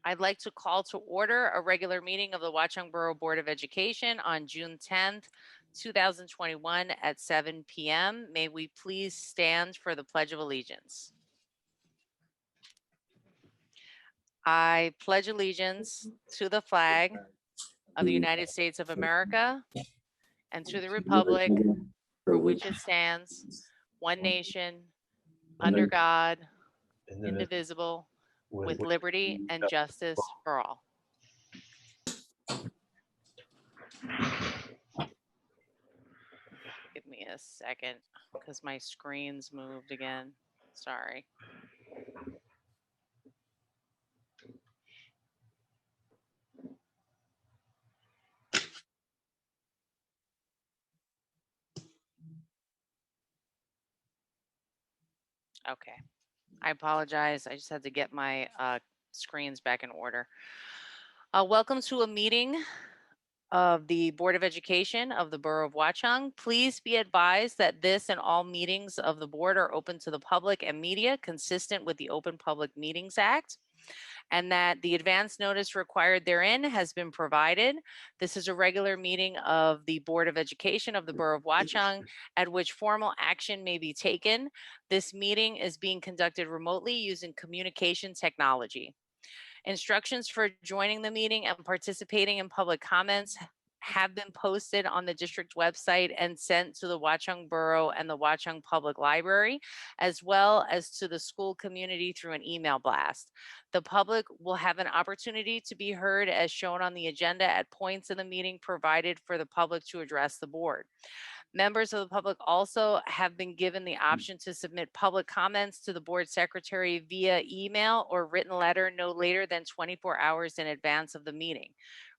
I'd like to call to order a regular meeting of the Watchung Borough Board of Education on June 10th, 2021 at 7 p.m. May we please stand for the Pledge of Allegiance. I pledge allegiance to the flag of the United States of America and to the republic for which it stands, one nation, under God, indivisible, with liberty and justice for all. Give me a second because my screen's moved again. Sorry. Okay. I apologize. I just had to get my screens back in order. Welcome to a meeting of the Board of Education of the Borough of Watchung. Please be advised that this and all meetings of the board are open to the public and media consistent with the Open Public Meetings Act, and that the advance notice required therein has been provided. This is a regular meeting of the Board of Education of the Borough of Watchung at which formal action may be taken. This meeting is being conducted remotely using communication technology. Instructions for joining the meeting and participating in public comments have been posted on the district website and sent to the Watchung Borough and the Watchung Public Library, as well as to the school community through an email blast. The public will have an opportunity to be heard as shown on the agenda at points in the meeting provided for the public to address the board. Members of the public also have been given the option to submit public comments to the board secretary via email or written letter no later than 24 hours in advance of the meeting.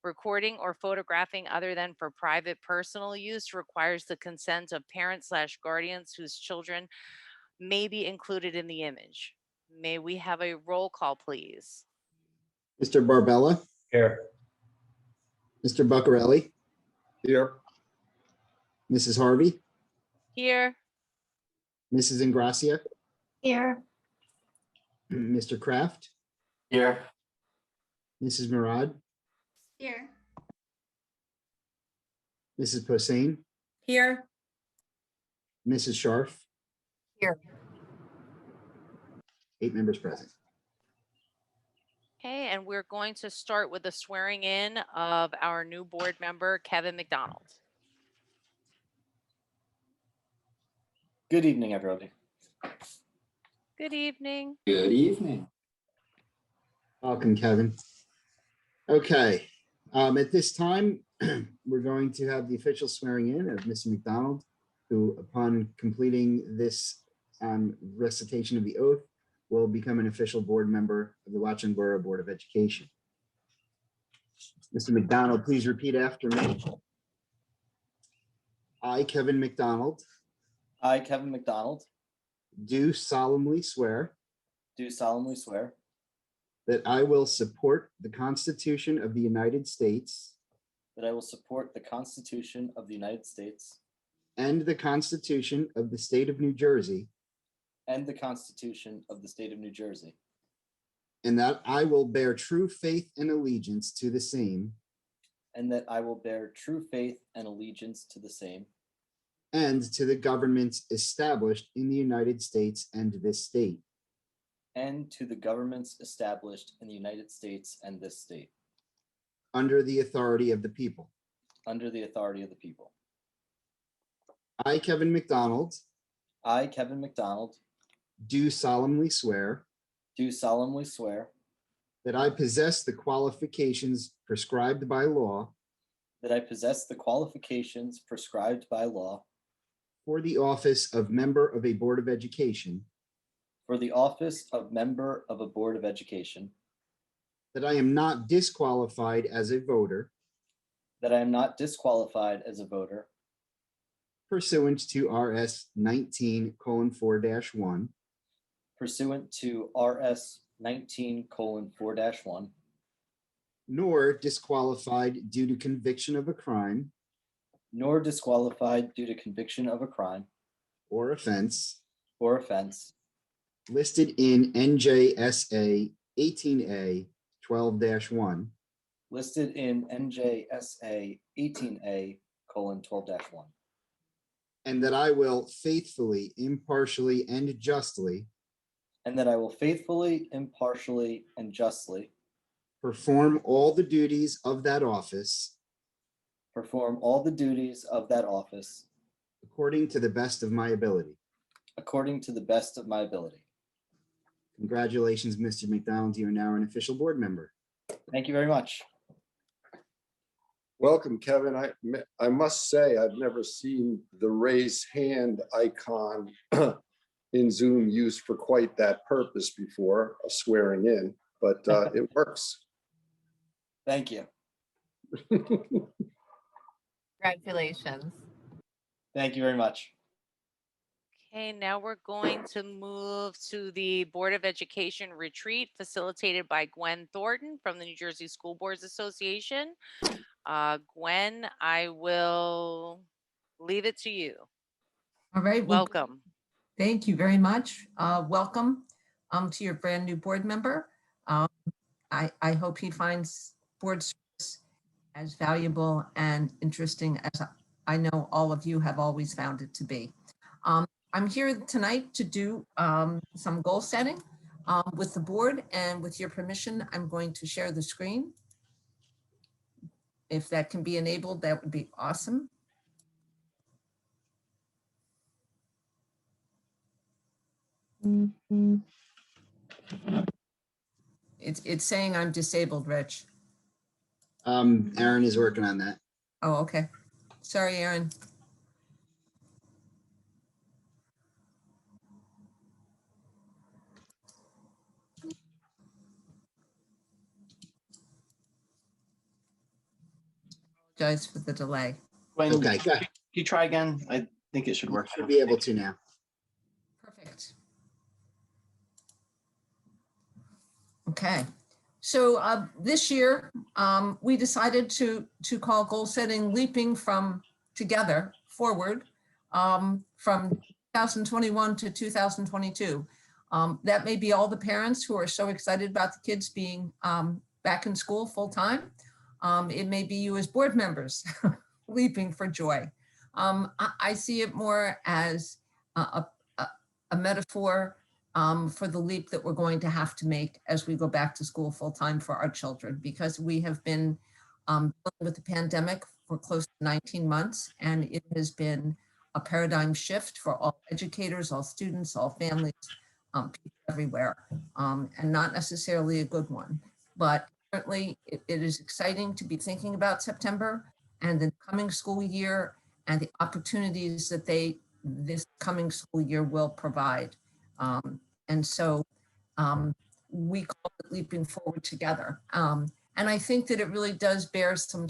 Recording or photographing other than for private personal use requires the consent of parents/guardians whose children may be included in the image. May we have a roll call, please? Mr. Barbella. Here. Mr. Buccarelli. Here. Mrs. Harvey. Here. Mrs. Ingracia. Here. Mr. Kraft. Here. Mrs. Murad. Here. Mrs. Posehn. Here. Mrs. Scharf. Here. 8 members present. Okay, and we're going to start with the swearing in of our new board member, Kevin McDonald. Good evening, everybody. Good evening. Good evening. Welcome, Kevin. Okay, at this time, we're going to have the official swearing in of Mr. McDonald, who, upon completing this recitation of the oath, will become an official board member of the Watchung Borough Board of Education. Mr. McDonald, please repeat after me. I, Kevin McDonald, I, Kevin McDonald, do solemnly swear do solemnly swear that I will support the Constitution of the United States that I will support the Constitution of the United States and the Constitution of the State of New Jersey, and the Constitution of the State of New Jersey, and that I will bear true faith and allegiance to the same and that I will bear true faith and allegiance to the same and to the governments established in the United States and this state, and to the governments established in the United States and this state, under the authority of the people. under the authority of the people. I, Kevin McDonald, I, Kevin McDonald, do solemnly swear do solemnly swear that I possess the qualifications prescribed by law that I possess the qualifications prescribed by law for the office of member of a Board of Education, for the office of member of a Board of Education, that I am not disqualified as a voter that I am not disqualified as a voter pursuant to RS 19:4-1, pursuant to RS 19:4-1, nor disqualified due to conviction of a crime nor disqualified due to conviction of a crime or offense or offense listed in NJSA 18A 12-1, listed in NJSA 18A:12-1, and that I will faithfully, impartially, and justly and that I will faithfully, impartially, and justly perform all the duties of that office perform all the duties of that office according to the best of my ability. according to the best of my ability. Congratulations, Mr. McDonald. You are now an official board member. Thank you very much. Welcome, Kevin. I must say, I've never seen the raise hand icon in Zoom used for quite that purpose before, swearing in, but it works. Thank you. Congratulations. Thank you very much. Okay, now we're going to move to the Board of Education retreat facilitated by Gwen Thornton from the New Jersey School Boards Association. Gwen, I will leave it to you. All right. Well, Welcome. thank you very much. Welcome to your brand new board member. I hope he finds board service as valuable and interesting as I know all of you have always found it to be. I'm here tonight to do some goal setting with the board, and with your permission, I'm going to share the screen. If that can be enabled, that would be awesome. It's saying I'm disabled, Rich. Aaron is working on that. Oh, okay. Sorry, Aaron. Apologize for the delay. Gwen, Okay, good. can you try again? I think it should You work. should be able to now. Perfect. Okay. So this year, we decided to call goal setting Leaping from Together Forward from 2021 to 2022. That may be all the parents who are so excited about the kids being back in school full time. It may be you as board members leaping for joy. I see it more as a metaphor for the leap that we're going to have to make as we go back to school full time for our children, because we have been dealing with the pandemic for close to 19 months, and it has been a paradigm shift for all educators, all students, all families, people everywhere, and not necessarily a good one. But certainly it is exciting to be thinking about September and the coming school year and the opportunities that this coming school year will provide. And so we call it Leaping Forward Together. And I think that it really does bear some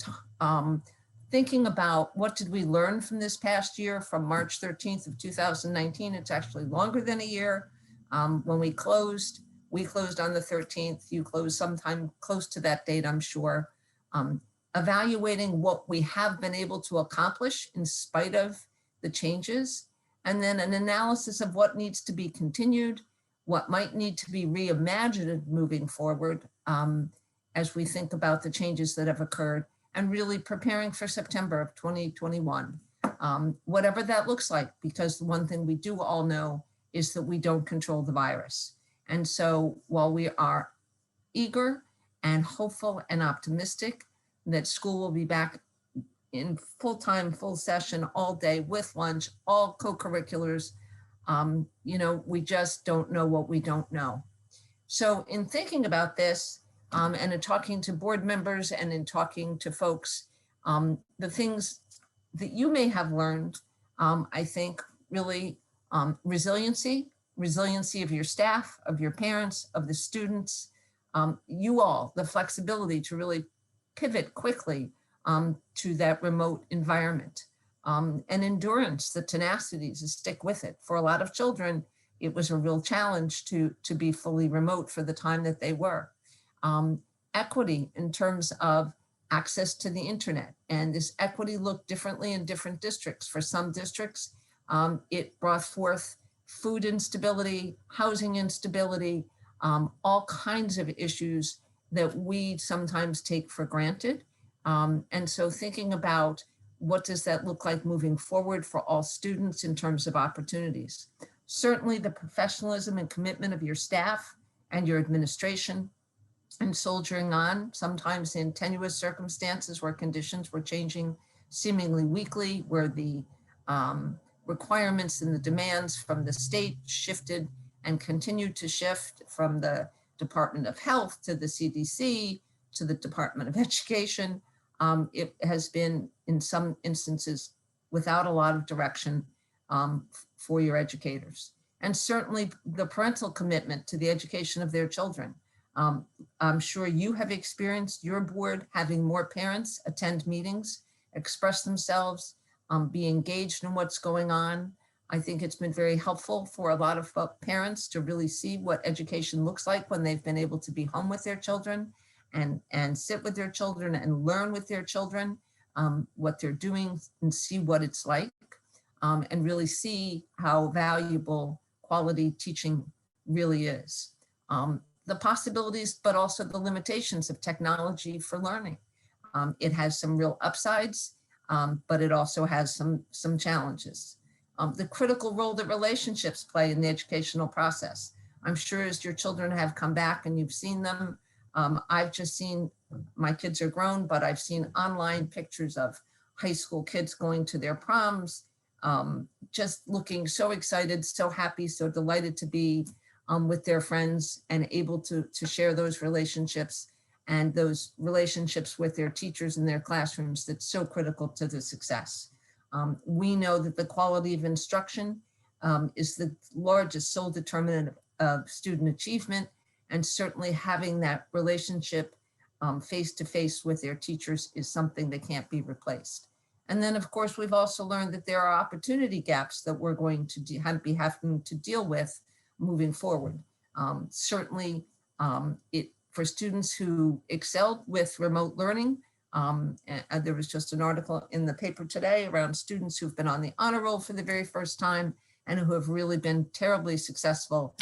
thinking about what did we learn from this past year, from March 13th of 2019. It's actually longer than a year. When we closed on the 13th. You closed sometime close to that date, I'm sure. Evaluating what we have been able to accomplish in spite of the changes, and then an analysis of what needs to be continued, what might need to be reimagined moving forward as we think about the changes that have occurred, and really preparing for September of 2021, whatever that looks like, because the one thing we do all know is that we don't control the virus. And so while we are eager and hopeful and optimistic that school will be back in full-time, full session all day with lunch, all co-curriculars, we just don't know what we don't know. So in thinking about this and in talking to board members and in talking to folks, the things that you may have learned, I think really resiliency of your staff, of your parents, of the students, you all, the flexibility to really pivot quickly to that remote environment, and endurance, the tenacity to stick with it. For a lot of children, it was a real challenge to be fully remote for the time that they were. Equity in terms of access to the internet, and this equity looked differently in different districts. For some districts, it brought forth food instability, housing instability, all kinds of issues that we sometimes take for granted. And so thinking about what does that look like moving forward for all students in terms of opportunities. Certainly the professionalism and commitment of your staff and your administration, and soldiering on, sometimes in tenuous circumstances where conditions were changing seemingly weekly, where the requirements and the demands from the state shifted and continued to shift from the Department of Health to the CDC to the Department of Education. It has been, in some instances, without a lot of direction for your educators. And certainly the parental commitment to the education of their children. I'm sure you have experienced your board having more parents attend meetings, express themselves, be engaged in what's going on. I think it's been very helpful for a lot of parents to really see what education looks like when they've been able to be home with their children and sit with their children and learn with their children what they're doing and see what it's like, and really see how valuable quality teaching really is. The possibilities, but also the limitations of technology for learning. It has some real upsides, but it also has some challenges. The critical role that relationships play in the educational process. I'm sure as your children have come back and you've seen them, I've just seen, my kids are grown, but I've seen online pictures of high school kids going to their proms, just looking so excited, so happy, so delighted to be with their friends and able to share those relationships and those relationships with their teachers in their classrooms that's so critical to the success. We know that the quality of instruction is the largest sole determinant of student achievement, and certainly having that relationship face-to-face with their teachers is something that can't be replaced. And then of course, we've also learned that there are opportunity gaps that we're going to be having to deal with moving forward. Certainly for students who excelled with remote learning, and there was just an article in the paper today around students who've been on the honor roll for the very first time and who have really been terribly successful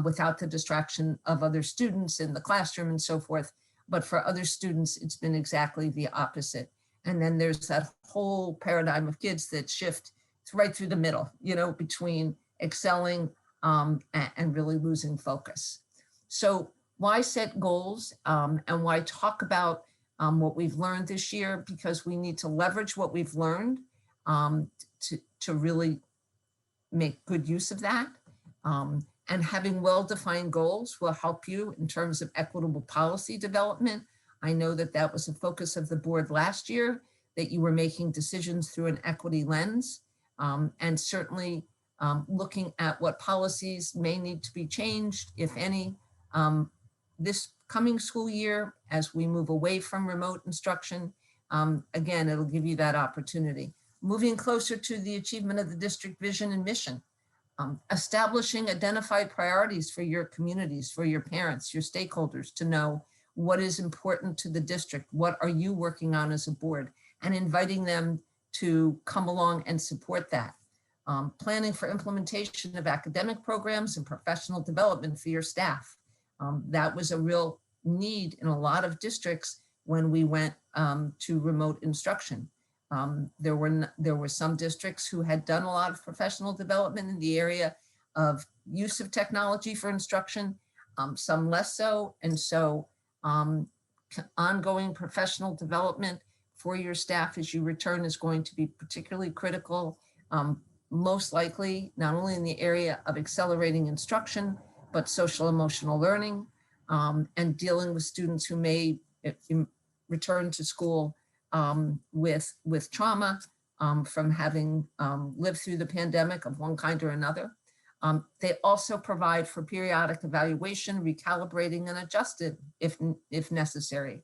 without the distraction of other students in the classroom and so forth. But for other students, it's been exactly the opposite. And then there's that whole paradigm of kids that shift right through the middle, between excelling and really losing focus. So why set goals and why talk about what we've learned this year? Because we need to leverage what we've learned to really make good use of that. And having well-defined goals will help you in terms of equitable policy development. I know that that was a focus of the board last year, that you were making decisions through an equity lens, and certainly looking at what policies may need to be changed, if any, this coming school year as we move away from remote instruction. Again, it'll give you that opportunity. Moving closer to the achievement of the district vision and mission. Establishing identified priorities for your communities, for your parents, your stakeholders, to know what is important to the district, what are you working on as a board, and inviting them to come along and support that. Planning for implementation of academic programs and professional development for your staff. That was a real need in a lot of districts when we went to remote instruction. There were some districts who had done a lot of professional development in the area of use of technology for instruction, some less so. And so ongoing professional development for your staff as you return is going to be particularly critical, most likely not only in the area of accelerating instruction, but social emotional learning, and dealing with students who may return to school with trauma from having lived through the pandemic of one kind or another. They also provide for periodic evaluation, recalibrating and adjusted if necessary.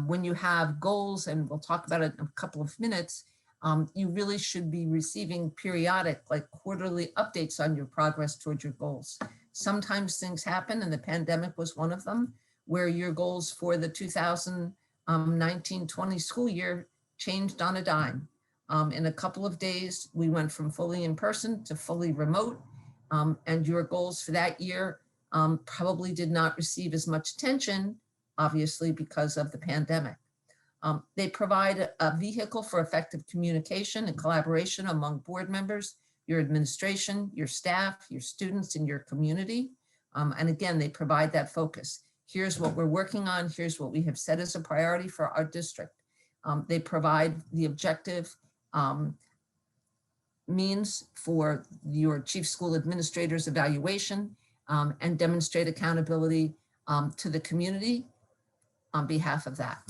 When you have goals, and we'll talk about it in a couple of minutes, you really should be receiving periodic, like quarterly updates on your progress towards your goals. Sometimes things happen, and the pandemic was one of them, where your goals for the 2019-20 school year changed on a dime. In a couple of days, we went from fully in person to fully remote, and your goals for that year probably did not receive as much attention obviously because of the pandemic. They provide a vehicle for effective communication and collaboration among board members, your administration, your staff, your students, and your community. And again, they provide that focus. Here's what we're working on. Here's what we have set as a priority for our district. They provide the objective means for your chief school administrator's evaluation and demonstrate accountability to the community on behalf of that.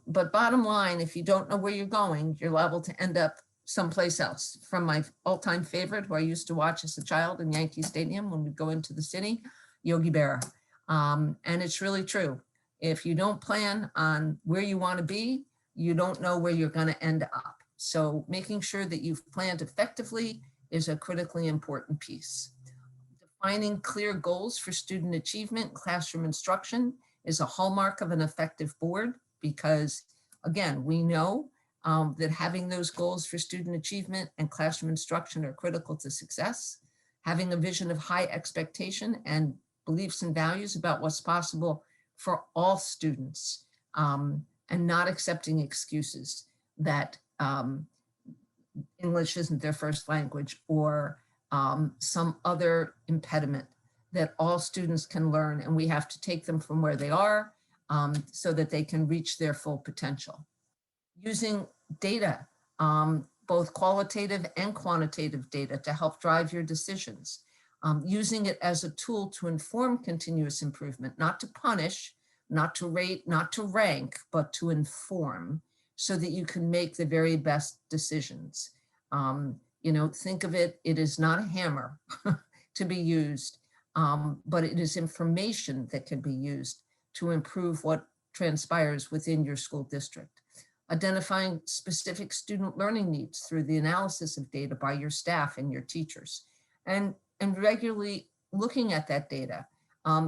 But bottom line, if you don't know where you're going, you're liable to end up someplace else. From my all-time favorite, who I used to watch as a child in Yankee Stadium when we go into the city, Yogi Berra. And it's really true. If you don't plan on where you want to be, you don't know where you're going to end up. So making sure that you've planned effectively is a critically important piece. Defining clear goals for student achievement, classroom instruction is a hallmark of an effective board because, again, we know that having those goals for student achievement and classroom instruction are critical to success. Having a vision of high expectation and beliefs and values about what's possible for all students, and not accepting excuses that English isn't their first language or some other impediment that all students can learn, and we have to take them from where they are so that they can reach their full potential. Using data, both qualitative and quantitative data to help drive your decisions. Using it as a tool to inform continuous improvement, not to punish, not to rate, not to rank, but to inform so that you can make the very best decisions. You know, think of it, it is not a hammer to be used, but it is information that can be used to improve what transpires within your school district. Identifying specific student learning needs through the analysis of data by your staff and your teachers, and regularly looking at that data.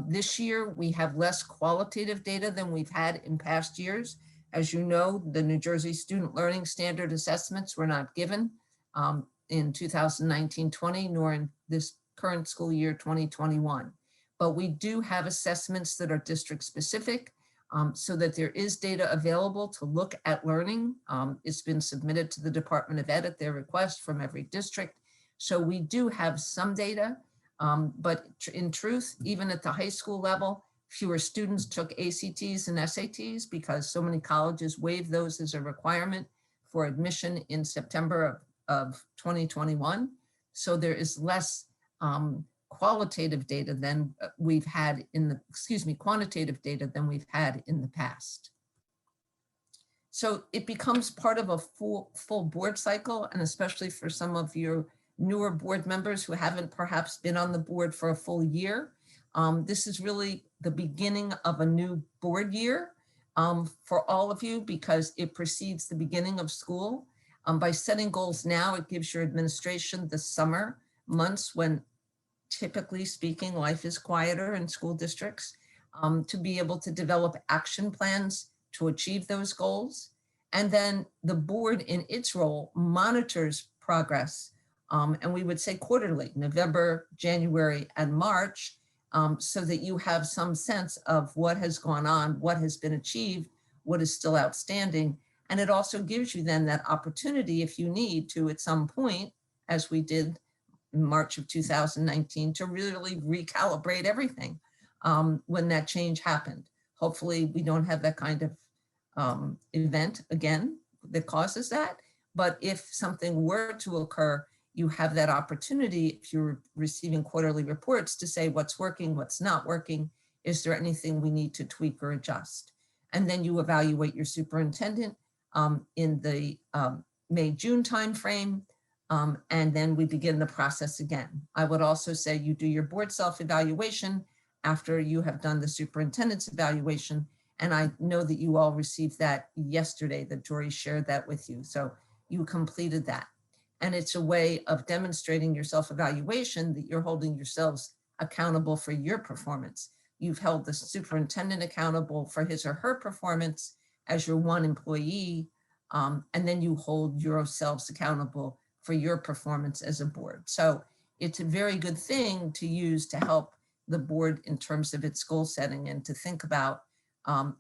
This year, we have less qualitative data than we've had in past years. As you know, the New Jersey Student Learning Standard assessments were not given in 2019-20, nor in this current school year 2021. But we do have assessments that are district specific so that there is data available to look at learning. It's been submitted to the Department of Ed at their request from every district. So we do have some data, but in truth, even at the high school level, fewer students took ACTs and SATs because so many colleges waived those as a requirement for admission in September of 2021. So there is less qualitative data than we've had in the, quantitative data than we've had in the past. So it becomes part of a full board cycle, and especially for some of your newer board members who haven't perhaps been on the board for a full year. This is really the beginning of a new board year for all of you because it precedes the beginning of school. By setting goals now, it gives your administration the summer months when, typically speaking, life is quieter in school districts, to be able to develop action plans to achieve those goals. And then the board in its role monitors progress. And we would say quarterly, November, January, and March, so that you have some sense of what has gone on, what has been achieved, what is still outstanding. And it also gives you then that opportunity, if you need to, at some point, as we did in March of 2019, to really recalibrate everything when that change happened. Hopefully we don't have that kind of event again that causes that. But if something were to occur, you have that opportunity, if you're receiving quarterly reports, to say what's working, what's not working. Is there anything we need to tweak or adjust? And then you evaluate your superintendent in the May-June timeframe, and then we begin the process again. I would also say you do your board self-evaluation after you have done the superintendent's evaluation. And I know that you all received that yesterday, that Jory shared that with you. So you completed that. And it's a way of demonstrating your self-evaluation that you're holding yourselves accountable for your performance. You've held the superintendent accountable for his or her performance as your one employee, and then you hold yourselves accountable for your performance as a board. So it's a very good thing to use to help the board in terms of its goal setting and to think about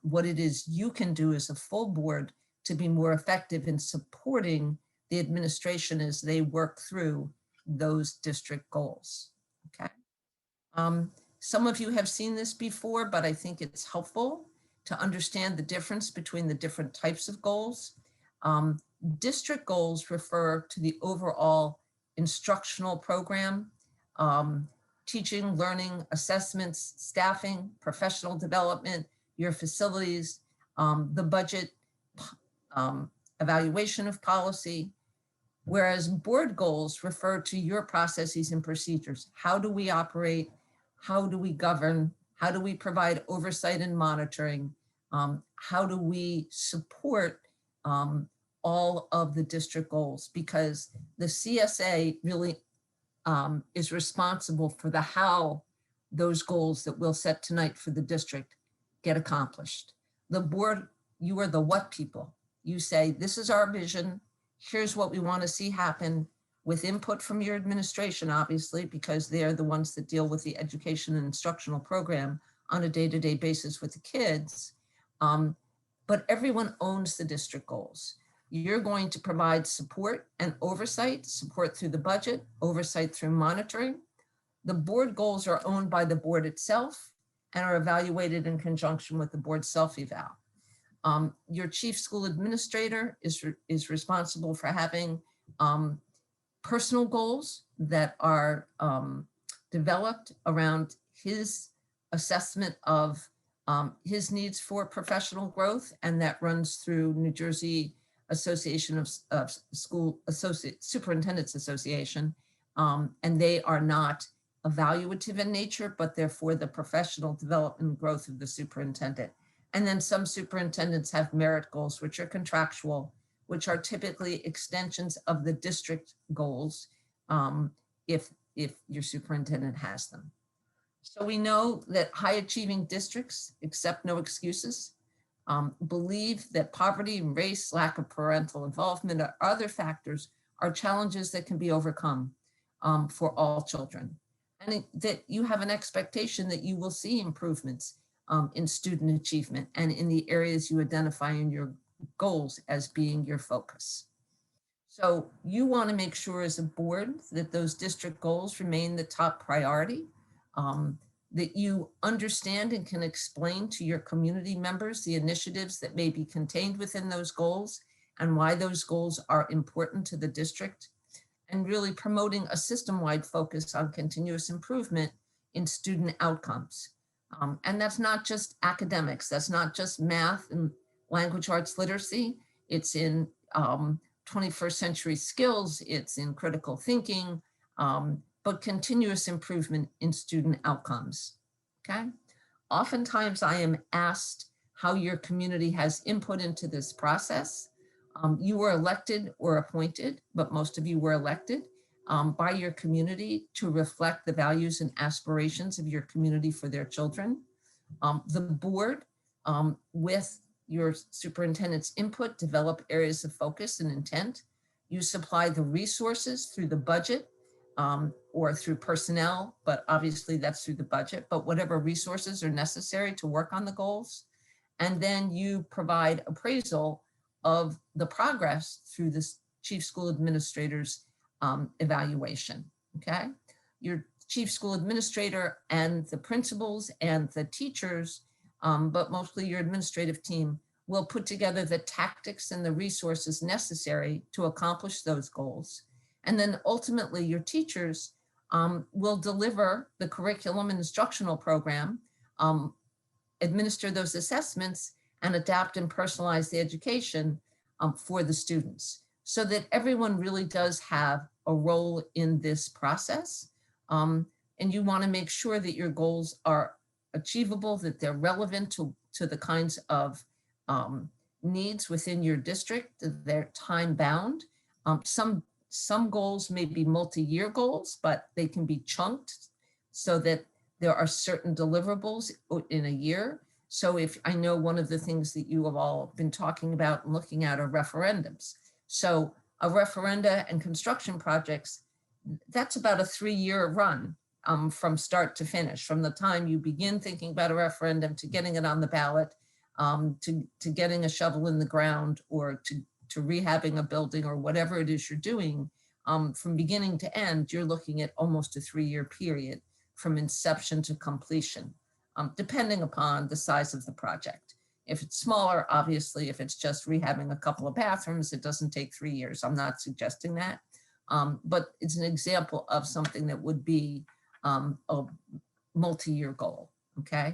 what it is you can do as a full board to be more effective in supporting the administration as they work through those district goals. Okay. Some of you have seen this before, but I think it's helpful to understand the difference between the different types of goals. District goals refer to the overall instructional program, teaching, learning, assessments, staffing, professional development, your facilities, the budget, evaluation of policy, whereas board goals refer to your processes and procedures. How do we operate? How do we govern? How do we provide oversight and monitoring? How do we support all of the district goals? Because the CSA really is responsible for the how those goals that we'll set tonight for the district get accomplished. The board, you are the what people. You say, this is our vision. Here's what we want to see happen, with input from your administration, obviously, because they're the ones that deal with the education and instructional program on a day-to-day basis with the kids. But everyone owns the district goals. You're going to provide support and oversight, support through the budget, oversight through monitoring. The board goals are owned by the board itself and are evaluated in conjunction with the board self-eval. Your chief school administrator is responsible for having personal goals that are developed around his assessment of his needs for professional growth, and that runs through New Jersey Association of School Superintendents Association, and they are not evaluative in nature, but they're for the professional development and growth of the superintendent. And then some superintendents have merit goals, which are contractual, which are typically extensions of the district goals, if your superintendent has them. So we know that high achieving districts accept no excuses, believe that poverty, race, lack of parental involvement, or other factors are challenges that can be overcome for all children. And that you have an expectation that you will see improvements in student achievement and in the areas you identify in your goals as being your focus. So you want to make sure as a board that those district goals remain the top priority, that you understand and can explain to your community members the initiatives that may be contained within those goals and why those goals are important to the district, and really promoting a system-wide focus on continuous improvement in student outcomes. And that's not just academics, that's not just math and language arts literacy, it's in 21st century skills, it's in critical thinking, but continuous improvement in student outcomes, okay? Oftentimes I am asked how your community has input into this process. You were elected or appointed, but most of you were elected by your community to reflect the values and aspirations of your community for their children. The board, with your superintendent's input, develop areas of focus and intent. You supply the resources through the budget or through personnel, but obviously that's through the budget, but whatever resources are necessary to work on the goals. And then you provide appraisal of the progress through the chief school administrator's evaluation, okay? Your chief school administrator and the principals and the teachers, but mostly your administrative team, will put together the tactics and the resources necessary to accomplish those goals. And then ultimately your teachers will deliver the curriculum and instructional program, administer those assessments, and adapt and personalize the education for the students, so that everyone really does have a role in this process. And you want to make sure that your goals are achievable, that they're relevant to the kinds of needs within your district, that they're time bound. Some goals may be multi-year goals, but they can be chunked so that there are certain deliverables in a year. So if I know one of the things that you have all been talking about and looking at are referendums. So a referenda and construction projects, that's about a 3-year run from start to finish, from the time you begin thinking about a referendum to getting it on the ballot, to getting a shovel in the ground or to rehabbing a building or whatever it is you're doing, from beginning to end, you're looking at almost a 3-year period from inception to completion, depending upon the size of the project. If it's smaller, obviously, if it's just rehabbing a couple of bathrooms, it doesn't take 3 years. I'm not suggesting that. But it's an example of something that would be a multi-year goal, okay?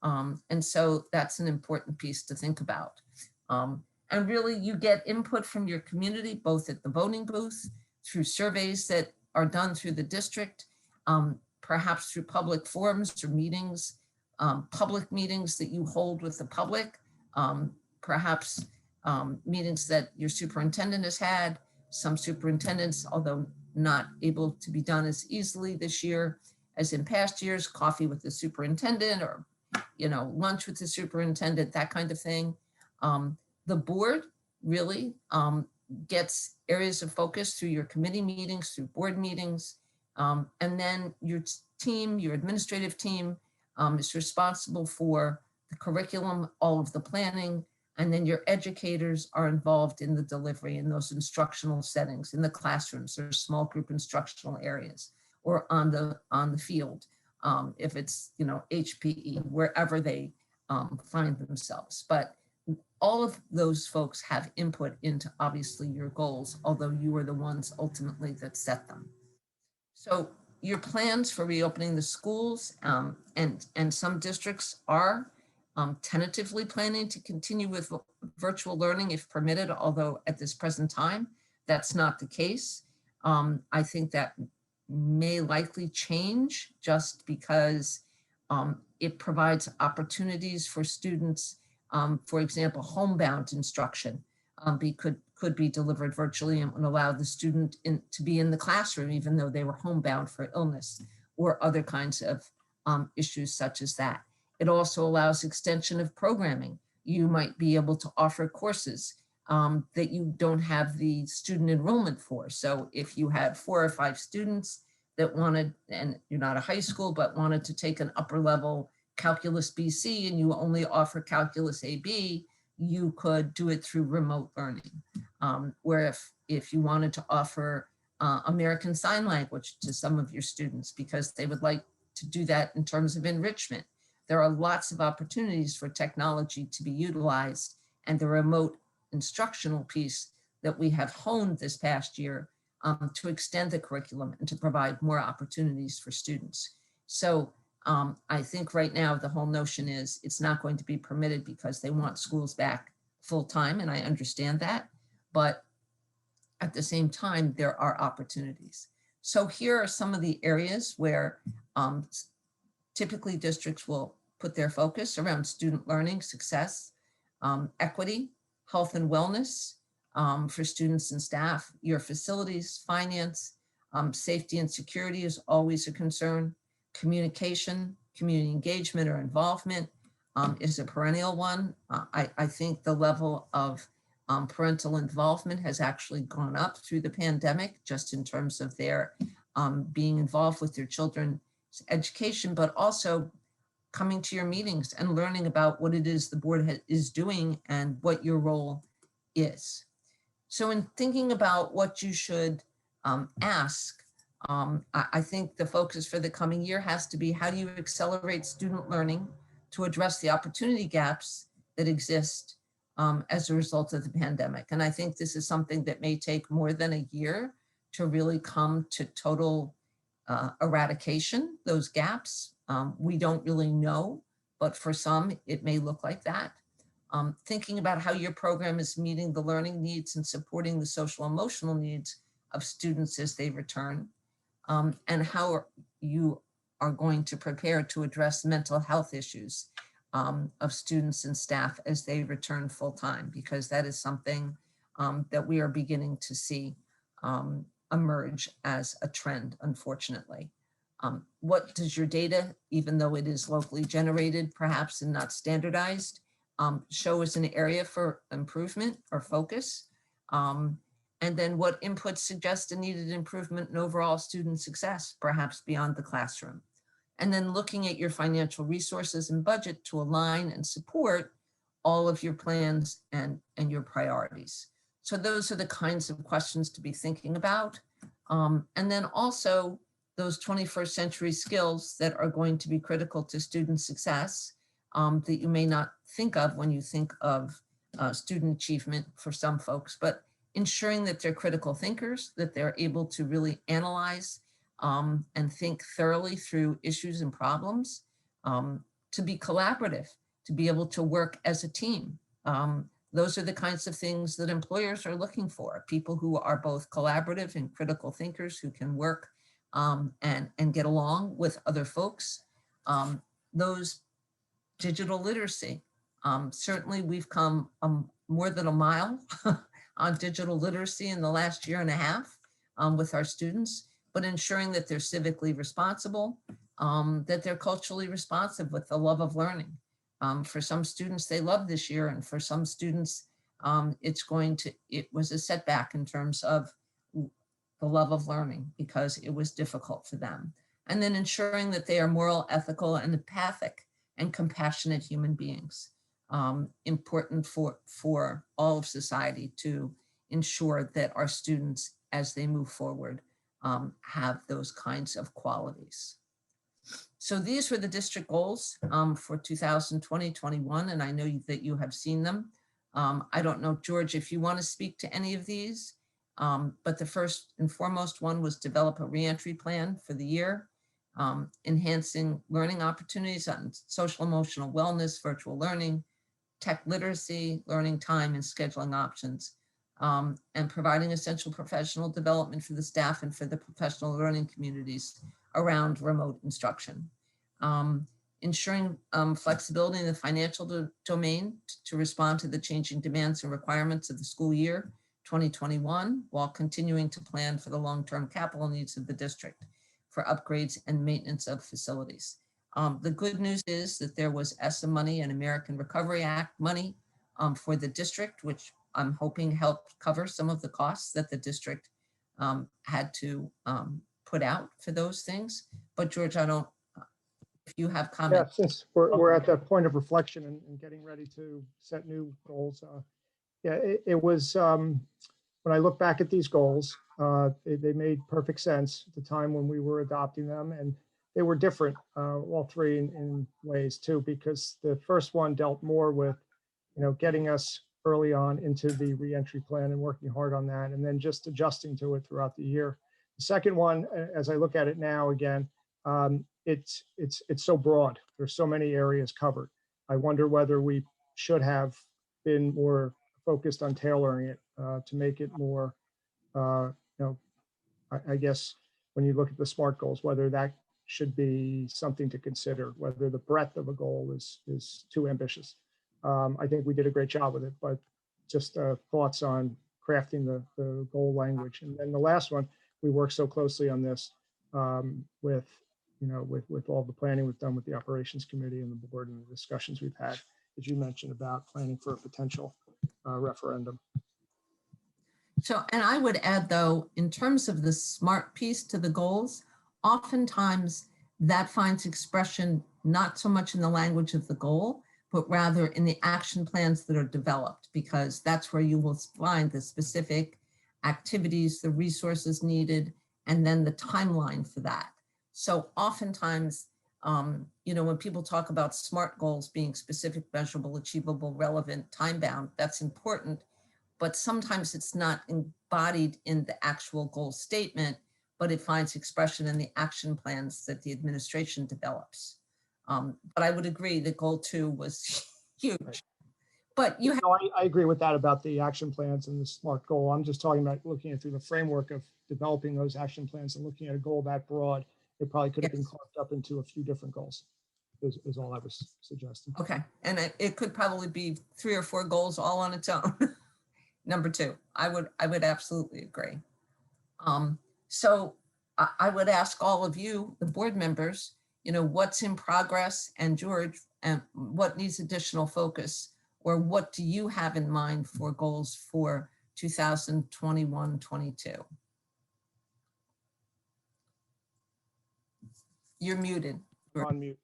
And so that's an important piece to think about. And really, you get input from your community, both at the voting booth, through surveys that are done through the district, perhaps through public forums or meetings, public meetings that you hold with the public, perhaps meetings that your superintendent has had. Some superintendents, although not able to be done as easily this year as in past years, coffee with the superintendent or, lunch with the superintendent, that kind of thing. The board really gets areas of focus through your committee meetings, through board meetings. And then your team, your administrative team is responsible for the curriculum, all of the planning, and then your educators are involved in the delivery in those instructional settings, in the classrooms or small group instructional areas, or on the field, if it's HPE, wherever they find themselves. But all of those folks have input into obviously your goals, although you are the ones ultimately that set them. So your plans for reopening the schools, and some districts are tentatively planning to continue with virtual learning if permitted, although at this present time, that's not the case. I think that may likely change just because it provides opportunities for students. For example, homebound instruction could be delivered virtually and would allow the student to be in the classroom, even though they were homebound for illness or other kinds of issues such as that. It also allows extension of programming. You might be able to offer courses that you don't have the student enrollment for. So if you had 4 or 5 students that wanted, and you're not a high school, but wanted to take an upper level Calculus BC and you only offer Calculus AB, you could do it through remote learning. Where if you wanted to offer American Sign Language to some of your students because they would like to do that in terms of enrichment, there are lots of opportunities for technology to be utilized, and the remote instructional piece that we have honed this past year to extend the curriculum and to provide more opportunities for students. So I think right now the whole notion is it's not going to be permitted because they want schools back full time, and I understand that, but at the same time, there are opportunities. So here are some of the areas where typically districts will put their focus around student learning, success, equity, health and wellness for students and staff, your facilities, finance, safety and security is always a concern. Communication, community engagement or involvement is a perennial one. I think the level of parental involvement has actually gone up through the pandemic, just in terms of their being involved with their children's education, but also coming to your meetings and learning about what it is the board is doing and what your role is. So in thinking about what you should ask, I think the focus for the coming year has to be, how do you accelerate student learning to address the opportunity gaps that exist as a result of the pandemic? And I think this is something that may take more than a year to really come to total eradication, those gaps. We don't really know, but for some, it may look like that. Thinking about how your program is meeting the learning needs and supporting the social emotional needs of students as they return, and how you are going to prepare to address mental health issues of students and staff as they return full time, because that is something that we are beginning to see emerge as a trend, unfortunately. What does your data, even though it is locally generated, perhaps and not standardized, show as an area for improvement or focus? And then what inputs suggest a needed improvement in overall student success, perhaps beyond the classroom? And then looking at your financial resources and budget to align and support all of your plans and your priorities. So those are the kinds of questions to be thinking about. And then also those 21st century skills that are going to be critical to student success that you may not think of when you think of student achievement for some folks, but ensuring that they're critical thinkers, that they're able to really analyze and think thoroughly through issues and problems, to be collaborative, to be able to work as a team. Those are the kinds of things that employers are looking for, people who are both collaborative and critical thinkers who can work and get along with other folks. Those digital literacy. Certainly we've come more than a mile on digital literacy in the last year and a half with our students, but ensuring that they're civically responsible, that they're culturally responsive with the love of learning. For some students, they love this year, and for some students, it was a setback in terms of the love of learning because it was difficult for them. And then ensuring that they are moral, ethical, and empathic and compassionate human beings. Important for all of society to ensure that our students, as they move forward, have those kinds of qualities. So these were the district goals for 2020-21, and I know that you have seen them. I don't know, George, if you want to speak to any of these, but the first and foremost one was develop a reentry plan for the year, enhancing learning opportunities on social emotional wellness, virtual learning, tech literacy, learning time and scheduling options, and providing essential professional development for the staff and for the professional learning communities around remote instruction. Ensuring flexibility in the financial domain to respond to the changing demands and requirements of the school year 2021, while continuing to plan for the long-term capital needs of the district for upgrades and maintenance of facilities. The good news is that there was ESSA money and American Recovery Act money for the district, which I'm hoping helped cover some of the costs that the district had to put out for those things. But George, I don't, if you have Yeah, comments. since we're at that point of reflection and getting ready to set new goals. Yeah, it was, when I look back at these goals, they made perfect sense at the time when we were adopting them, and they were different, all three in ways too, because the first one dealt more with, getting us early on into the reentry plan and working hard on that, and then just adjusting to it throughout the year. The second one, as I look at it now again, it's so broad. There's so many areas covered. I wonder whether we should have been more focused on tailoring it to make it more, I guess when you look at the SMART goals, whether that should be something to consider, whether the breadth of a goal is too ambitious. I think we did a great job with it, but just thoughts on crafting the goal language. And then the last one, we worked so closely on this with all the planning we've done with the operations committee and the board and the discussions we've had, as you mentioned, about planning for a potential referendum. So, and I would add though, in terms of the SMART piece to the goals, oftentimes that finds expression not so much in the language of the goal, but rather in the action plans that are developed, because that's where you will find the specific activities, the resources needed, and then the timeline for that. So oftentimes, when people talk about SMART goals being specific, measurable, achievable, relevant, time-bound, that's important, but sometimes it's not embodied in the actual goal statement, but it finds expression in the action plans that the administration develops. But I would agree that goal 2 was huge. Right. But you have, No, I agree with that about the action plans and the SMART goal. I'm just talking about looking at through the framework of developing those action plans and looking at a goal that broad. It probably could have been carved up into a few different goals, is all I was suggesting. okay, and it could probably be 3 or 4 goals all on its own. Number 2, I would absolutely agree. So I would ask all of you, the board members, what's in progress, and George, and what needs additional focus, or what do you have in mind for goals for 2021-22? You're muted. On mute.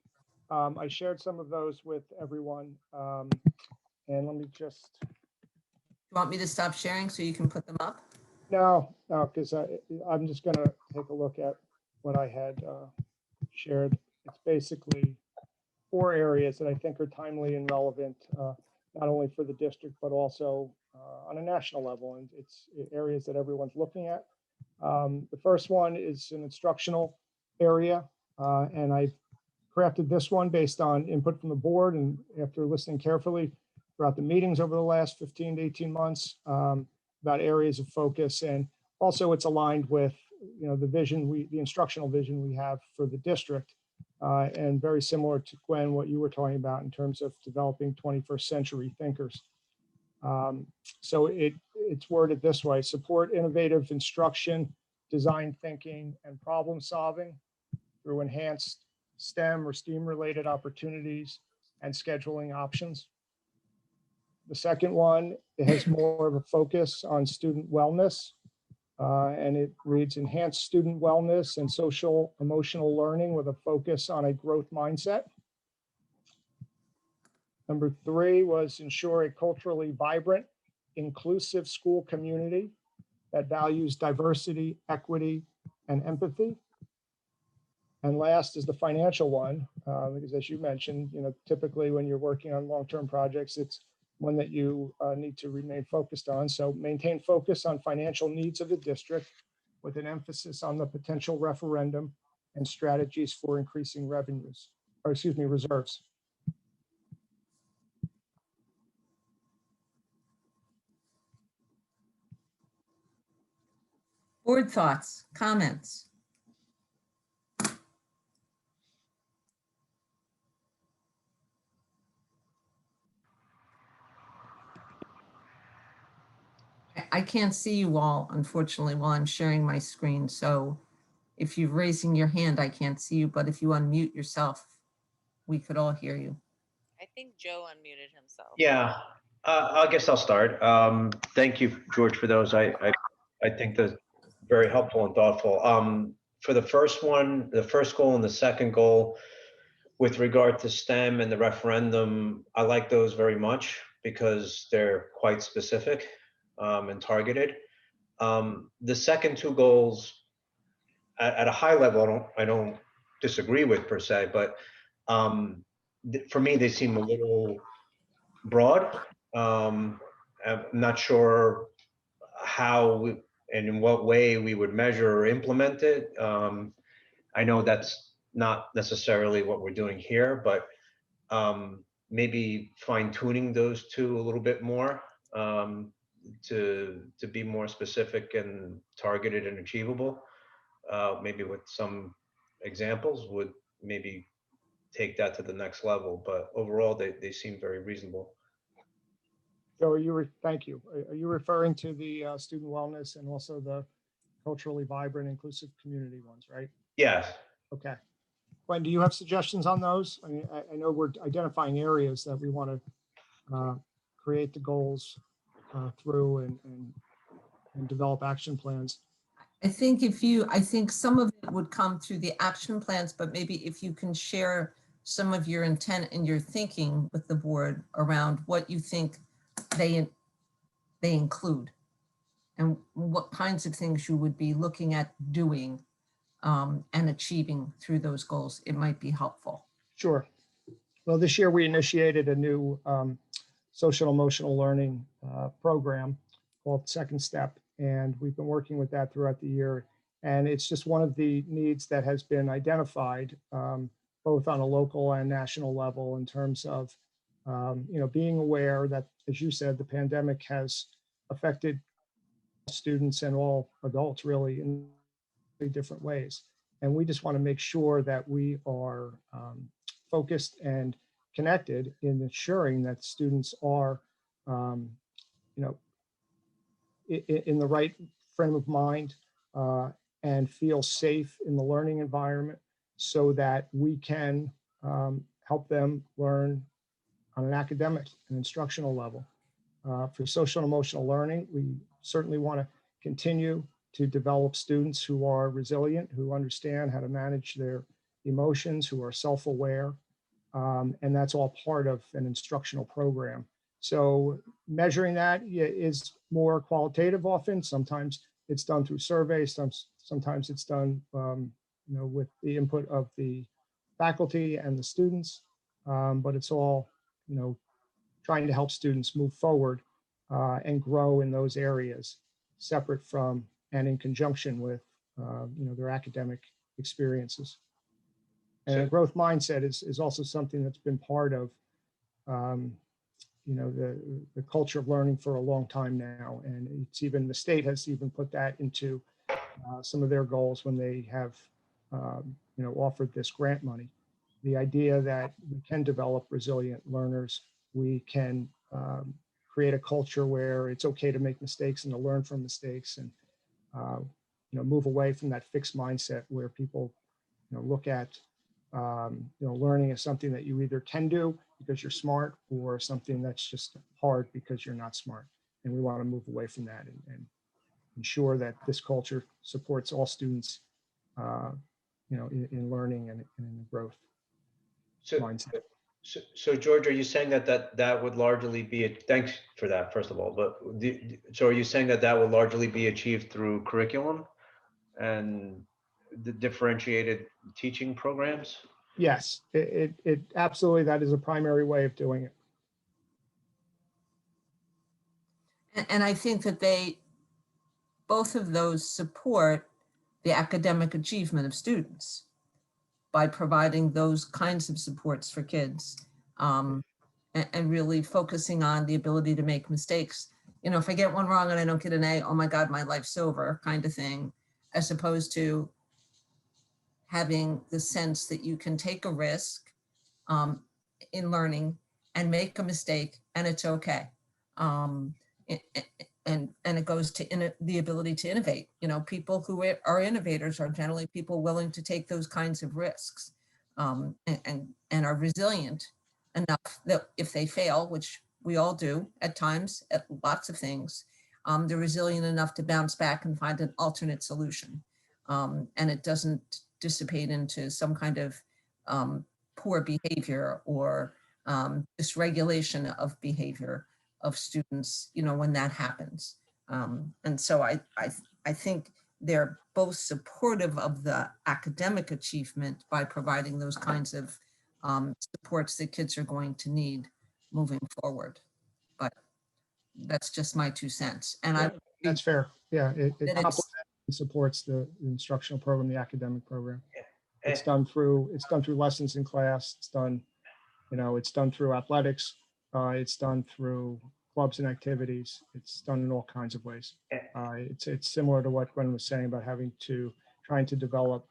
I shared some of those with everyone. And let me just, You want me to stop sharing so you can put them up? no, because I'm just going to take a look at what I had shared. It's basically 4 areas that I think are timely and relevant, not only for the district, but also on a national level. And it's areas that everyone's looking at. The first one is an instructional area, and I've crafted this one based on input from the board and after listening carefully throughout the meetings over the last 15 to 18 months about areas of focus. And also it's aligned with, the vision, the instructional vision we have for the district. And very similar to Gwen, what you were talking about in terms of developing 21st century thinkers. So it's worded this way: support innovative instruction, design thinking, and problem solving through enhanced STEM or STEAM related opportunities and scheduling options. The second one, it has more of a focus on student wellness. And it reads enhanced student wellness and social emotional learning with a focus on a growth mindset. Number 3 was ensure a culturally vibrant, inclusive school community that values diversity, equity, and empathy. And last is the financial one, because as you mentioned, typically when you're working on long-term projects, it's one that you need to remain focused on. So maintain focus on financial needs of the district with an emphasis on the potential referendum and strategies for increasing revenues, or excuse me, reserves. Board thoughts, comments? I can't see you all, unfortunately, while I'm sharing my screen. So if you're raising your hand, I can't see you, but if you unmute yourself, we could all hear you. I think Joe unmuted himself. Yeah, I guess I'll start. Thank you, George, for those. I think that's very helpful and thoughtful. For the first one, the first goal and the second goal, with regard to STEM and the referendum, I like those very much because they're quite specific and targeted. The second 2 goals, at a high level, I don't disagree with per se, but for me, they seem a little broad. I'm not sure how and in what way we would measure or implement it. I know that's not necessarily what we're doing here, but maybe fine tuning those 2 a little bit more to be more specific and targeted and achievable. Maybe with some examples would maybe take that to the next level, but overall they seem very reasonable. So thank you. Are you referring to the student wellness and also the culturally vibrant, inclusive community ones, right? Yes. Okay. Gwen, do you have suggestions on those? I mean, I know we're identifying areas that we want to create the goals through and develop action plans. I think some of it would come through the action plans, but maybe if you can share some of your intent and your thinking with the board around what you think they include and what kinds of things you would be looking at doing and achieving through those goals, it might be helpful. Sure. Well, this year we initiated a new social emotional learning program called Second Step, and we've been working with that throughout the year. And it's just one of the needs that has been identified both on a local and national level in terms of being aware that, as you said, the pandemic has affected students and all adults really in different ways. And we just want to make sure that we are focused and connected in ensuring that students are, in the right frame of mind and feel safe in the learning environment so that we can help them learn on an academic and instructional level. For social and emotional learning, we certainly want to continue to develop students who are resilient, who understand how to manage their emotions, who are self-aware. And that's all part of an instructional program. So measuring that is more qualitative often. Sometimes it's done through surveys, sometimes it's done with the input of the faculty and the students. But it's all, trying to help students move forward and grow in those areas, separate from and in conjunction with their academic experiences. And a growth mindset is also something that's been part of the culture of learning for a long time now. And it's even, the state has even put that into some of their goals when they have offered this grant money. The idea that we can develop resilient learners, we can create a culture where it's okay to make mistakes and to learn from mistakes, and move away from that fixed mindset where people look at learning as something that you either can do because you're smart, or something that's just hard because you're not smart. And we want to move away from that and ensure that this culture supports all students, in learning and in growth So, mindset. so George, are you saying that would largely be, thanks for that, first of all, but so are you saying that would largely be achieved through curriculum and the differentiated teaching programs? Yes, it absolutely, that is a primary way of doing it. And I think that both of those support the academic achievement of students by providing those kinds of supports for kids, and really focusing on the ability to make mistakes. If I get one wrong and I don't get an A, oh my God, my life's over, kind of thing, as opposed to having the sense that you can take a risk in learning and make a mistake, and it's okay. And it goes to the ability to innovate. People who are innovators are generally people willing to take those kinds of risks, and are resilient enough that if they fail, which we all do at times, at lots of things, they're resilient enough to bounce back and find an alternate solution. And it doesn't dissipate into some kind of poor behavior or dysregulation of behavior of students, when that happens. And so I think they're both supportive of the academic achievement by providing those kinds of supports that kids are going to need moving forward. But that's just my 2 cents. And That's fair. Yeah, it that complements it's, and supports the instructional program, the academic program. Eh, It's done through lessons in class. It's done through athletics. It's done through clubs and activities. It's done in all kinds of ways. It's similar to what Gwen was saying about trying to develop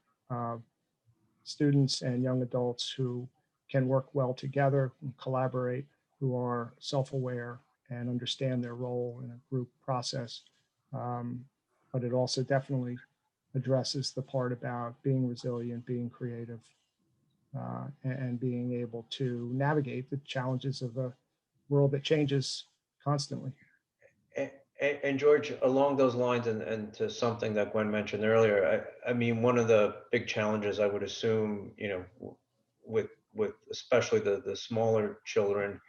students and young adults who can work well together and collaborate, who are self-aware and understand their role in a group process. But it also definitely addresses the part about being resilient, being creative, and being able to navigate the challenges of a world that changes constantly. And George, along those lines, and to something that Gwen mentioned earlier, I mean, one of the big challenges I would assume, with especially the smaller children,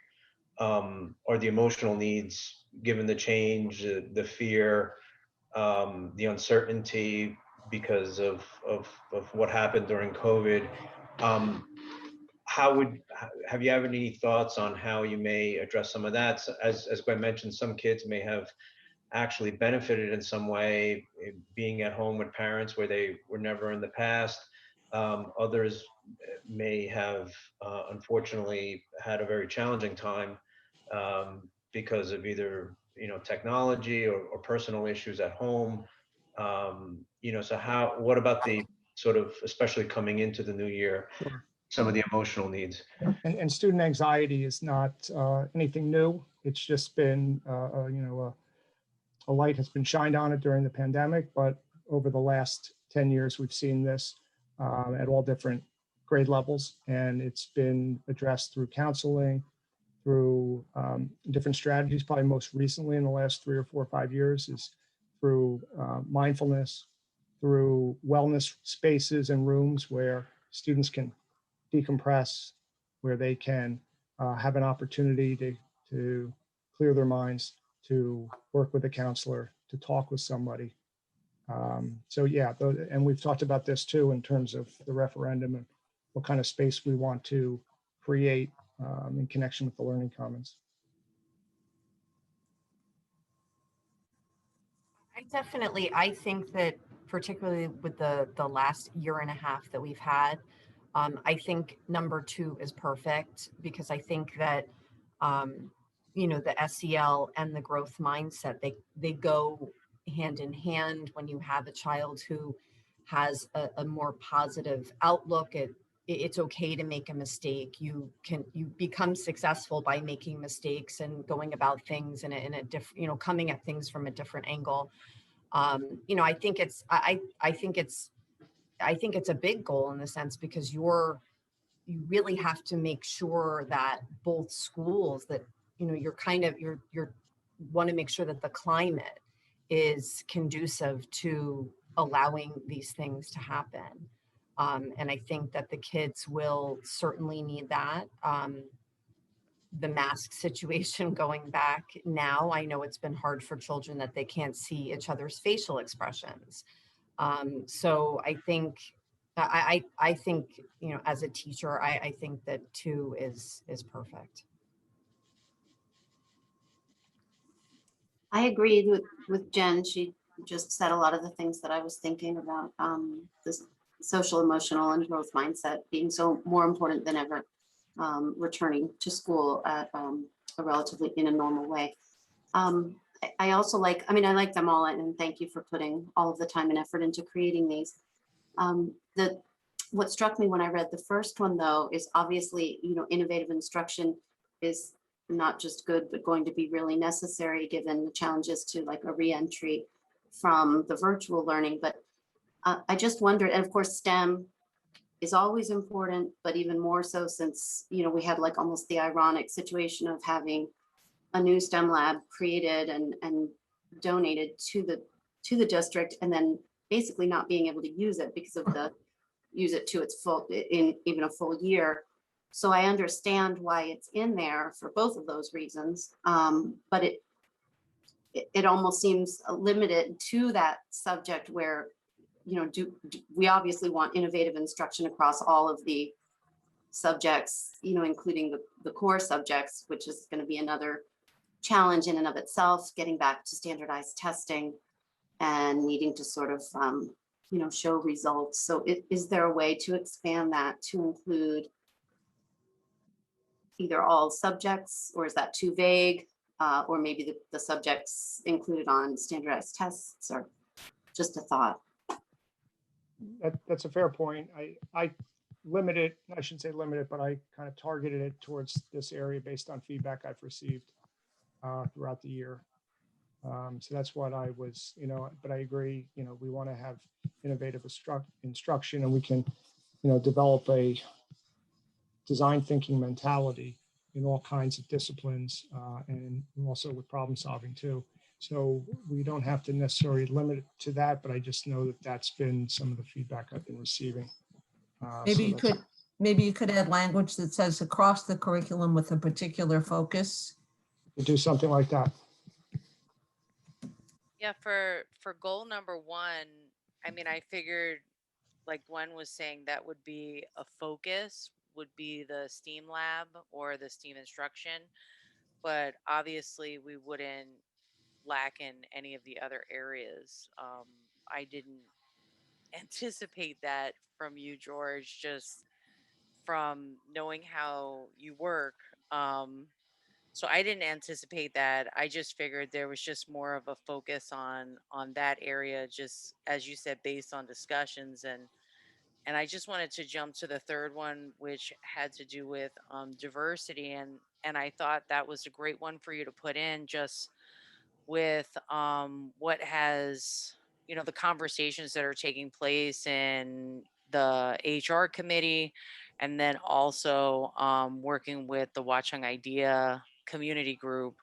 are the emotional needs, given the change, the fear, the uncertainty because of what happened during COVID. Have you have any thoughts on how you may address some of that? So as Gwen mentioned, some kids may have actually benefited in some way, being at home with parents where they were never in the past. Others may have unfortunately had a very challenging time because of either technology or personal issues at home. So what about the sort of, especially coming into the new year, Sure. some of the emotional needs? And student anxiety is not anything new. It's just been, a light has been shined on it during the pandemic, but over the last 10 years, we've seen this at all different grade levels, and it's been addressed through counseling, through different strategies. Probably most recently in the last 3 or 4 or 5 years is through mindfulness, through wellness spaces and rooms where students can decompress, where they can have an opportunity to clear their minds, to work with a counselor, to talk with somebody. So yeah, and we've talked about this too in terms of the referendum and what kind of space we want to create in connection with the Learning Commons. I think that particularly with the last year and a half that we've had, I think number 2 is perfect, because I think that, the SEL and the growth mindset, they go hand in hand. When you have a child who has a more positive outlook, it's okay to make a mistake. You become successful by making mistakes and going about things in a different, coming at things from a different angle. I think it's a big goal in the sense, because you really have to make sure that both schools, that you're want to make sure that the climate is conducive to allowing these things to happen. And I think that the kids will certainly need that. The mask situation going back now, I know it's been hard for children that they can't see each other's facial expressions. So I think, I think, as a teacher, I think that 2 is perfect. I agreed with Jen. She just said a lot of the things that I was thinking about. This social, emotional, and growth mindset being so more important than ever. Returning to school at a relatively in a normal way. I also like, I like them all, and thank you for putting all of the time and effort into creating these. What struck me when I read the first one, though, is obviously, innovative instruction is not just good, but going to be really necessary given the challenges to like a reentry from the virtual learning. But I just wondered, and of course, STEM is always important, but even more so since, we had like almost the ironic situation of having a new STEM lab created and donated to the district, and then basically not being able to use it because of use it to its full, in even a full year. So I understand why it's in there for both of those reasons. But it almost seems limited to that subject where, we obviously want innovative instruction across all of the subjects, including the core subjects, which is going to be another challenge in and of itself, getting back to standardized testing and needing to sort of, show results. So is there a way to expand that to include either all subjects, or is that too vague? Or maybe the subjects included on standardized tests, or just a thought. That's a fair point. I limited, I shouldn't say limited, but I kind of targeted it towards this area based on feedback I've received throughout the year. So that's what I was, but I agree, we want to have innovative instruction, and we can, develop a design thinking mentality in all kinds of disciplines, and also with problem solving too. So we don't have to necessarily limit it to that, but I just know that that's been some of the feedback I've been receiving. Maybe you could add language that says across the curriculum with a particular focus. To do something like that. Yeah, for goal number 1, I figured, like Gwen was saying, that would be a focus, would be the STEAM lab or the STEAM instruction, but obviously we wouldn't lack in any of the other areas. I didn't anticipate that from you, George, just from knowing how you work. So I didn't anticipate that. I just figured there was just more of a focus on that area, just as you said, based on discussions. And I just wanted to jump to the third one, which had to do with diversity, and I thought that was a great one for you to put in, just with what has, the conversations that are taking place in the HR committee, and then also working with the Watchung Idea community group.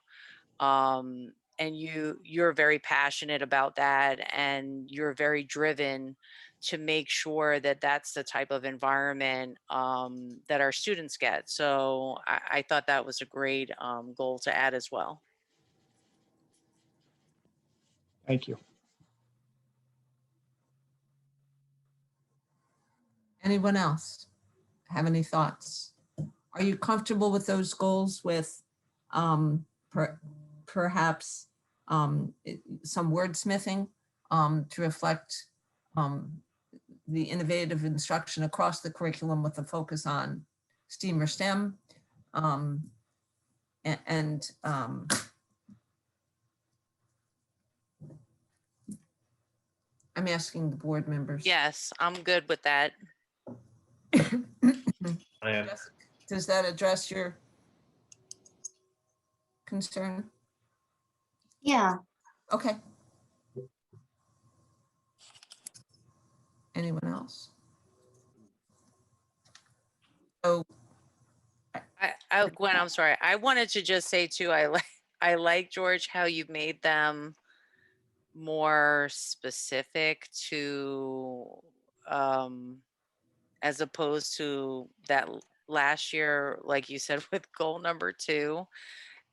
And you're very passionate about that, and you're very driven to make sure that that's the type of environment that our students get. So I thought that was a great goal to add as well. Thank you. Anyone else have any thoughts? Are you comfortable with those goals with perhaps some wordsmithing to reflect the innovative instruction across the curriculum with a focus on STEAM or STEM? And I'm asking the board members. Yes, I'm good with that. I am. Jessica, does that address your concern? Yeah, Okay. Anyone else? So, Gwen, I'm sorry. I wanted to just say too, I like George, how you made them more specific to, as opposed to that last year, like you said, with goal number 2,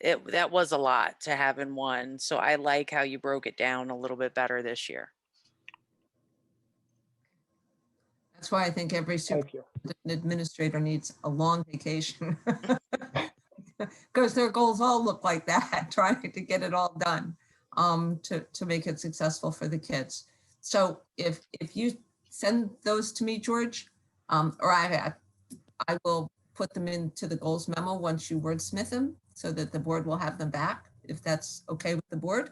that was a lot to have in one. So I like how you broke it down a little bit better this year. that's why I think every Thank you. administrator needs a long vacation. Because their goals all look like that, trying to get it all done to make it successful for the kids. So if you send those to me, George, or I will put them into the goals memo once you wordsmith them so that the board will have them back, if that's okay with the board.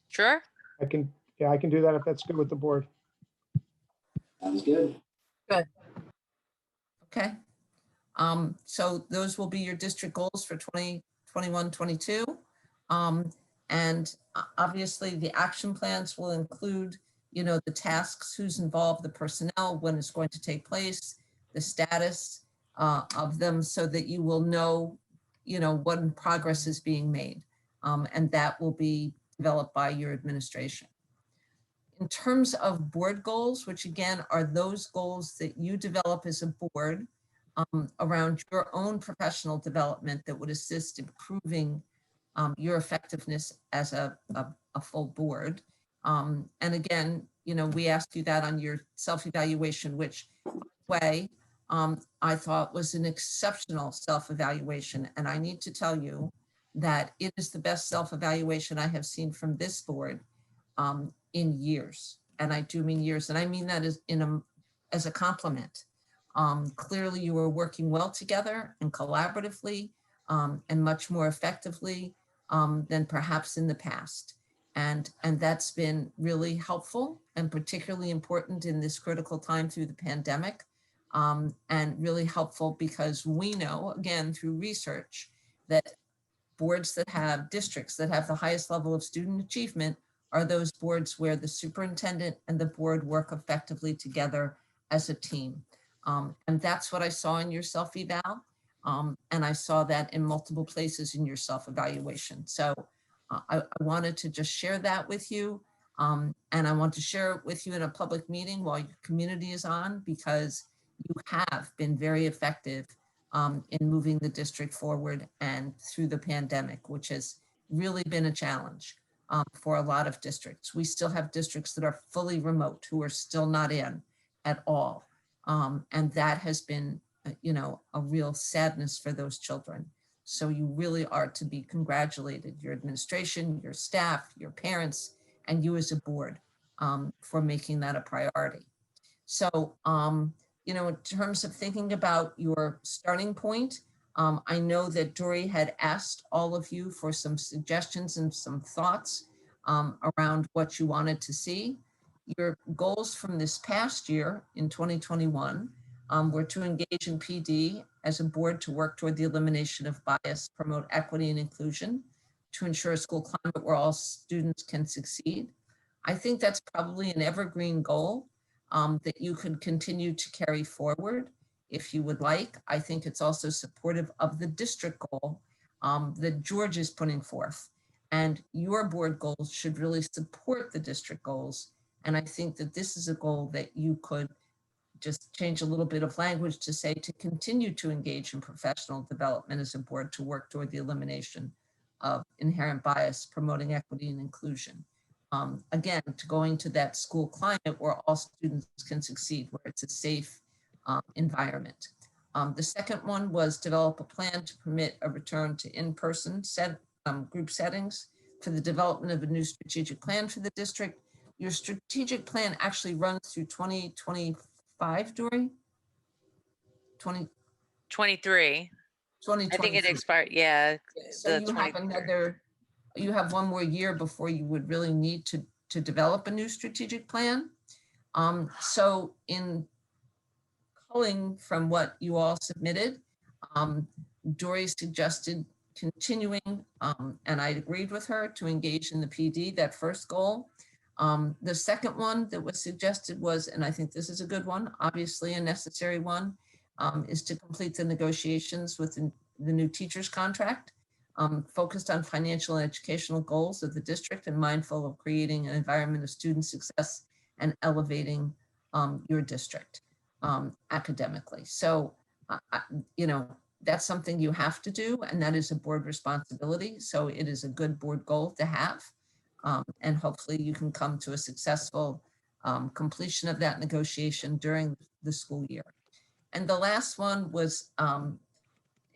Sure. I can do that if that's good with the board. Sounds good. Okay. So those will be your district goals for 2021-22. And obviously the action plans will include, you know, the tasks, who's involved, the personnel, when it's going to take place, the status of them, so that you will know, you know, what progress is being made. And that will be developed by your administration. In terms of board goals, which again are those goals that you develop as a board around your own professional development that would assist improving your effectiveness as a full board. And again, you know, we asked you that on your self-evaluation, which way I thought was an exceptional self-evaluation. And I need to tell you that it is the best self-evaluation I have seen from this board in years. And I do mean years. And I mean that as a compliment. Clearly you were working well together and collaboratively and much more effectively than perhaps in the past. And that's been really helpful and particularly important in this critical time through the pandemic, and really helpful because we know, again, through research, that boards that have districts that have the highest level of student achievement are those boards where the superintendent and the board work effectively together as a team. And that's what I saw in your self-eval. And I saw that in multiple places in your self-evaluation. So I wanted to just share that with you. And I want to share it with you in a public meeting while your community is on, because you have been very effective in moving the district forward and through the pandemic, which has really been a challenge for a lot of districts. We still have districts that are fully remote who are still not in at all. And that has been, you know, a real sadness for those children. So you really are to be congratulated, your administration, your staff, your parents, and you as a board for making that a priority. So, you know, in terms of thinking about your starting point, I know that Dory had asked all of you for some suggestions and some thoughts around what you wanted to see. Your goals from this past year in 2021 were to engage in PD as a board to work toward the elimination of bias, promote equity and inclusion, to ensure a school climate where all students can succeed. I think that's probably an evergreen goal that you could continue to carry forward if you would like. I think it's also supportive of the district goal that George is putting forth. And your board goals should really support the district goals. And I think that this is a goal that you could just change a little bit of language to say to continue to engage in professional development as a board to work toward the elimination of inherent bias, promoting equity and inclusion. Again, to going to that school climate where all students can succeed, where it's a safe environment. The second one was develop a plan to permit a return to in-person group settings for the development of a new strategic plan for the district. Your strategic plan actually runs through 2025, Dory? 23. I think it 2023. expired. Yeah. So The you have 23rd. you have one more year before you would really need to develop a new strategic plan. So in culling from what you all submitted, Dory suggested continuing, and I agreed with her, to engage in the PD, that first goal. The second one that was suggested was, and I think this is a good one, obviously a necessary one, is to complete the negotiations with the new teacher's contract, focused on financial and educational goals of the district and mindful of creating an environment of student success and elevating your district academically. So, you know, that's something you have to do, and that is a board responsibility. So it is a good board goal to have. And hopefully you can come to a successful completion of that negotiation during the school year. And the last one was, and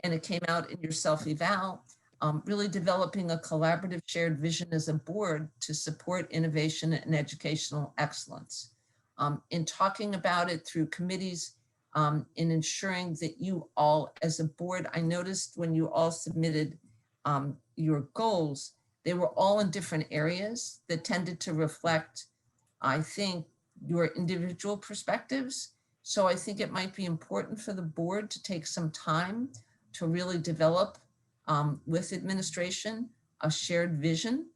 it came out in your self-eval, really developing a collaborative shared vision as a board to support innovation and educational excellence. In talking about it through committees, in ensuring that you all, as a board, I noticed when you all submitted your goals, they were all in different areas that tended to reflect, I think, your individual perspectives. So I think it might be important for the board to take some time to really develop with administration a shared vision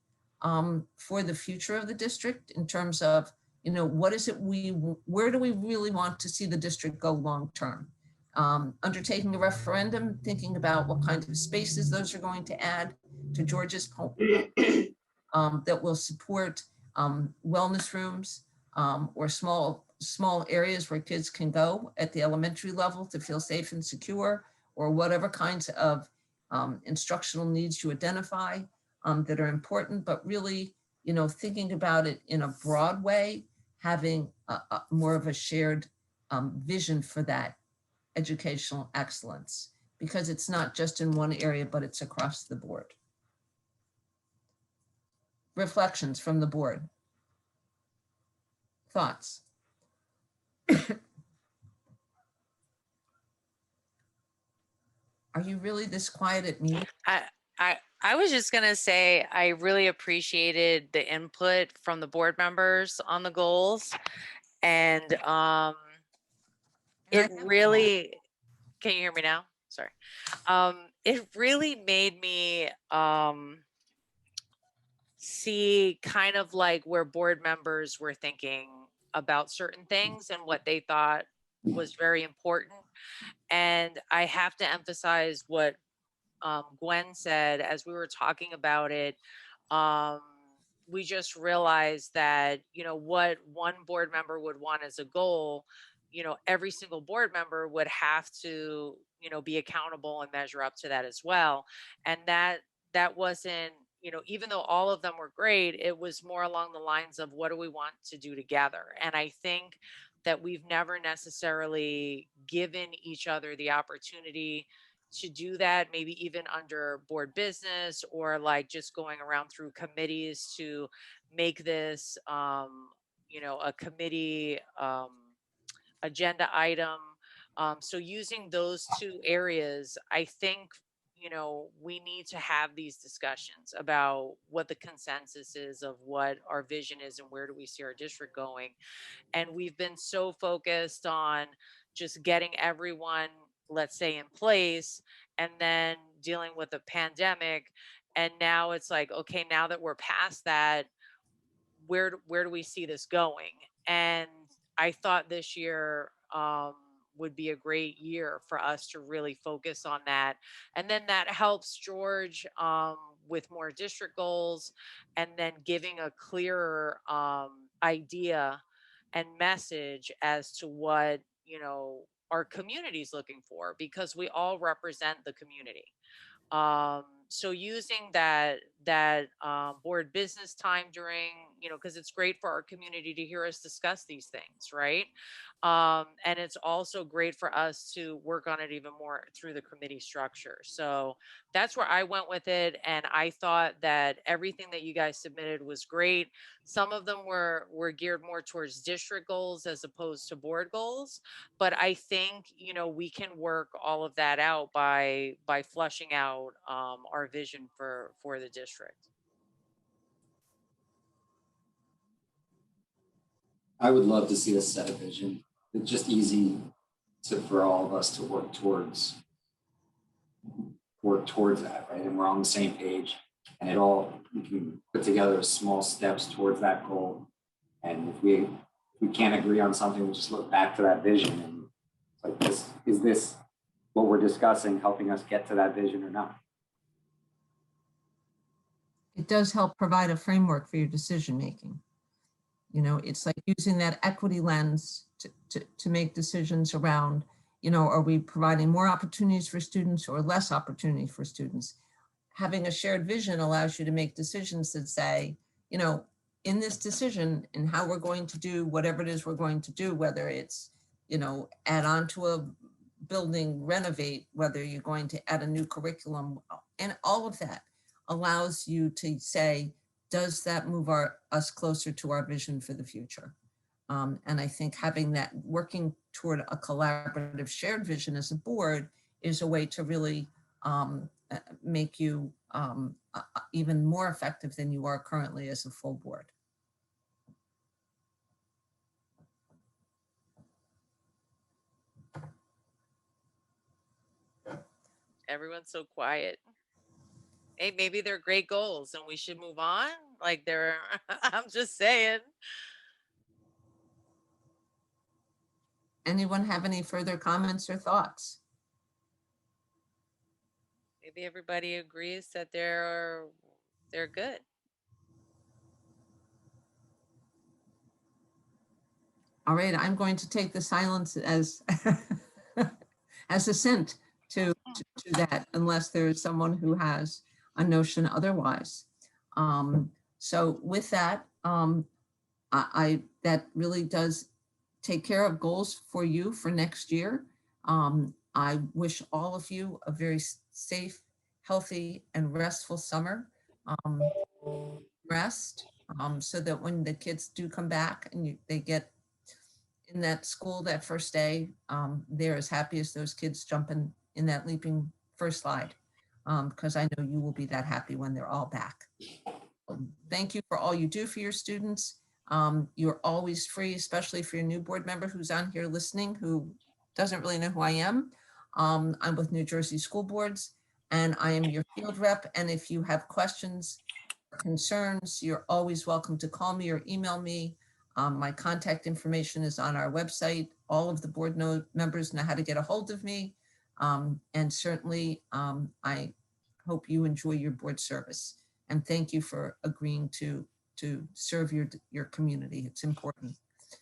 for the future of the district in terms of, you know, what is it where do we really want to see the district go long term? Undertaking a referendum, thinking about what kinds of spaces those are going to add, to George's point, that will support wellness rooms or small areas where kids can go at the elementary level to feel safe and secure, or whatever kinds of instructional needs you identify that are important, but really, you know, thinking about it in a broad way, having more of a shared vision for that educational excellence, because it's not just in one area, but it's across the board. Reflections from the board. Thoughts? Are you really this quiet at meetings? I was just gonna say I really appreciated the input from the board members on the goals, and it really. Can you hear me now? Sorry. It really made me see kind of like where board members were thinking about certain things and what they thought was very important. And I have to emphasize what Gwen said as we were talking about it. We just realized that, you know, what one board member would want as a goal, you know, every single board member would have to, you know, be accountable and measure up to that as well. And that wasn't, you know, even though all of them were great, it was more along the lines of what do we want to do together. And I think that we've never necessarily given each other the opportunity to do that, maybe even under board business, or like just going around through committees to make this, you know, a committee agenda item. So using those two areas, I think, you know, we need to have these discussions about what the consensus is of what our vision is and where do we see our district going. And we've been so focused on just getting everyone, let's say, in place, and then dealing with the pandemic. And now it's like, okay, now that we're past that, where do we see this going? And I thought this year would be a great year for us to really focus on that. And then that helps George with more district goals, and then giving a clearer idea and message as to what, you know, our community is looking for, because we all represent the community. So using that board business time during, because it's great for our community to hear us discuss these things, right? And it's also great for us to work on it even more through the committee structure. So that's where I went with it, and I thought that everything that you guys submitted was great. Some of them were geared more towards district goals as opposed to board goals, but I think we can work all of that out by flushing out our vision for the district. I would love to see us set a vision. It's just easy for all of us to work towards that, right? And we're on the same page, and we can put together small steps towards that goal. And if we can't agree on something, we'll just look back to that vision and like, is this what we're discussing helping us get to that vision or not? It does help provide a framework for your decision making. It's like using that equity lens to make decisions around, are we providing more opportunities for students or less opportunity for students? Having a shared vision allows you to make decisions that say, in this decision and how we're going to do whatever it is we're going to do, whether it's, add on to a building, renovate, whether you're going to add a new curriculum, and all of that allows you to say, does that move us closer to our vision for the future? And I think having that, working toward a collaborative shared vision as a board is a way to really make you even more effective than you are currently as a full board. Everyone's so quiet. Hey, maybe they're great goals and we should move on. Like I'm just saying. Anyone have any further comments or thoughts? Maybe everybody agrees that they're good. All right, I'm going to take the silence as as assent to that, unless there is someone who has a notion otherwise. So with that, that really does take care of goals for you for next year. I wish all of you a very safe, healthy, and restful summer. Rest, so that when the kids do come back and they get in that school that first day, they're as happy as those kids jumping in that leaping first slide, because I know you will be that happy when they're all back. Thank you for all you do for your students. You're always free, especially for your new board member who's on here listening, who doesn't really know who I am. I'm with New Jersey School Boards, and I am your field rep. And if you have questions, concerns, you're always welcome to call me or email me. My contact information is on our website. All of the board members know how to get a hold of me. And certainly, I hope you enjoy your board service. And thank you for agreeing to serve your community. It's important.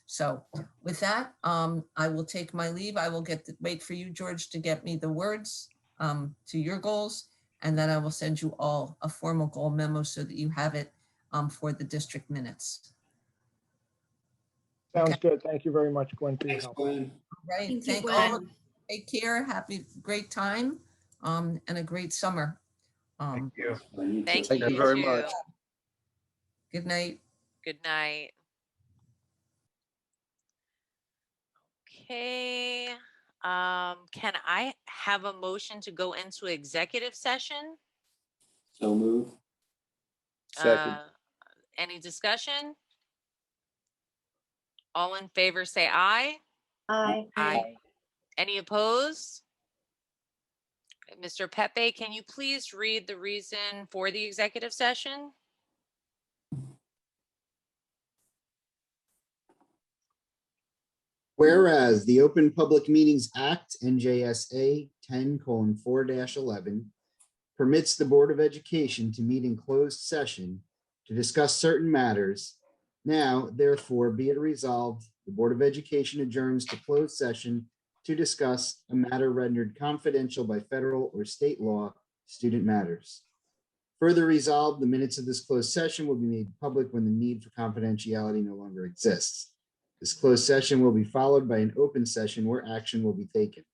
So with that, I will take my leave. I will wait for you, George, to get me the words to your goals. And then I will send you all a formal goal memo so that you have it for the district minutes. Sounds good. Thank you very much, Gwen, for your Thanks, help. Gwen. Right. Thank you, all. Gwen. Take care. Great time and a great summer. Thank you. Thank Thank you you very too. much. Good night. Good night. Okay. Can I have a motion to go into executive session? So move. Second. Any discussion? All in favor, say aye. Aye. Aye. Any opposed? Mr. Pepe, can you please read the reason for the executive session? Whereas the Open Public Meetings Act, NJSA 10:4-11, permits the Board of Education to meet in closed session to discuss certain matters. Now, therefore, be it resolved, the Board of Education adjourns to closed session to discuss a matter rendered confidential by federal or state law, student matters. Further resolved, the minutes of this closed session will be made public when the need for confidentiality no longer exists. This closed session will be followed by an open session where action will be taken.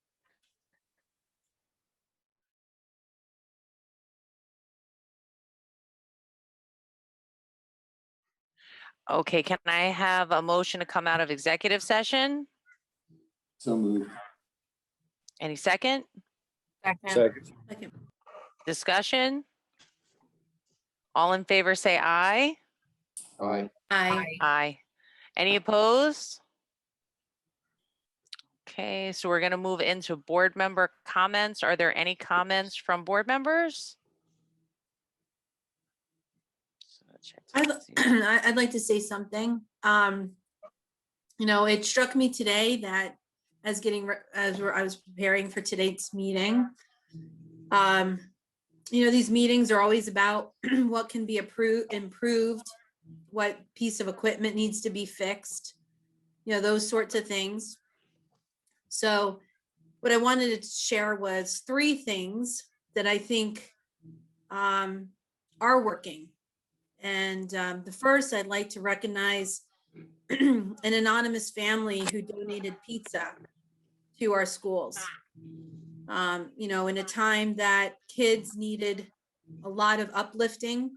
Okay, can I have a motion to come out of executive session? So moved. Any second? Second. Discussion? All in favor, say aye. Aye. Aye. Any opposed? Okay, so we're gonna move into board member comments. Are there any comments from board members? I'd like to say something. It struck me today that as I was preparing for today's meeting, these meetings are always about what can be improved, what piece of equipment needs to be fixed, those sorts of things. So what I wanted to share was 3 things that I think are working. And the first, I'd like to recognize an anonymous family who donated pizza to our schools. In a time that kids needed a lot of uplifting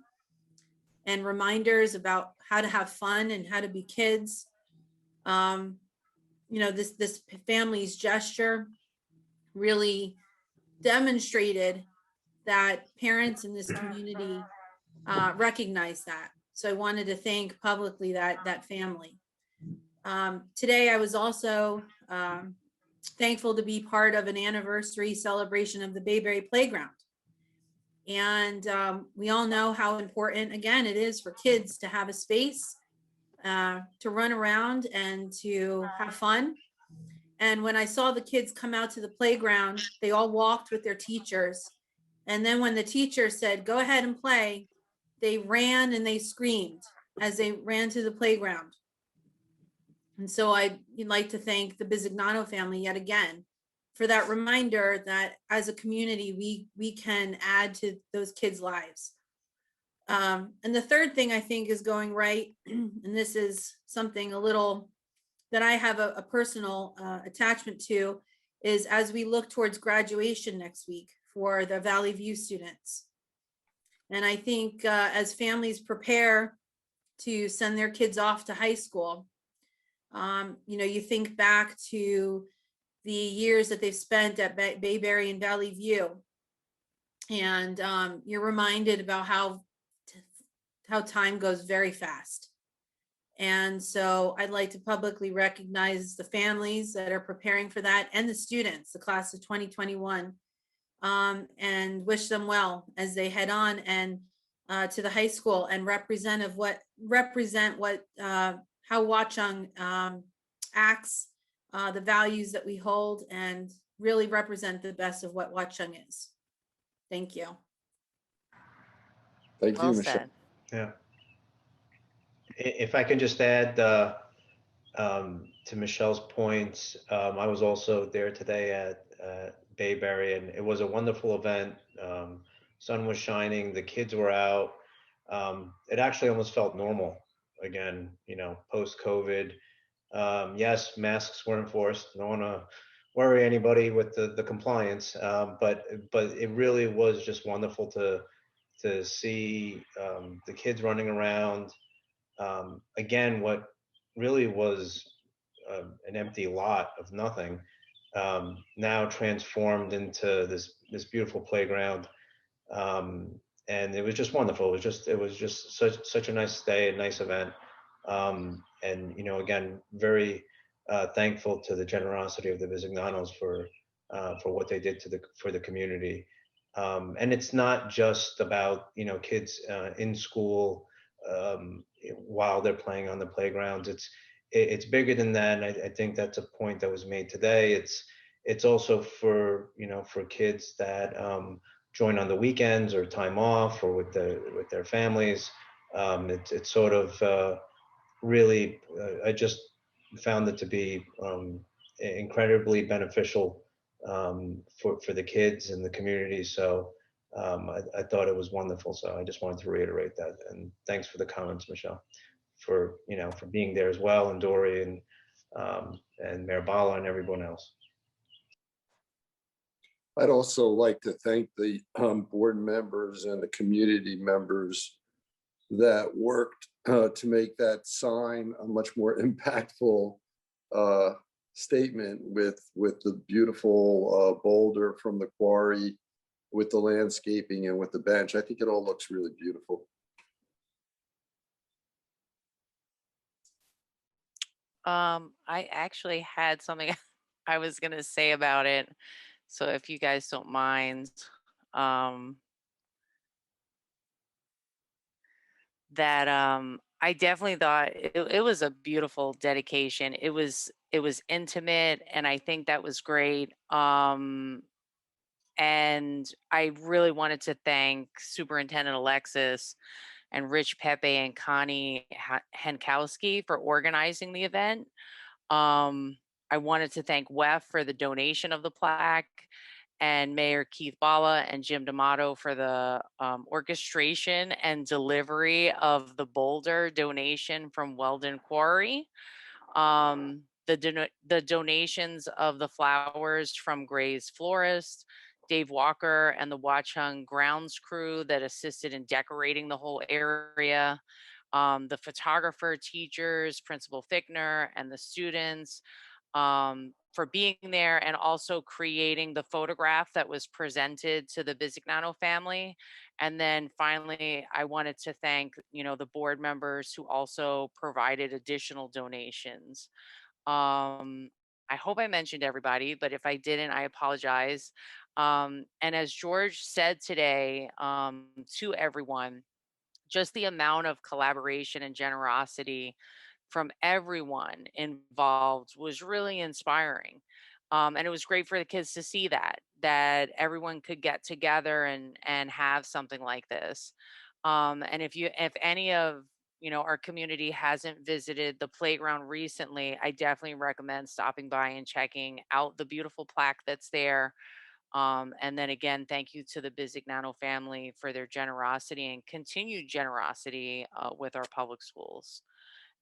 and reminders about how to have fun and how to be kids. This family's gesture really demonstrated that parents in this community recognize that. So I wanted to thank publicly that family. Today, I was also thankful to be part of an anniversary celebration of the Bayberry Playground. And we all know how important, again, it is for kids to have a space to run around and to have fun. And when I saw the kids come out to the playground, they all walked with their teachers. And then when the teacher said, go ahead and play, they ran and they screamed as they ran to the playground. And so I'd like to thank the Bisignano family yet again for that reminder that as a community, we can add to those kids' lives. And the third thing I think is going right, and this is something a little that I have a personal attachment to, is as we look towards graduation next week for the Valley View students. And I think as families prepare to send their kids off to high school, you think back to the years that they've spent at Bayberry and Valley View, and you're reminded about how time goes very fast. And so I'd like to publicly recognize the families that are preparing for that and the students, the class of 2021, and wish them well as they head on and to the high school and represent how Watchung acts, the values that we hold, and really represent the best of what Watchung is. Thank you. Thank you, Well Michelle. said. Yeah. If I can just add to Michelle's points, I was also there today at Bayberry, and it was a wonderful event. Sun was shining, the kids were out. It actually almost felt normal again, post-COVID. Yes, masks were enforced. I don't want to worry anybody with the compliance, but it really was just wonderful to see the kids running around. Again, what really was an empty lot of nothing, now transformed into this beautiful playground. And it was just wonderful. It was just such a nice day, a nice event. And again, very thankful to the generosity of the Visignanos for what they did for the community. And it's not just about kids in school while they're playing on the playgrounds. It's bigger than that. And I think that's a point that was made today. It's also for kids that join on the weekends or time off or with their families. It's sort of really, I just found it to be incredibly beneficial for the kids and the community. So I thought it was wonderful. So I just wanted to reiterate that. And thanks for the comments, Michelle, for for being there as well, and Dory and Mayor Bala and everyone else. I'd also like to thank the board members and the community members that worked to make that sign a much more impactful statement with the beautiful boulder from the quarry, with the landscaping and with the bench. I think it all looks really beautiful. I actually had something I was gonna say about it. So if you guys don't mind, that I definitely thought it was a beautiful dedication. It was intimate, and I think that was great. And I really wanted to thank Superintendent Alexis and Rich Pepe and Connie Henkowski for organizing the event. I wanted to thank WEF for the donation of the plaque, and Mayor Keith Bala and Jim D'Amato for the orchestration and delivery of the boulder donation from Weldon Quarry. The donations of the flowers from Gray's Florist, Dave Walker, and the Watchung grounds crew that assisted in decorating the whole area. The photographer, teachers, Principal Fickner, and the students for being there, and also creating the photograph that was presented to the Bisignano family. And then finally, I wanted to thank, the board members who also provided additional donations. I hope I mentioned everybody, but if I didn't, I apologize. And as George said today, to everyone, just the amount of collaboration and generosity from everyone involved was really inspiring. And it was great for the kids to see that everyone could get together and have something like this. And if any of our community hasn't visited the playground recently, I definitely recommend stopping by and checking out the beautiful plaque that's there. And then again, thank you to the Bisignano family for their generosity and continued generosity with our public schools.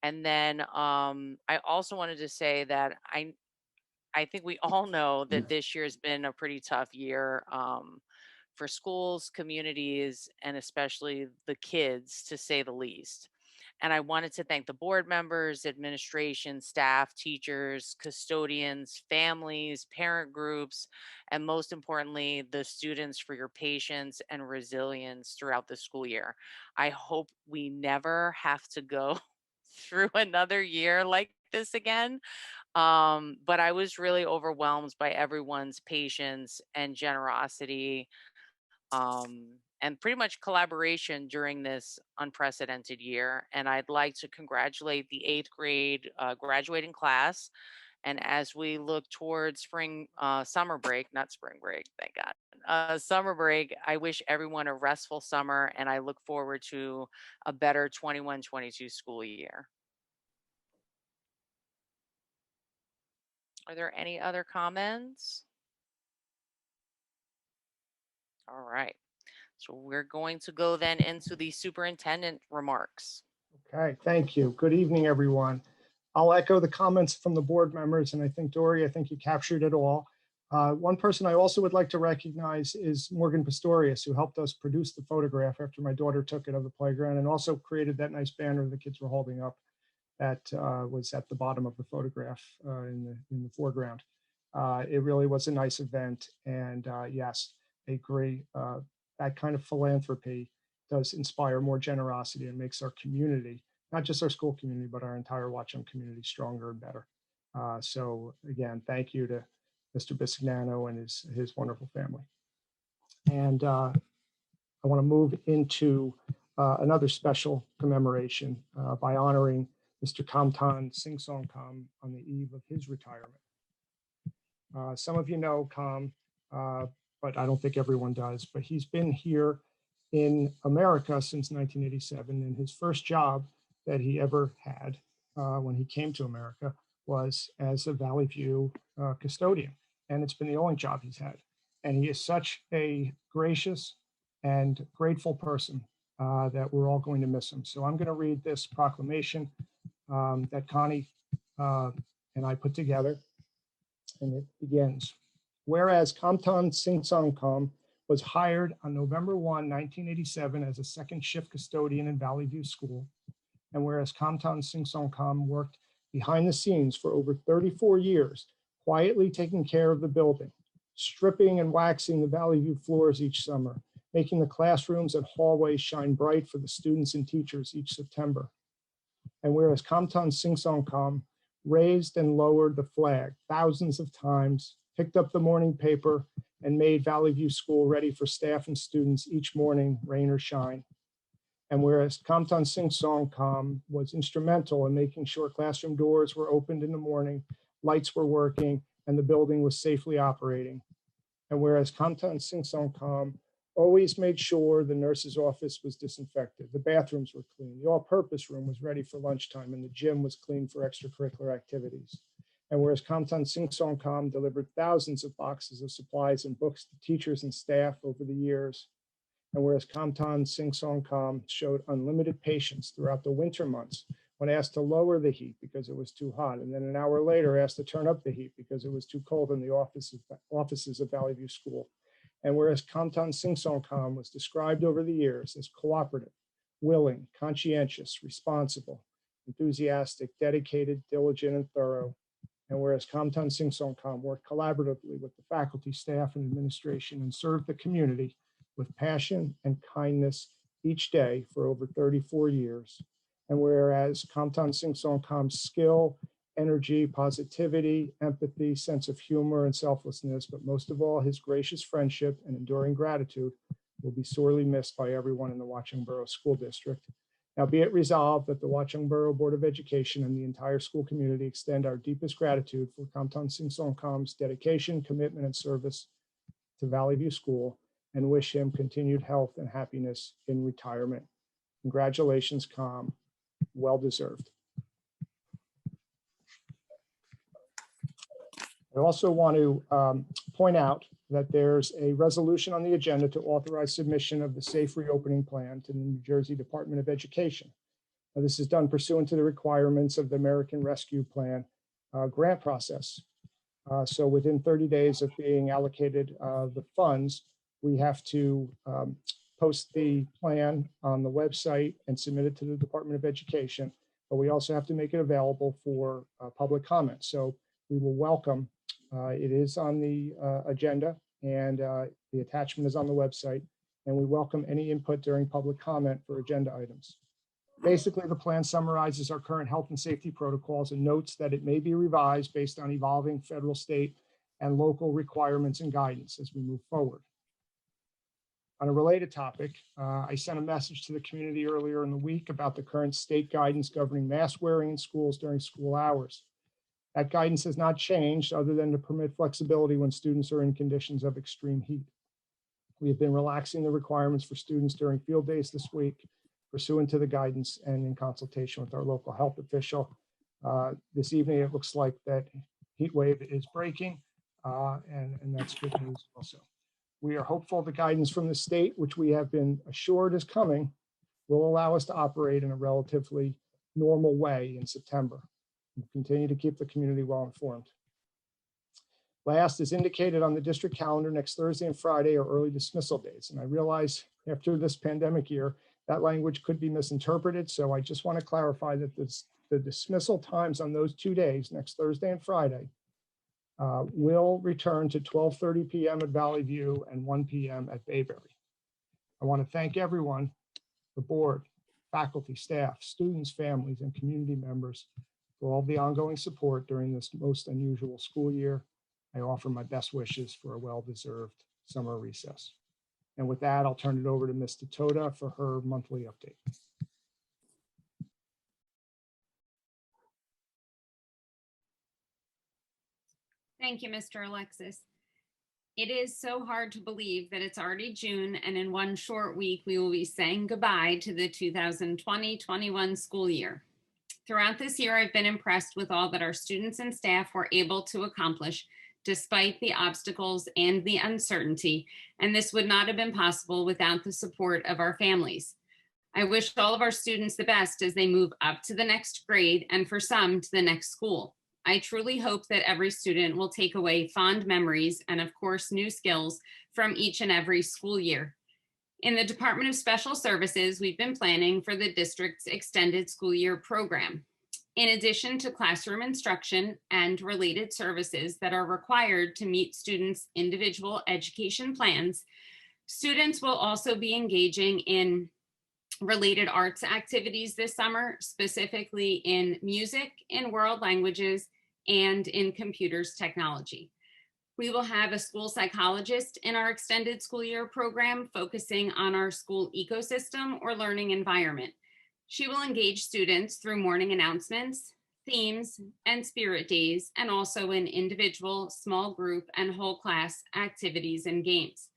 And then I also wanted to say that I think we all know that this year has been a pretty tough year for schools, communities, and especially the kids, to say the least. And I wanted to thank the board members, administration, staff, teachers, custodians, families, parent groups, and most importantly, the students for your patience and resilience throughout the school year. I hope we never have to go through another year like this again. But I was really overwhelmed by everyone's patience and generosity, and pretty much collaboration during this unprecedented year. And I'd like to congratulate the eighth grade graduating class. And as we look towards summer break, not spring break, thank God, summer break, I wish everyone a restful summer, and I look forward to a better 21-22 school year. Are there any other comments? All right. So we're going to go then into the superintendent remarks. Okay, thank you. Good evening, everyone. I'll echo the comments from the board members, and I think, Dory, I think you captured it all. One person I also would like to recognize is Morgan Pistorius, who helped us produce the photograph after my daughter took it of the playground, and also created that nice banner the kids were holding up that was at the bottom of the photograph in the foreground. It really was a nice event, and yes, I agree. That kind of philanthropy does inspire more generosity and makes our community, not just our school community, but our entire Watchung community, stronger and better. So again, thank you to Mr. Bisignano and his wonderful family. And I want to move into another special commemoration by honoring Mr. Kamtan Sing Song Kam on the eve of his retirement. Some of you know Kam, but I don't think everyone does, but he's been here in America since 1987, and his first job that he ever had when he came to America was as a Valley View custodian, and it's been the only job he's had. And he is such a gracious, and grateful person that we're all going to miss him. So I'm going to read this proclamation that Connie and I put together, and it begins. Whereas Kamtan Singh Songkam was hired on November 1, 1987 as a second shift custodian in Valley View School, and whereas Kamtan Singh Songkam worked behind the scenes for over 34 years, quietly taking care of the building, stripping and waxing the Valley View floors each summer, making the classrooms and hallways shine bright for the students and teachers each September. And whereas Kamtan Singh Songkam raised and lowered the flag thousands of times, picked up the morning paper, and made Valley View School ready for staff and students each morning, rain or shine. And whereas Kamtan Singh Songkam was instrumental in making sure classroom doors were opened in the morning, lights were working, and the building was safely operating. And whereas Kamtan Singh Songkam always made sure the nurse's office was disinfected, the bathrooms were clean, the all-purpose room was ready for lunchtime, and the gym was clean for extracurricular activities. And whereas Kamtan Singh Songkam delivered thousands of boxes of supplies and books to teachers and staff over the years, and whereas Kamtan Singh Songkam showed unlimited patience throughout the winter months when asked to lower the heat because it was too hot, and then an hour later asked to turn up the heat because it was too cold in the offices of Valley View School. And whereas Kamtan Singh Songkam was described over the years as cooperative, willing, conscientious, responsible, enthusiastic, dedicated, diligent, and thorough. And whereas Kamtan Singh Songkam worked collaboratively with the faculty, staff, and administration and served the community with passion and kindness each day for over 34 years. And whereas Kamtan Singh Songkam's skill, energy, positivity, empathy, sense of humor, and selflessness, but most of all, his gracious friendship and enduring gratitude will be sorely missed by everyone in the Watchung Borough School District. Now be it resolved that the Watchung Borough Board of Education and the entire school community extend our deepest gratitude for Kamtan Singh Songkam's dedication, commitment, and service to Valley View School, and wish him continued health and happiness in retirement. Congratulations, Kam. Well deserved. I also want to point out that there's a resolution on the agenda to authorize submission of the safe reopening plan to the New Jersey Department of Education. Now, this is done pursuant to the requirements of the American Rescue Plan grant process. So within 30 days of being allocated the funds, we have to post the plan on the website and submit it to the Department of Education, but we also have to make it available for public comment. So we will welcome, it is on the agenda, and the attachment is on the website, and we welcome any input during public comment for agenda items. Basically, the plan summarizes our current health and safety protocols and notes that it may be revised based on evolving federal, state, and local requirements and guidance as we move forward. On a related topic, I sent a message to the community earlier in the week about the current state guidance governing mask wearing in schools during school hours. That guidance has not changed other than to permit flexibility when students are in conditions of extreme heat. We have been relaxing the requirements for students during field days this week, pursuant to the guidance and in consultation with our local health official. This evening, it looks like that heat wave is breaking, and that's good news also. We are hopeful the guidance from the state, which we have been assured is coming, will allow us to operate in a relatively normal way in September. We'll continue to keep the community well informed. Last, as indicated on the district calendar, next Thursday and Friday are early dismissal days. And I realize after this pandemic year, that language could be misinterpreted. So I just want to clarify that the dismissal times on those 2 days, next Thursday and Friday, will return to 12:30 p.m. at Valley View and 1 p.m. at Bayberry. I want to thank everyone, the board, faculty, staff, students, families, and community members for all the ongoing support during this most unusual school year. I offer my best wishes for a well-deserved summer recess. And with that, I'll turn it over to Ms. Toda for her monthly update. Thank you, Mr. Alexis. It is so hard to believe that it's already June, and in one short week, we will be saying goodbye to the 2020-21 school year. Throughout this year, I've been impressed with all that our students and staff were able to accomplish despite the obstacles and the uncertainty, and this would not have been possible without the support of our families. I wish all of our students the best as they move up to the next grade and for some to the next school. I truly hope that every student will take away fond memories and of course new skills from each and every school year. In the Department of Special Services, we've been planning for the district's extended school year program. In addition to classroom instruction and related services that are required to meet students' individual education plans, students will also be engaging in related arts activities this summer, specifically in music, in world languages, and in computers technology. We will have a school psychologist in our extended school year program focusing on our school ecosystem or learning environment. She will engage students through morning announcements, themes, and spirit days, and also in individual, small group, and whole class activities and games.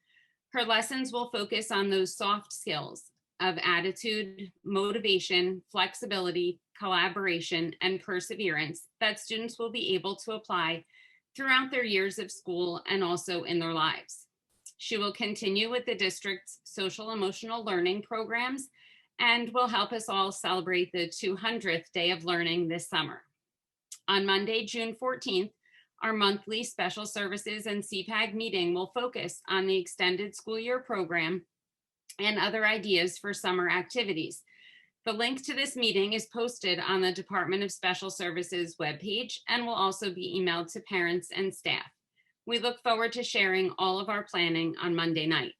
Her lessons will focus on those soft skills of attitude, motivation, flexibility, collaboration, and perseverance that students will be able to apply throughout their years of school and also in their lives. She will continue with the district's social emotional learning programs and will help us all celebrate the 200th day of learning this summer. On Monday, June 14th, our monthly Special Services and CPAG meeting will focus on the extended school year program and other ideas for summer activities. The link to this meeting is posted on the Department of Special Services webpage and will also be emailed to parents and staff. We look forward to sharing all of our planning on Monday night.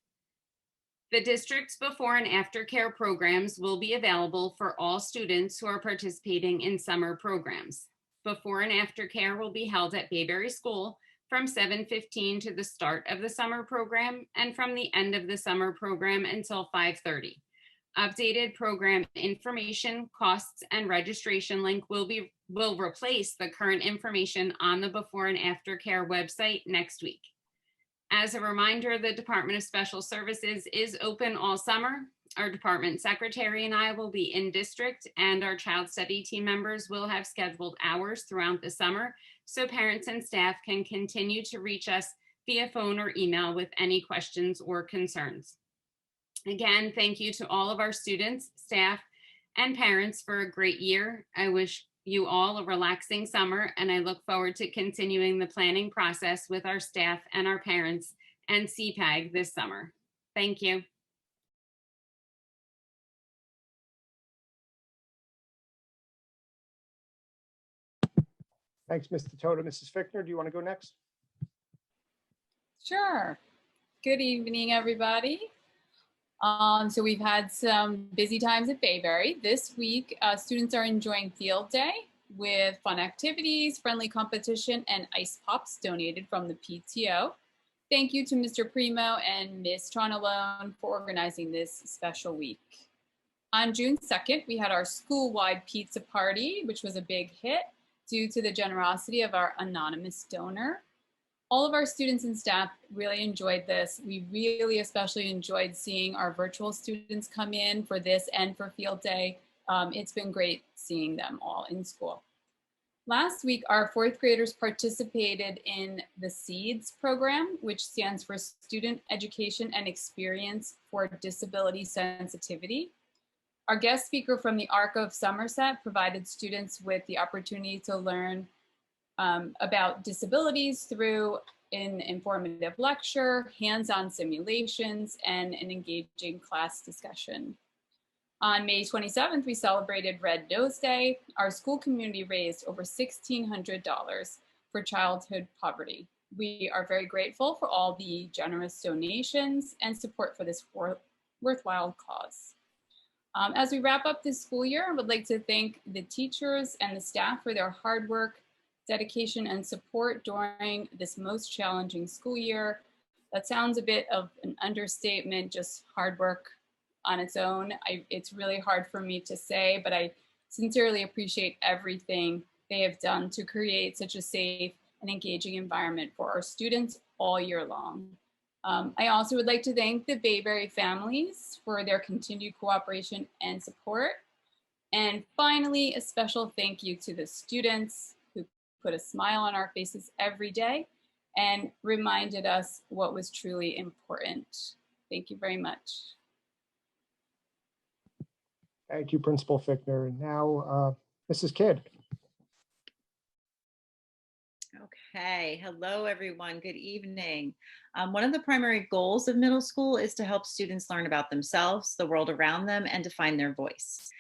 The district's before and after care programs will be available for all students who are participating in summer programs. Before and after care will be held at Bayberry School from 7:15 to the start of the summer program and from the end of the summer program until 5:30. Updated program information, costs, and registration link will replace the current information on the before and after care website next week. As a reminder, the Department of Special Services is open all summer. Our department secretary and I will be in district, and our child study team members will have scheduled hours throughout the summer, so parents and staff can continue to reach us via phone or email with any questions or concerns. Again, thank you to all of our students, staff, and parents for a great year. I wish you all a relaxing summer, and I look forward to continuing the planning process with our staff and our parents and CPAG this summer. Thank you. Thanks, Mr. Toda. Mrs. Fickner, do you want to go next? Sure. Good evening, everybody. So we've had some busy times at Bayberry. This week, students are enjoying field day with fun activities, friendly competition, and ice pops donated from the PTO. Thank you to Mr. Primo and Ms. Tronalone for organizing this special week. On June 2nd, we had our school-wide pizza party, which was a big hit due to the generosity of our anonymous donor. All of our students and staff really enjoyed this. We really especially enjoyed seeing our virtual students come in for this and for field day. It's been great seeing them all in school. Last week, our fourth graders participated in the SEEDS program, which stands for Student Education and Experience for Disability Sensitivity. Our guest speaker from the ARC of Somerset provided students with the opportunity to learn about disabilities through an informative lecture, hands-on simulations, and an engaging class discussion. On May 27th, we celebrated Red Nose Day. Our school community raised over $1,600 for childhood poverty. We are very grateful for all the generous donations and support for this worthwhile cause. As we wrap up this school year, I would like to thank the teachers and the staff for their hard work, dedication, and support during this most challenging school year. That sounds a bit of an understatement, just hard work on its own. It's really hard for me to say, but I sincerely appreciate everything they have done to create such a safe and engaging environment for our students all year long. I also would like to thank the Bayberry families for their continued cooperation and support. And finally, a special thank you to the students who put a smile on our faces every day and reminded us what was truly important. Thank you very much. Thank you, Principal Fichtner. And now, Mrs. Kidd. Okay, hello everyone, good evening. One of the primary goals of middle school is to help students learn about themselves, the world around them, and to find their voice.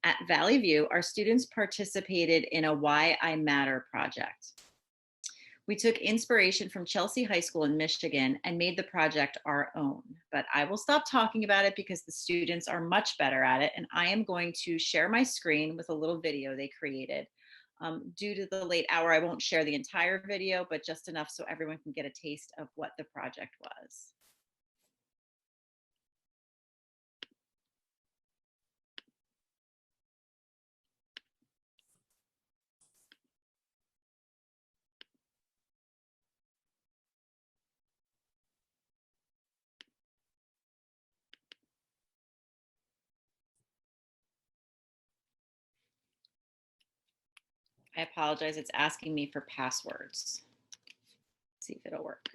At Valley View, our students participated in a Why I Matter project. We took inspiration from Chelsea High School in Michigan and made the project our own. But I will stop talking about it because the students are much better at it, and I am going to share my screen with a little video they created. Due to the late hour, I won't share the entire video, but just enough so everyone can get a taste of what the project was. I apologize, it's asking me for passwords. Let's see if it'll work.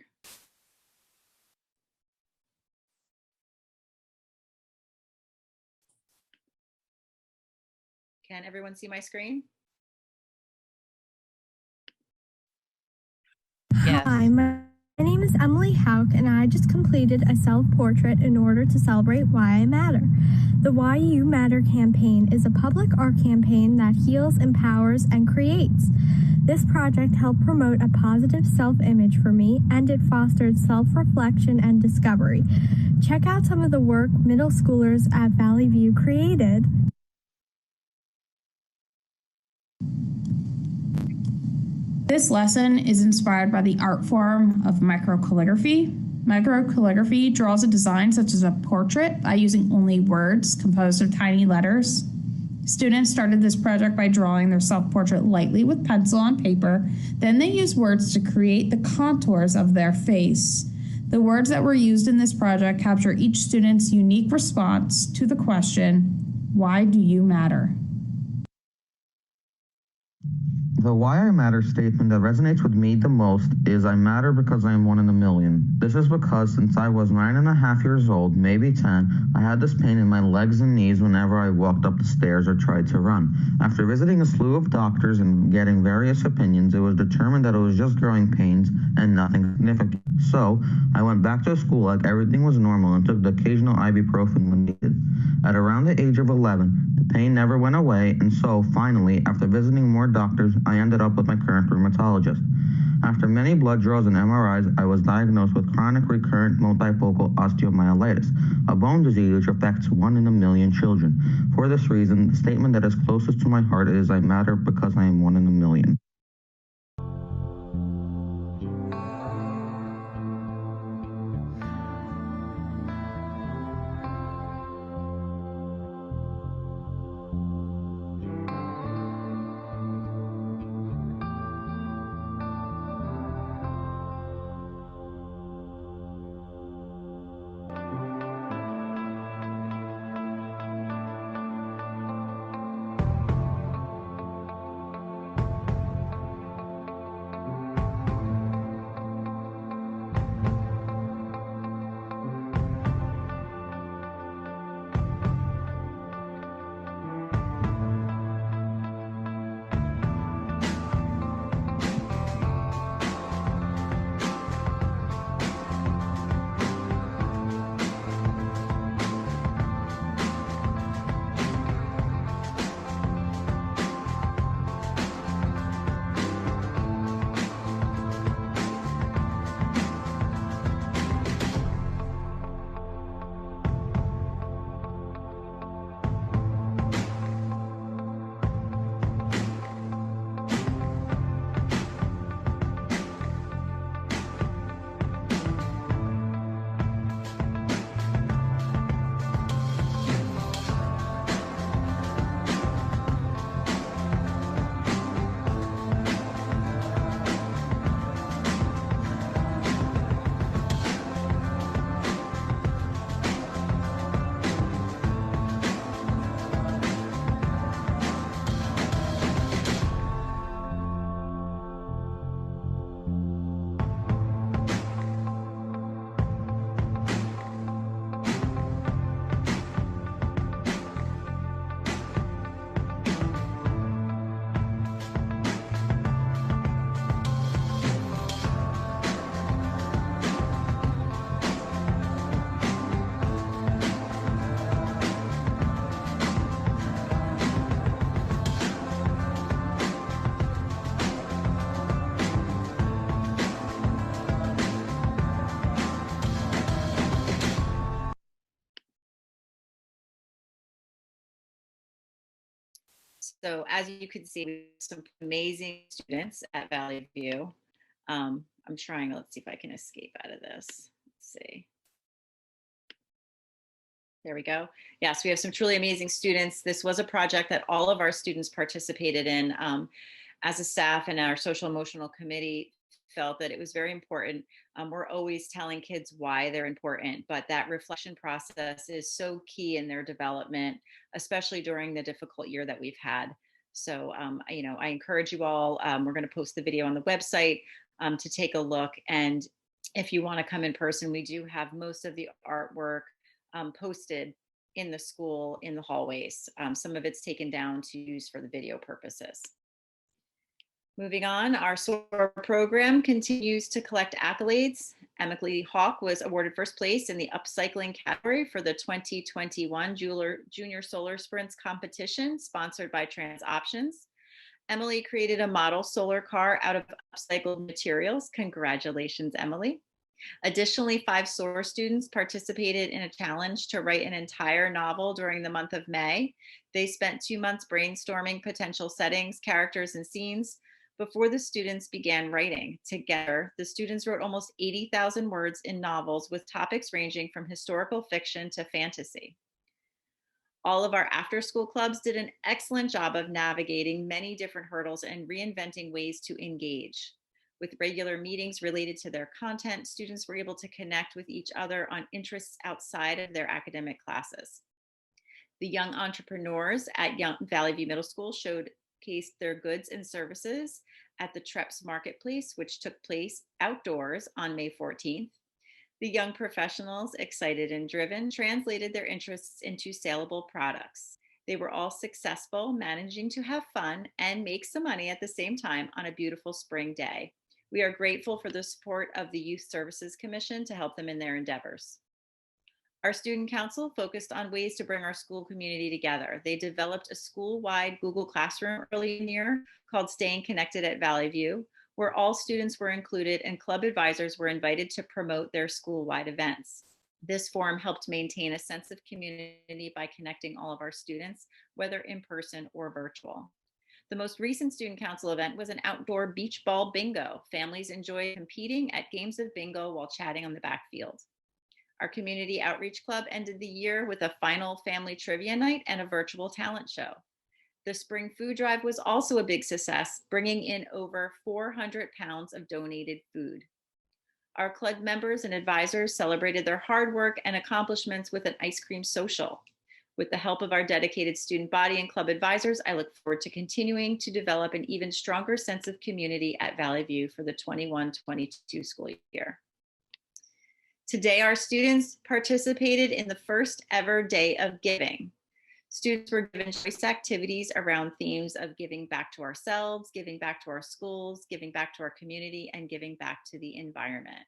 Can everyone see my screen? Yes. Hi, my name is Emily Hauk, and I just completed a self-portrait in order to celebrate Why I Matter. The Why You Matter campaign is a public art campaign that heals, empowers, and creates. This project helped promote a positive self-image for me, and it fostered self-reflection and discovery. Check out some of the work middle schoolers at Valley View created. This lesson is inspired by the art form of microcalligraphy. Microcalligraphy draws a design such as a portrait by using only words composed of tiny letters. Students started this project by drawing their self-portrait lightly with pencil on paper. Then they used words to create the contours of their face. The words that were used in this project capture each student's unique response to the question, why do you matter? The Why I Matter statement that resonates with me the most is I matter because I am one in a million. This is because since I was 9.5 years old, maybe 10, I had this pain in my legs and knees whenever I walked up the stairs or tried to run. After visiting a slew of doctors and getting various opinions, it was determined that it was just growing pains and nothing significant. So I went back to school like everything was normal and took the occasional ibuprofen when needed. At around the age of 11, the pain never went away, and so finally, after visiting more doctors, I ended up with my current rheumatologist. After many blood draws and MRIs, I was diagnosed with chronic recurrent multifocal osteomyelitis, a bone disease which affects 1 in a million children. For this reason, the statement that is closest to my heart is I matter because I am 1 in a million. So as you can see, we have some amazing students at Valley View. I'm trying, let's see if I can escape out of this. Let's see. There we go. Yes, we have some truly amazing students. This was a project that all of our students participated in. As a staff and our social emotional committee felt that it was very important. We're always telling kids why they're important, but that reflection process is so key in their development, especially during the difficult year that we've had. So, I encourage you all, we're going to post the video on the website to take a look. And if you want to come in person, we do have most of the artwork posted in the school, in the hallways. Some of it's taken down to use for the video purposes. Moving on, our SOAR program continues to collect accolades. Emily Hawk was awarded first place in the upcycling category for the 2021 Junior Solar Sprints competition sponsored by Trans Options. Emily created a model solar car out of upcycled materials. Congratulations, Emily. Additionally, 5 SOAR students participated in a challenge to write an entire novel during the month of May. They spent 2 months brainstorming potential settings, characters, and scenes before the students began writing. Together, the students wrote almost 80,000 words in novels with topics ranging from historical fiction to fantasy. All of our after-school clubs did an excellent job of navigating many different hurdles and reinventing ways to engage. With regular meetings related to their content, students were able to connect with each other on interests outside of their academic classes. The young entrepreneurs at Valley View Middle School showcased their goods and services at the Treps Marketplace, which took place outdoors on May 14th. The young professionals, excited and driven, translated their interests into saleable products. They were all successful, managing to have fun and make some money at the same time on a beautiful spring day. We are grateful for the support of the Youth Services Commission to help them in their endeavors. Our student council focused on ways to bring our school community together. They developed a school-wide Google Classroom early in the year called Staying Connected at Valley View, where all students were included and club advisors were invited to promote their school-wide events. This forum helped maintain a sense of community by connecting all of our students, whether in person or virtual. The most recent student council event was an outdoor beach ball bingo. Families enjoyed competing at games of bingo while chatting on the backfield. Our community outreach club ended the year with a final family trivia night and a virtual talent show. The spring food drive was also a big success, bringing in over 400 pounds of donated food. Our club members and advisors celebrated their hard work and accomplishments with an ice cream social. With the help of our dedicated student body and club advisors, I look forward to continuing to develop an even stronger sense of community at Valley View for the 21-22 school year. Today, our students participated in the first ever day of giving. Students were given choice activities around themes of giving back to ourselves, giving back to our schools, giving back to our community, and giving back to the environment.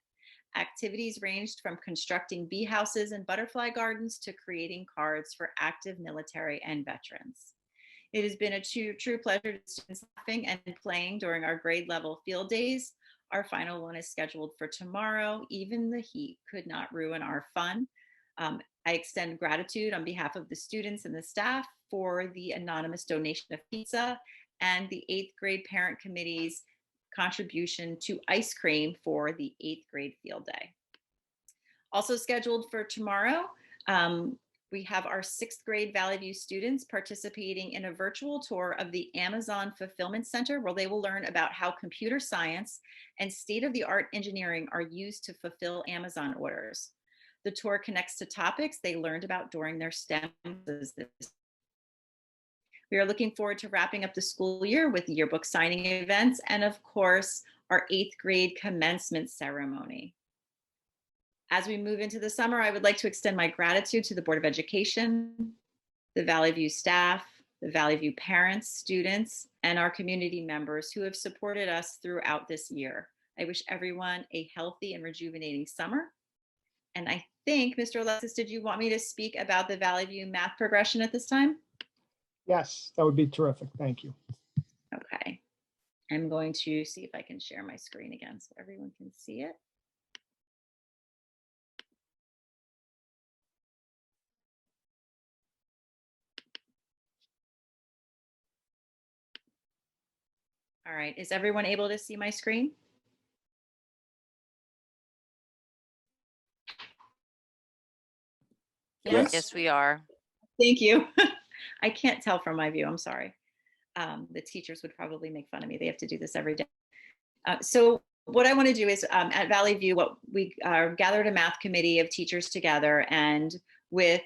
Activities ranged from constructing bee houses and butterfly gardens to creating cards for active military and veterans. It has been a true pleasure to students laughing and playing during our grade level field days. Our final one is scheduled for tomorrow. Even the heat could not ruin our fun. I extend gratitude on behalf of the students and the staff for the anonymous donation of pizza and the 8th grade parent committee's contribution to ice cream for the 8th grade field day. Also scheduled for tomorrow, we have our 6th grade Valley View students participating in a virtual tour of the Amazon Fulfillment Center, where they will learn about how computer science and state-of-the-art engineering are used to fulfill Amazon orders. The tour connects to topics they learned about during their STEM. We are looking forward to wrapping up the school year with yearbook signing events and, of course, our 8th grade commencement ceremony. As we move into the summer, I would like to extend my gratitude to the Board of Education, the Valley View staff, the Valley View parents, students, and our community members who have supported us throughout this year. I wish everyone a healthy and rejuvenating summer. And I think, Mr. Alexis, did you want me to speak about the Valley View math progression at this time? Yes, that would be terrific. Thank you. Okay. I'm going to see if I can share my screen again so everyone can see it. All right, is everyone able to see my screen? Yes. Yes, we are. Thank you. I can't tell from my view, I'm sorry. The teachers would probably make fun of me. They have to do this every day. So what I want to do is at Valley View, what we gathered a math committee of teachers together, and with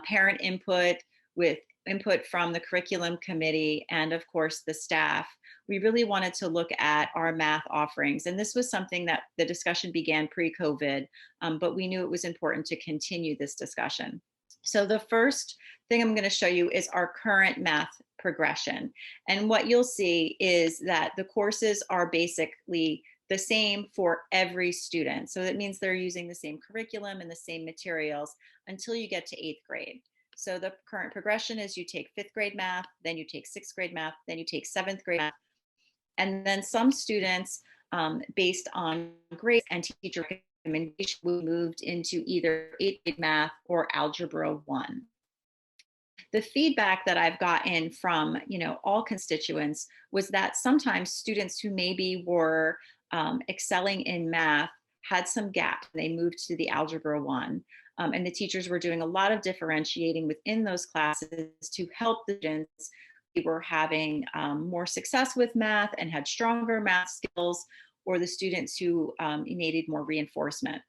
parent input, with input from the curriculum committee, and of course the staff, we really wanted to look at our math offerings. And this was something that the discussion began pre-COVID, but we knew it was important to continue this discussion. So the first thing I'm going to show you is our current math progression. And what you'll see is that the courses are basically the same for every student. So that means they're using the same curriculum and the same materials until you get to 8th grade. So the current progression is you take 5th grade math, then you take 6th grade math, then you take 7th grade math. And then some students, based on grades and teacher recommendation, we moved into either 8th grade math or Algebra 1. The feedback that I've gotten from all constituents was that sometimes students who maybe were excelling in math had some gaps. They moved to the Algebra 1. And the teachers were doing a lot of differentiating within those classes to help the students who were having more success with math and had stronger math skills, or the students who needed more reinforcement.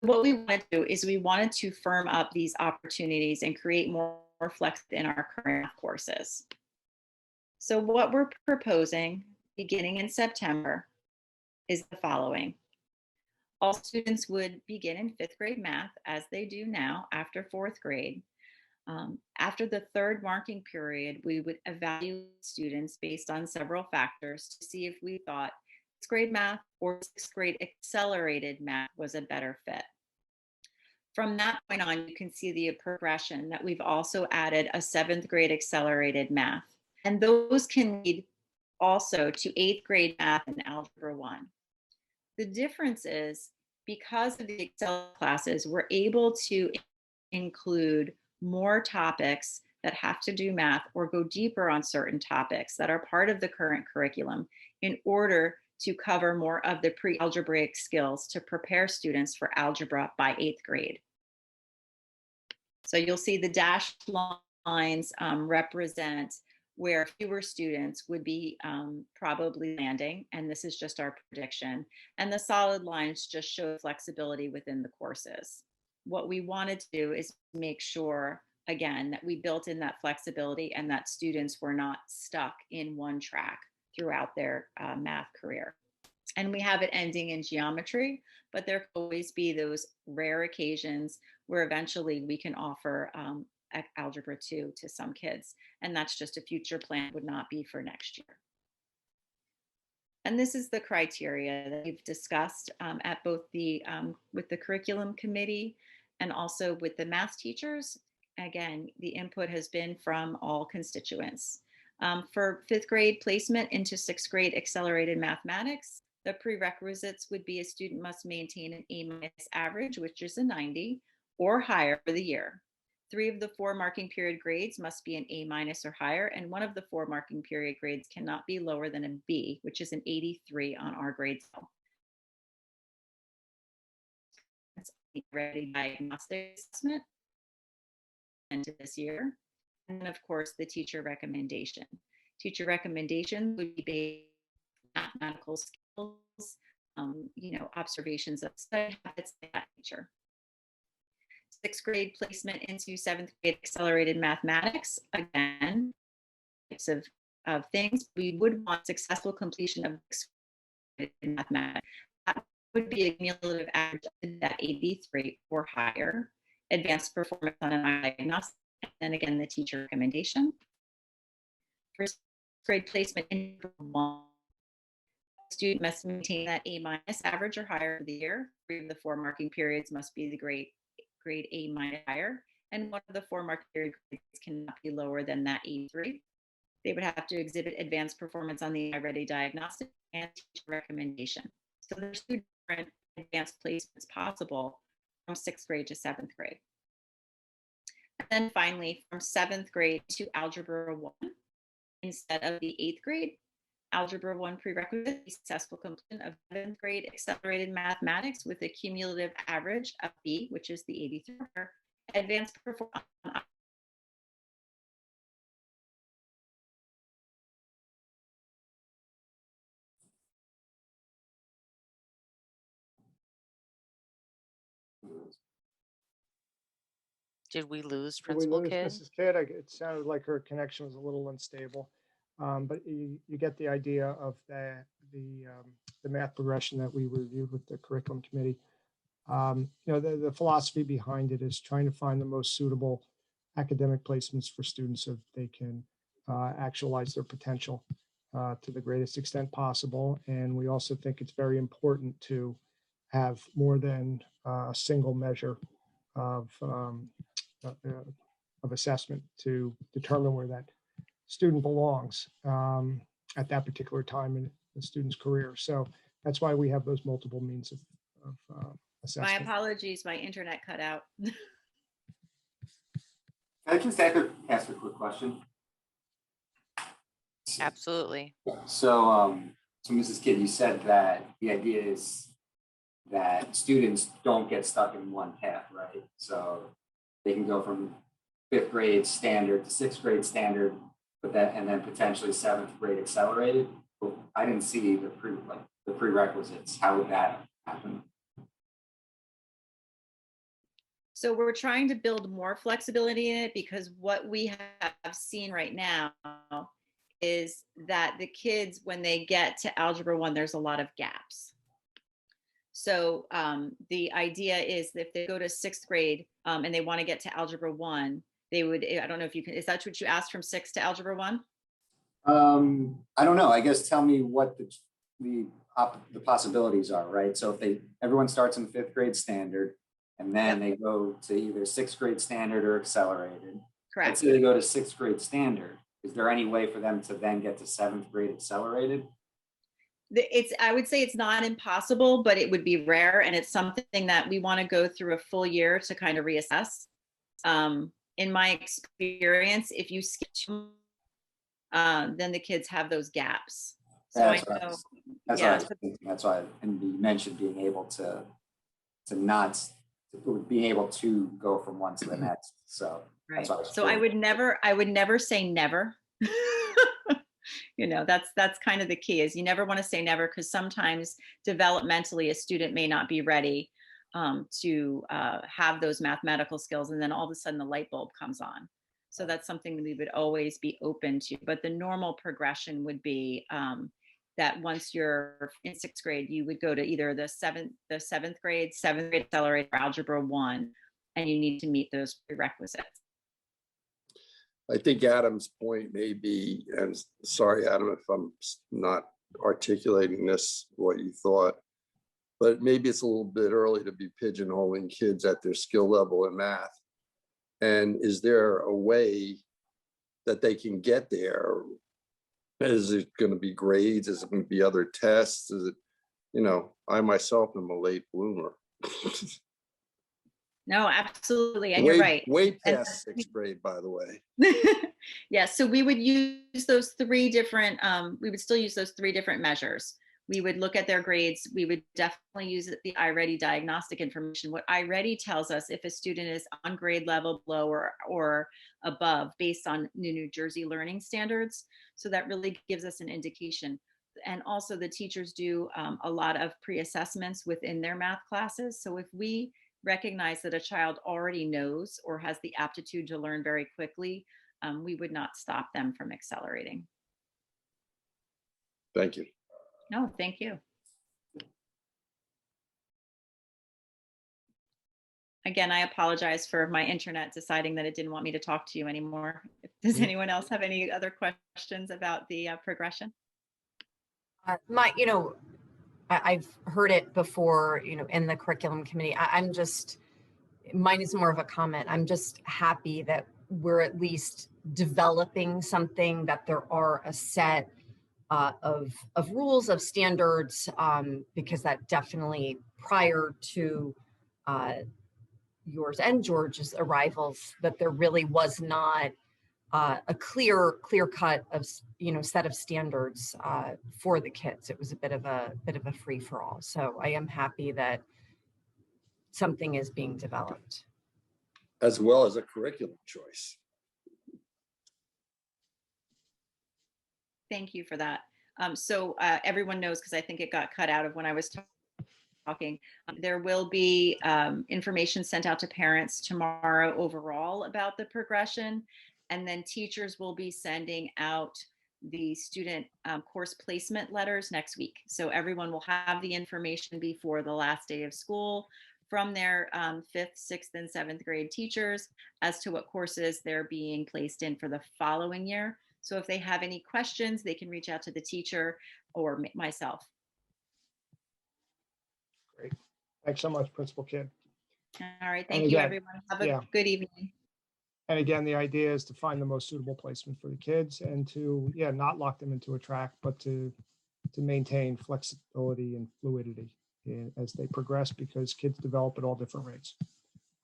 What we want to do is we wanted to firm up these opportunities and create more flex in our current math courses. So what we're proposing beginning in September is the following. All students would begin in 5th grade math as they do now after 4th grade. After the 3rd marking period, we would evaluate students based on several factors to see if we thought 6th grade math or 6th grade accelerated math was a better fit. From that point on, you can see the progression that we've also added a 7th grade accelerated math. And those can lead also to 8th grade math and Algebra 1. The difference is because of the Excel classes, we're able to include more topics that have to do math or go deeper on certain topics that are part of the current curriculum in order to cover more of the pre-algebraic skills to prepare students for algebra by 8th grade. So you'll see the dashed lines represent where fewer students would be probably landing, and this is just our prediction. And the solid lines just show flexibility within the courses. What we wanted to do is make sure, again, that we built in that flexibility and that students were not stuck in one track throughout their math career. And we have it ending in geometry, but there will always be those rare occasions where eventually we can offer Algebra 2 to some kids. And that's just a future plan, would not be for next year. And this is the criteria that we've discussed at both the with the curriculum committee and also with the math teachers. Again, the input has been from all constituents. For 5th grade placement into 6th grade accelerated mathematics, the prerequisites would be a student must maintain an A- average, which is a 90, or higher for the year. 3 of the 4 marking period grades must be an A- or higher, and 1 of the 4 marking period grades cannot be lower than a B, which is an 83 on our grade scale. That's a ready diagnostic assessment into this year. And of course, the teacher recommendation. Teacher recommendation would be based on mathematical skills, observations of study habits, that nature. 6th grade placement into 7th grade accelerated mathematics. Again, types of things. We would want successful completion of mathematics. That would be a cumulative average of that 83 or higher. Advanced performance on an diagnostic, and again, the teacher recommendation. For 6th grade placement in 1, student must maintain that A- average or higher for the year. 3 of the 4 marking periods must be the grade A- higher, and 1 of the 4 marking period grades cannot be lower than that 83. They would have to exhibit advanced performance on the iReady diagnostic and teacher recommendation. So there's 2 different advanced placements possible from 6th grade to 7th grade. And then finally, from 7th grade to Algebra 1 instead of the 8th grade, Algebra 1 prerequisite, successful completion of 7th grade accelerated mathematics with a cumulative average of B, which is the 83. Advanced performance. Did we lose Did we Principal lose Kidd? Mrs. Kidd? It sounded like her connection was a little unstable. But you get the idea of the math progression that we reviewed with the curriculum committee. The philosophy behind it is trying to find the most suitable academic placements for students so that they can actualize their potential to the greatest extent possible. And we also think it's very important to have more than a single measure of assessment to determine where that student belongs at that particular time in the student's career. So that's why we have those multiple means of My assessment. apologies, my internet cut out. Can I just ask a quick question? Absolutely. So Mrs. Kidd, you said that the idea is that students don't get stuck in one path, right? So they can go from 5th grade standard to 6th grade standard, but and then potentially 7th grade accelerated. But I didn't see the prerequisites. How would that happen? So we're trying to build more flexibility in it, because what we have seen right now is that the kids, when they get to Algebra 1, there's a lot of gaps. So the idea is that if they go to 6th grade and they want to get to Algebra 1, they would, I don't know if you can, is that what you asked, from 6 to Algebra 1? I don't know. I guess tell me what the possibilities are, right? So if everyone starts in 5th grade standard, and then they go to either 6th grade standard or accelerated. Correct. Let's say they go to 6th grade standard. Is there any way for them to then get to 7th grade accelerated? I would say it's not impossible, but it would be rare. And it's something that we want to go through a full year to kind of reassess. In my experience, if you skip, then the kids have those gaps. So That's I know. That's Yeah. That's why, and you mentioned being able to being able to go from one to the next. So Right. that's why So I would never say never. That's kind of the key, is you never want to say never, because sometimes developmentally a student may not be ready to have those mathematical skills, and then all of a sudden the light bulb comes on. So that's something that we would always be open to. But the normal progression would be that once you're in 6th grade, you would go to either the 7th grade accelerated, or Algebra 1, and you need to meet those prerequisites. I think Adam's point may be, and sorry, Adam, if I'm not articulating this what you thought, but maybe it's a little bit early to be pigeonholing kids at their skill level in math. And is there a way that they can get there? Is it going to be grades? Is it going to be other tests? Is it, I myself am a late bloomer. No, absolutely. And you're right. Way past 6th grade, by the way. Yeah, so we would use those 3 different, we would still use those 3 different measures. We would look at their grades. We would definitely use the iReady diagnostic information. What iReady tells us if a student is on grade level below or above based on New Jersey learning standards. So that really gives us an indication. And also the teachers do a lot of pre-assessments within their math classes. So if we recognize that a child already knows or has the aptitude to learn very quickly, we would not stop them from accelerating. Thank you. No, thank you. Again, I apologize for my internet deciding that it didn't want me to talk to you anymore. Does anyone else have any other questions about the progression? I've heard it before, in the curriculum committee. Mine is more of a comment. I'm just happy that we're at least developing something, that there are a set of rules, of standards, because that definitely, prior to yours and George's arrivals, that there really was not a clear cut of, set of standards for the kids. It was a bit of a free for all. So I am happy that something is being developed. As well as a curriculum choice. Thank you for that. So everyone knows, because I think it got cut out of when I was talking, there will be information sent out to parents tomorrow overall about the progression. And then teachers will be sending out the student course placement letters next week. So everyone will have the information before the last day of school from their 5th, 6th, and 7th grade teachers as to what courses they're being placed in for the following year. So if they have any questions, they can reach out to the teacher or myself. Great. Thanks so much, Principal Kidd. All right. Thank you, everyone. Have a good evening. And again, the idea is to find the most suitable placement for the kids and to, not lock them into a track, but to maintain flexibility and fluidity as they progress, because kids develop at all different rates.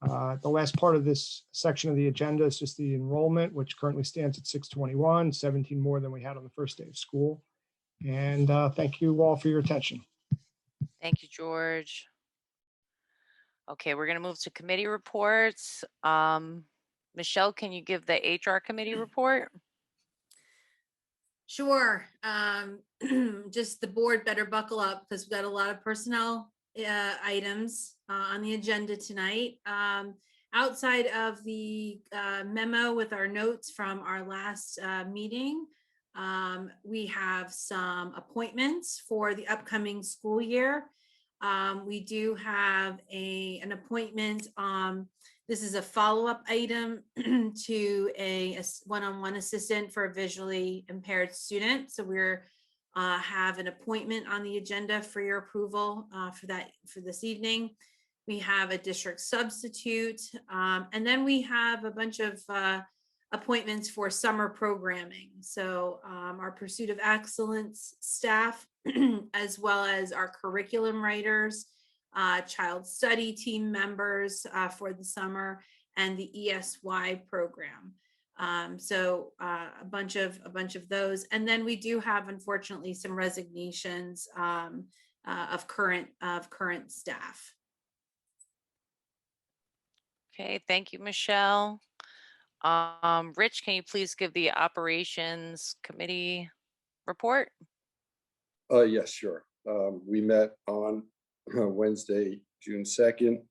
The last part of this section of the agenda is just the enrollment, which currently stands at 621, 17 more than we had on the first day of school. And thank you all for your attention. Thank you, George. Okay, we're going to move to committee reports. Michelle, can you give the HR committee report? Sure. Just the board better buckle up because we've got a lot of personnel items on the agenda tonight. Outside of the memo with our notes from our last meeting, we have some appointments for the upcoming school year. We do have an appointment. This is a follow-up item to a one-on-one assistant for a visually impaired student. So we're have an appointment on the agenda for your approval for this evening. We have a district substitute, and then we have a bunch of appointments for summer programming. So our Pursuit of Excellence staff, as well as our curriculum writers, child study team members for the summer, and the ESY program. So a bunch of those, and then we do have, unfortunately, some resignations of current staff. Okay, thank you, Michelle. Rich, can you please give the operations committee report? Yes, sure. We met on Wednesday, June 2nd.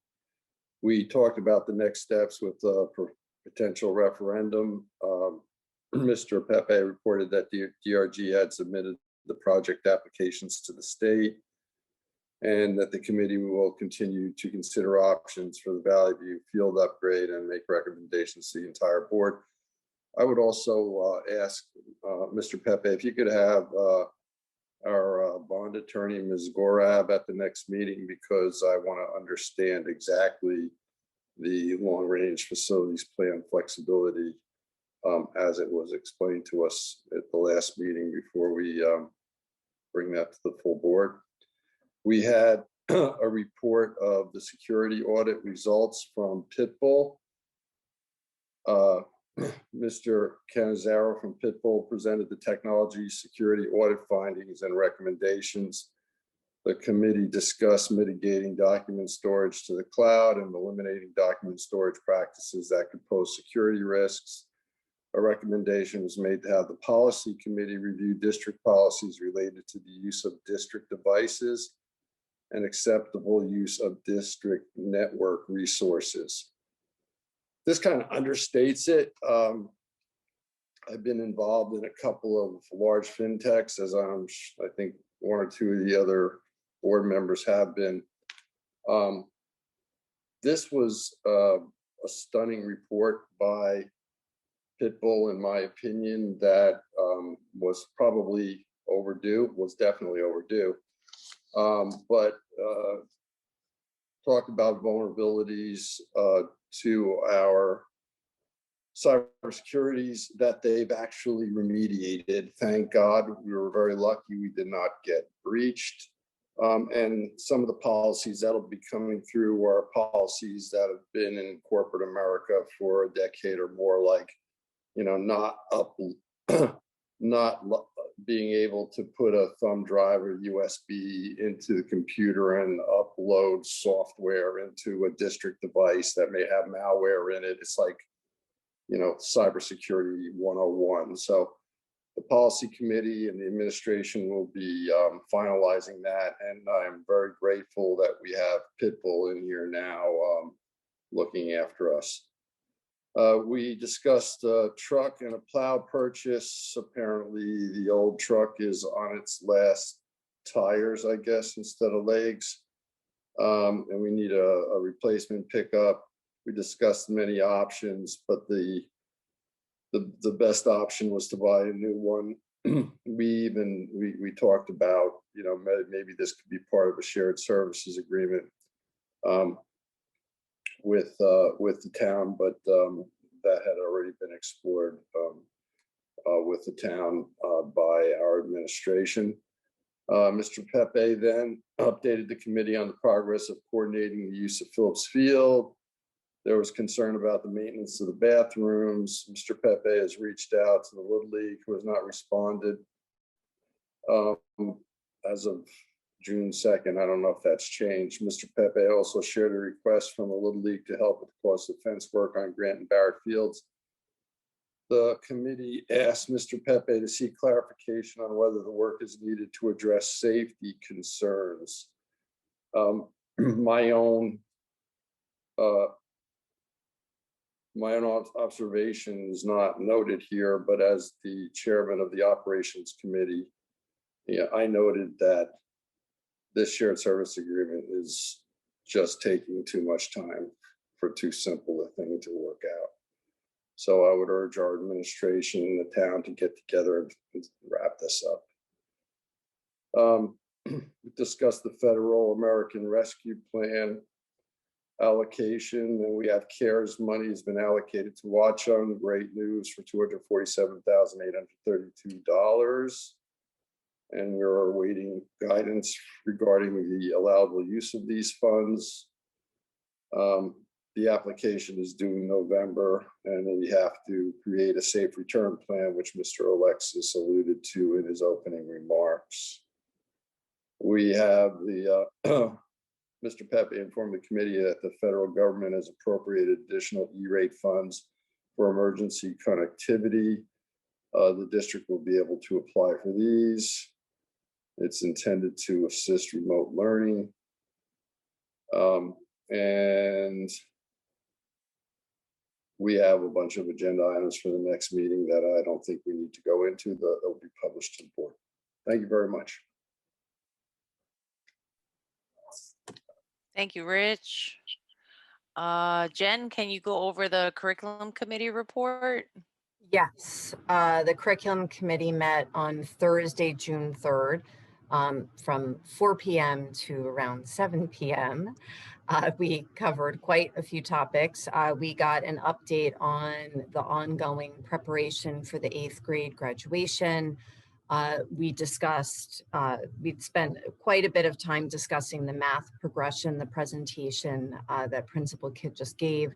We talked about the next steps with the potential referendum. Mr. Pepe reported that the DRG had submitted the project applications to the state, and that the committee will continue to consider options for the Valley View field upgrade and make recommendations to the entire board. I would also ask Mr. Pepe if you could have our bond attorney, Ms. Gorab, at the next meeting, because I want to understand exactly the long-range facilities plan flexibility as it was explained to us at the last meeting before we bring that to the full board. We had a report of the security audit results from Pitbull. Mr. Canizaro from Pitbull presented the technology security audit findings and recommendations. The committee discussed mitigating document storage to the cloud and eliminating document storage practices that could pose security risks. A recommendation was made to have the policy committee review district policies related to the use of district devices and acceptable use of district network resources. This kind of understates it. I've been involved in a couple of large fintechs, as I think one or two of the other board members have been. This was a stunning report by Pitbull, in my opinion, that was probably overdue, was definitely overdue. But talked about vulnerabilities to our cybersecurities that they've actually remediated. Thank God, we were very lucky we did not get breached. And some of the policies that'll be coming through are policies that have been in corporate America for a decade or more, like not up, not being able to put a thumb drive or USB into the computer and upload software into a district device that may have malware in it. It's like, cybersecurity 101. So the policy committee and the administration will be finalizing that. And I'm very grateful that we have Pitbull in here now looking after us. We discussed a truck and a plow purchase. Apparently the old truck is on its last tires, I guess, instead of legs. And we need a replacement pickup. We discussed many options, but the best option was to buy a new one. We talked about, maybe this could be part of a shared services agreement with the town, but that had already been explored with the town by our administration. Mr. Pepe then updated the committee on the progress of coordinating the use of Phillips Field. There was concern about the maintenance of the bathrooms. Mr. Pepe has reached out to the Little League, who has not responded as of June 2nd. I don't know if that's changed. Mr. Pepe also shared a request from the Little League to help with the cost of fence work on Grant and Barrett Fields. The committee asked Mr. Pepe to seek clarification on whether the work is needed to address safety concerns. My own observation is not noted here, but as the chairman of the operations committee, I noted that this shared service agreement is just taking too much time for too simple a thing to work out. So I would urge our administration and the town to get together and wrap this up. We discussed the Federal American Rescue Plan allocation, and we have CARES money has been allocated to Watchung. Great news for $247,832. And we're awaiting guidance regarding the allowable use of these funds. The application is due in November, and we have to create a safe return plan, which Mr. Alexis alluded to in his opening remarks. We have the Mr. Pepe informed the committee that the federal government has appropriated additional E-rate funds for emergency connectivity. The district will be able to apply for these. It's intended to assist remote learning. And we have a bunch of agenda items for the next meeting that I don't think we need to go into. They'll be published to the board. Thank you very much. Thank you, Rich. Jen, can you go over the curriculum committee report? Yes, the curriculum committee met on Thursday, June 3rd, from 4 p.m. to around 7 p.m. We covered quite a few topics. We got an update on the ongoing preparation for the 8th grade graduation. We'd spent quite a bit of time discussing the math progression, the presentation that Principal Kidd just gave.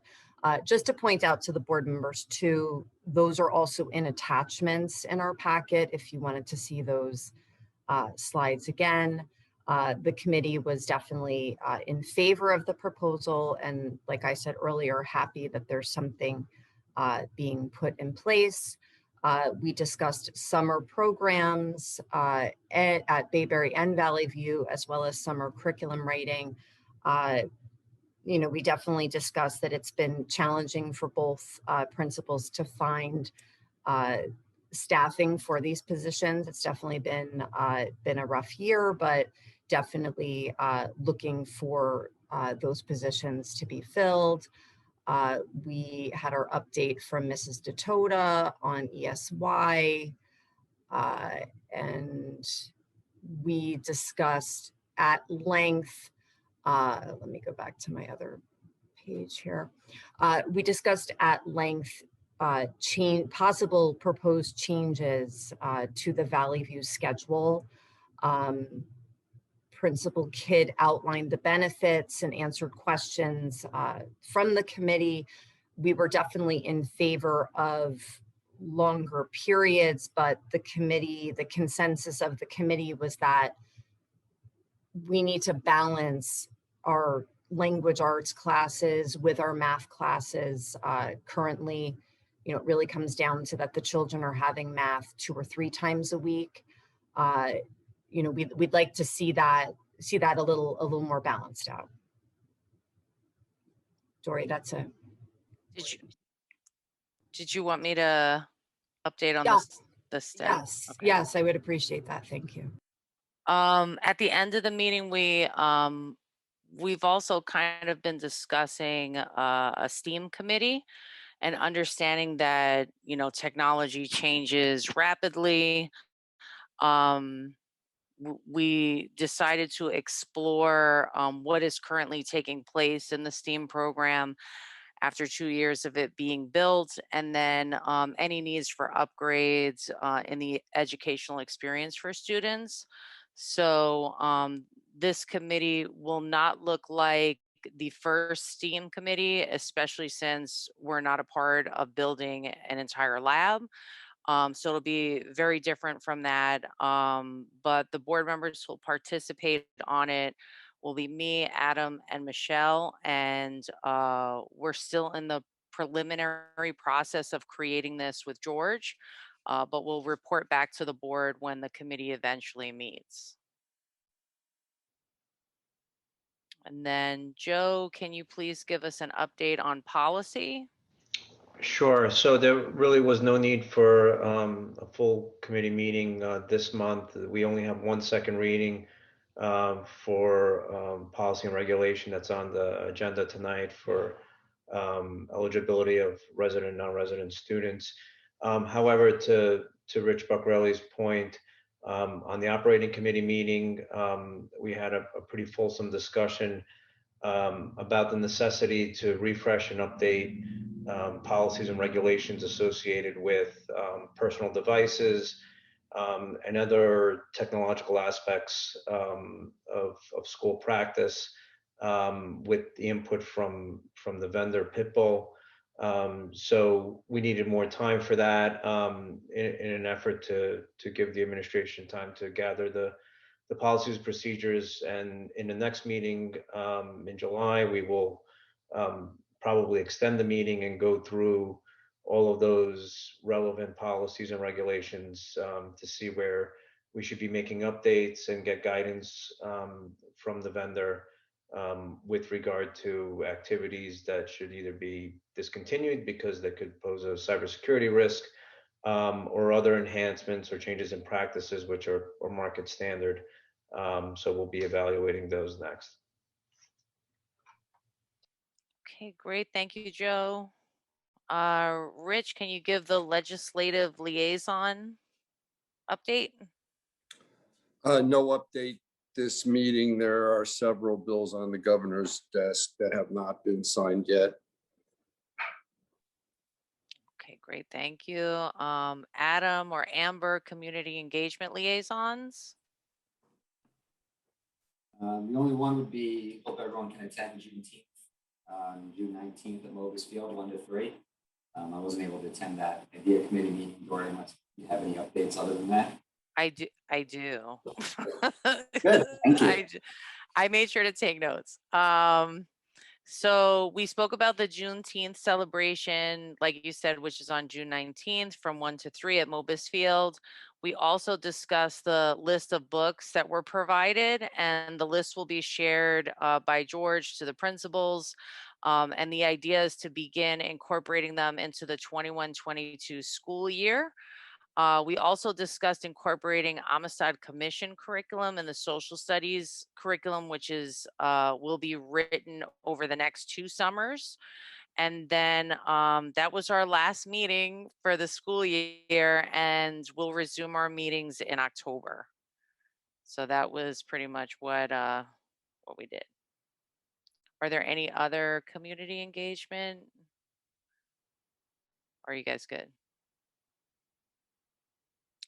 Just to point out to the board members too, those are also in attachments in our packet if you wanted to see those slides again. The committee was definitely in favor of the proposal, and like I said earlier, happy that there's something being put in place. We discussed summer programs at Bayberry and Valley View, as well as summer curriculum writing. We definitely discussed that it's been challenging for both principals to find staffing for these positions. It's definitely been a rough year, but definitely looking for those positions to be filled. We had our update from Mrs. Datota on ESY, and we discussed at length, let me go back to my other page here. We discussed at length possible proposed changes to the Valley View schedule. Principal Kidd outlined the benefits and answered questions from the committee. We were definitely in favor of longer periods, but the consensus of the committee was that we need to balance our language arts classes with our math classes. Currently, it really comes down to that the children are having math 2 or 3 times a week. We'd like to see that a little more balanced out. Dory, that's it. Did you want me to update on Yes. the step? Yes, Okay. yes, I would appreciate that. Thank you. At the end of the meeting, we've also kind of been discussing a STEAM committee and understanding that, technology changes rapidly. We decided to explore what is currently taking place in the STEAM program after 2 years of it being built, and then any needs for upgrades in the educational experience for students. So this committee will not look like the first STEAM committee, especially since we're not a part of building an entire lab. So it'll be very different from that. But the board members who will participate on it will be me, Adam, and Michelle. And we're still in the preliminary process of creating this with George, but we'll report back to the board when the committee eventually meets. And then Joe, can you please give us an update on policy? Sure. So there really was no need for a full committee meeting this month. We only have 1 second reading for policy and regulation that's on the agenda tonight for eligibility of resident and non-resident students. However, to Rich Buccarelli's point, on the operating committee meeting, we had a pretty fulsome discussion about the necessity to refresh and update policies and regulations associated with personal devices and other technological aspects of school practice with the input from the vendor Pitbull. So we needed more time for that in an effort to give the administration time to gather the policies, procedures, and in the next meeting in July, we will probably extend the meeting and go through all of those relevant policies and regulations to see where we should be making updates and get guidance from the vendor with regard to activities that should either be discontinued because they could pose a cybersecurity risk or other enhancements or changes in practices which are market standard. So we'll be evaluating those next. Okay, great. Thank you, Joe. Rich, can you give the legislative liaison update? No update this meeting. There are several bills on the governor's desk that have not been signed yet. Okay, great. Thank you. Adam or Amber, community engagement liaisons? The only one would be, hope everyone can attend Juneteenth on June 19th at Mogus Field, 1 to 3. I wasn't able to attend that idea committee meeting, Dory, unless you have any updates other than that. I do. Good, thank you. I made sure to take notes. So we spoke about the Juneteenth celebration, like you said, which is on June 19th from 1 to 3 at Mobus Field. We also discussed the list of books that were provided, and the list will be shared by George to the principals. And the idea is to begin incorporating them into the 21-22 school year. We also discussed incorporating Amistad Commission curriculum and the social studies curriculum, which is will be written over the next 2 summers. And then that was our last meeting for the school year, and we'll resume our meetings in October. So that was pretty much what we did. Are there any other community engagement? Are you guys good?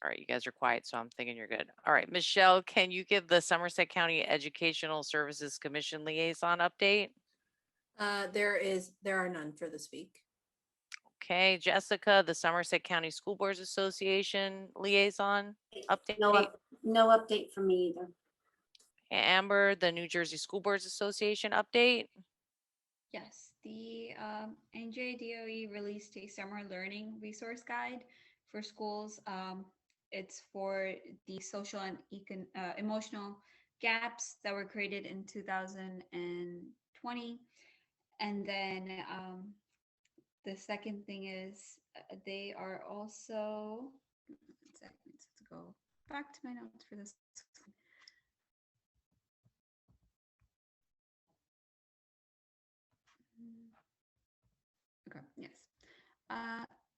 All right, you guys are quiet, so I'm thinking you're good. All right, Michelle, can you give the Somerset County Educational Services Commission liaison update? There are none for this week. Okay, Jessica, the Somerset County School Boards Association liaison No, update. no update from me either. Amber, the New Jersey School Boards Association update. Yes, the NJDOE released a summer learning resource guide for schools. It's for the social and emotional gaps that were created in 2020. And then the second thing is they are also, one second, let's go back to my notes for this. Okay, yes.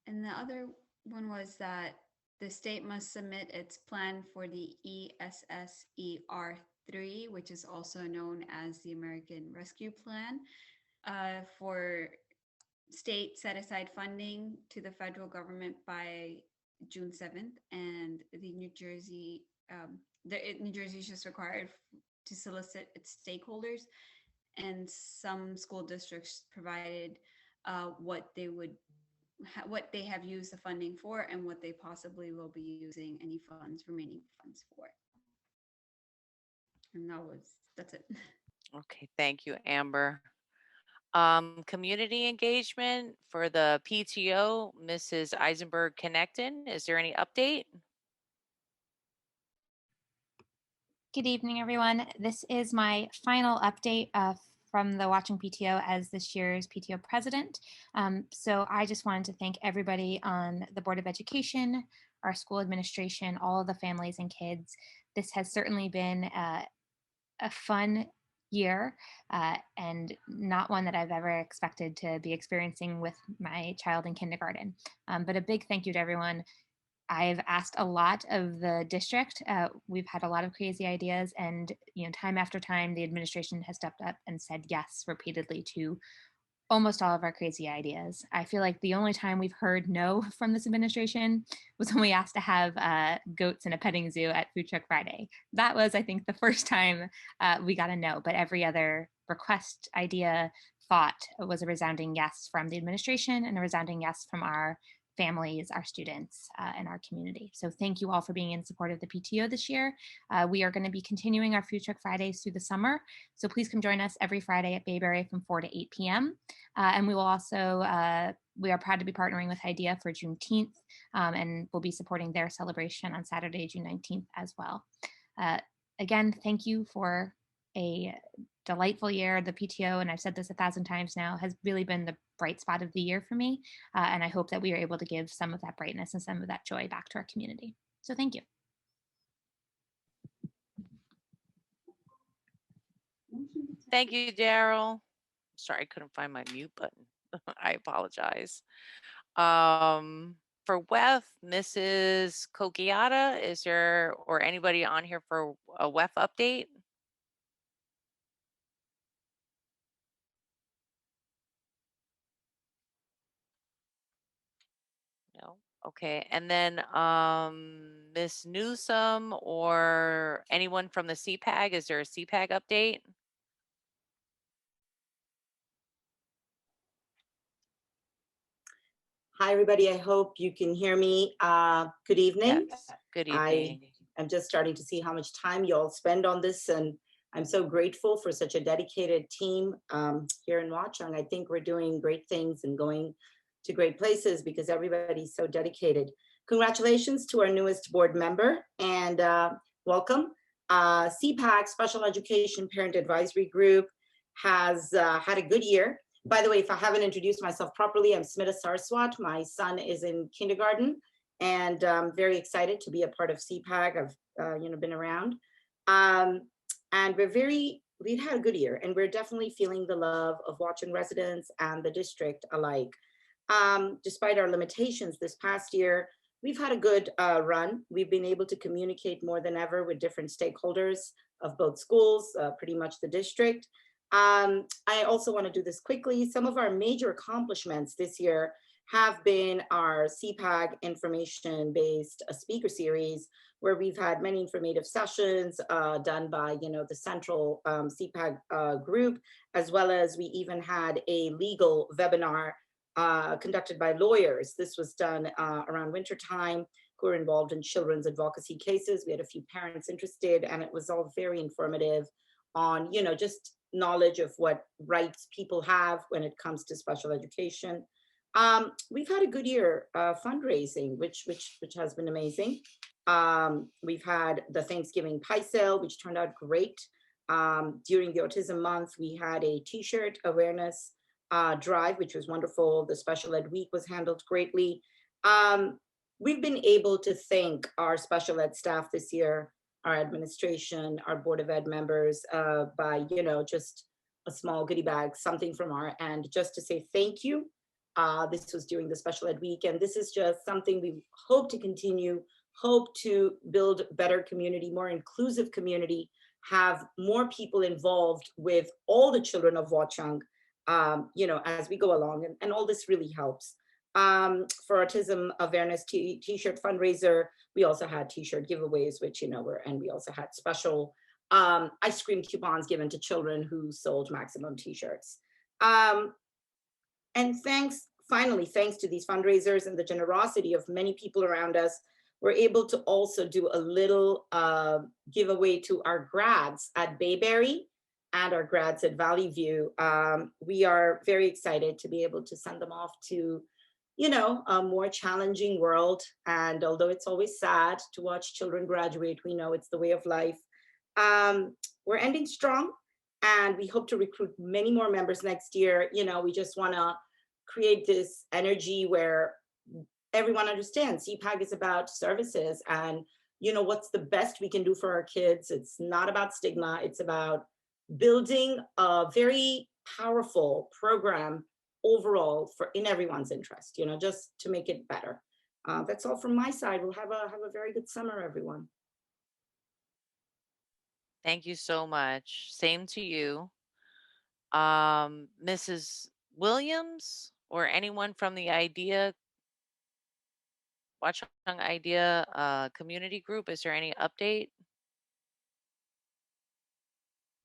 And the other one was that the state must submit its plan for the ESSER3, which is also known as the American Rescue Plan, for state set aside funding to the federal government by June 7th. And the New Jersey is just required to solicit its stakeholders, and some school districts provided what they have used the funding for and what they possibly will be using any remaining funds for. And that's it. Okay, thank you, Amber. Community engagement for the PTO, Mrs. Eisenberg Connecton. Is there any update? Good evening, everyone. This is my final update from the Watchung PTO as this year's PTO president. So I just wanted to thank everybody on the Board of Education, our school administration, all of the families and kids. This has certainly been a fun year and not one that I've ever expected to be experiencing with my child in kindergarten. But a big thank you to everyone. I've asked a lot of the district. We've had a lot of crazy ideas, and time after time, the administration has stepped up and said yes repeatedly to almost all of our crazy ideas. I feel like the only time we've heard no from this administration was when we asked to have goats in a petting zoo at Food Truck Friday. That was, I think, the first time we got a no, but every other request, idea, thought was a resounding yes from the administration and a resounding yes from our families, our students, and our community. So thank you all for being in support of the PTO this year. We are going to be continuing our Food Truck Fridays through the summer. So please come join us every Friday at Bayberry from 4 to 8 p.m. And we will also, we are proud to be partnering with IDEA for Juneteenth, and we'll be supporting their celebration on Saturday, June 19th as well. Again, thank you for a delightful year. The PTO, and I've said this 1,000 times now, has really been the bright spot of the year for me. And I hope that we are able to give some of that brightness and some of that joy back to our community. So thank you. Thank you, Daryl. Sorry, I couldn't find my mute button. I apologize. For WEF, Mrs. Kogiata, is there, or anybody on here for a WEF update? No. Okay. And then Miss Newsome or anyone from the CPAG, is there a CPAG update? Hi, everybody. I hope you can hear me. Good evening. Yes. Good evening. I'm just starting to see how much time you all spend on this, and I'm so grateful for such a dedicated team here in Watchung. I think we're doing great things and going to great places because everybody's so dedicated. Congratulations to our newest board member, and welcome. CPAC, Special Education Parent Advisory Group, has had a good year. By the way, if I haven't introduced myself properly, I'm Smita Saraswat. My son is in kindergarten, and I'm very excited to be a part of CPAG. I've been around, and we've had a good year, and we're definitely feeling the love of Watchung residents and the district alike. Despite our limitations this past year, we've had a good run. We've been able to communicate more than ever with different stakeholders of both schools, pretty much the district. I also want to do this quickly. Some of our major accomplishments this year have been our CPAG information-based speaker series, where we've had many informative sessions done by the central CPAG group, as well as we even had a legal webinar conducted by lawyers. This was done around wintertime, who are involved in children's advocacy cases. We had a few parents interested, and it was all very informative on, just knowledge of what rights people have when it comes to special education. We've had a good year fundraising, which has been amazing. We've had the Thanksgiving pie sale, which turned out great. During the Autism Month, we had a T-shirt awareness drive, which was wonderful. The Special Ed Week was handled greatly. We've been able to thank our special ed staff this year, our administration, our Board of Ed members by, just a small goodie bag, something from our end, just to say thank you. This was during the Special Ed Week, and this is just something we hope to continue, hope to build better community, more inclusive community, have more people involved with all the children of Watchung, as we go along, and all this really helps. For Autism Awareness T-shirt fundraiser, we also had T-shirt giveaways, which, and we also had special ice cream coupons given to children who sold maximum T-shirts. And finally, thanks to these fundraisers and the generosity of many people around us, we're able to also do a little giveaway to our grads at Bayberry and our grads at Valley View. We are very excited to be able to send them off to, a more challenging world. And although it's always sad to watch children graduate, we know it's the way of life. We're ending strong, and we hope to recruit many more members next year. We just want to create this energy where everyone understands CPAG is about services and, what's the best we can do for our kids. It's not about stigma. It's about building a very powerful program overall in everyone's interest, just to make it better. That's all from my side. We'll have a very good summer, everyone. Thank you so much. Same to you. Mrs. Williams or anyone from the Watchung Idea community group, is there any update?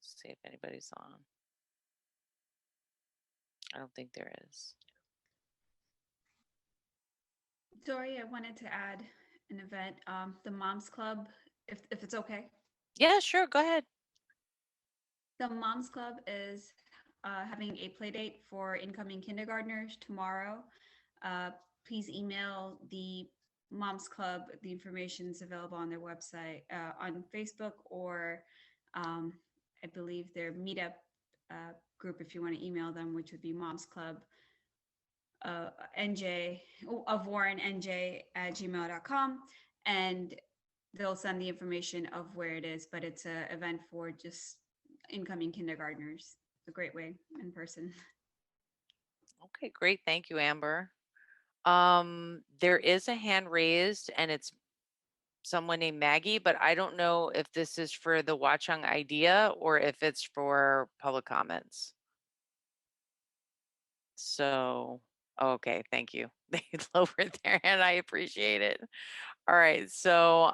Let's see if anybody's on. I don't think there is. Sorry, I wanted to add an event, the Moms Club, if it's okay. Yeah, sure. Go ahead. The Moms Club is having a play date for incoming kindergartners tomorrow. Please email the Moms Club. The information is available on their website, on Facebook, or I believe their meetup group, if you want to email them, which would be Moms Club NJ of Warren NJ at gmail.com, and they'll send the information of where it is, but it's an event for just incoming kindergartners. A great way in person. Okay, great. Thank you, Amber. There is a hand raised, and it's someone named Maggie, but I don't know if this is for the Watchung Idea or if it's for public comments. So, okay, thank you. They lowered their hand. I appreciate it. All right, so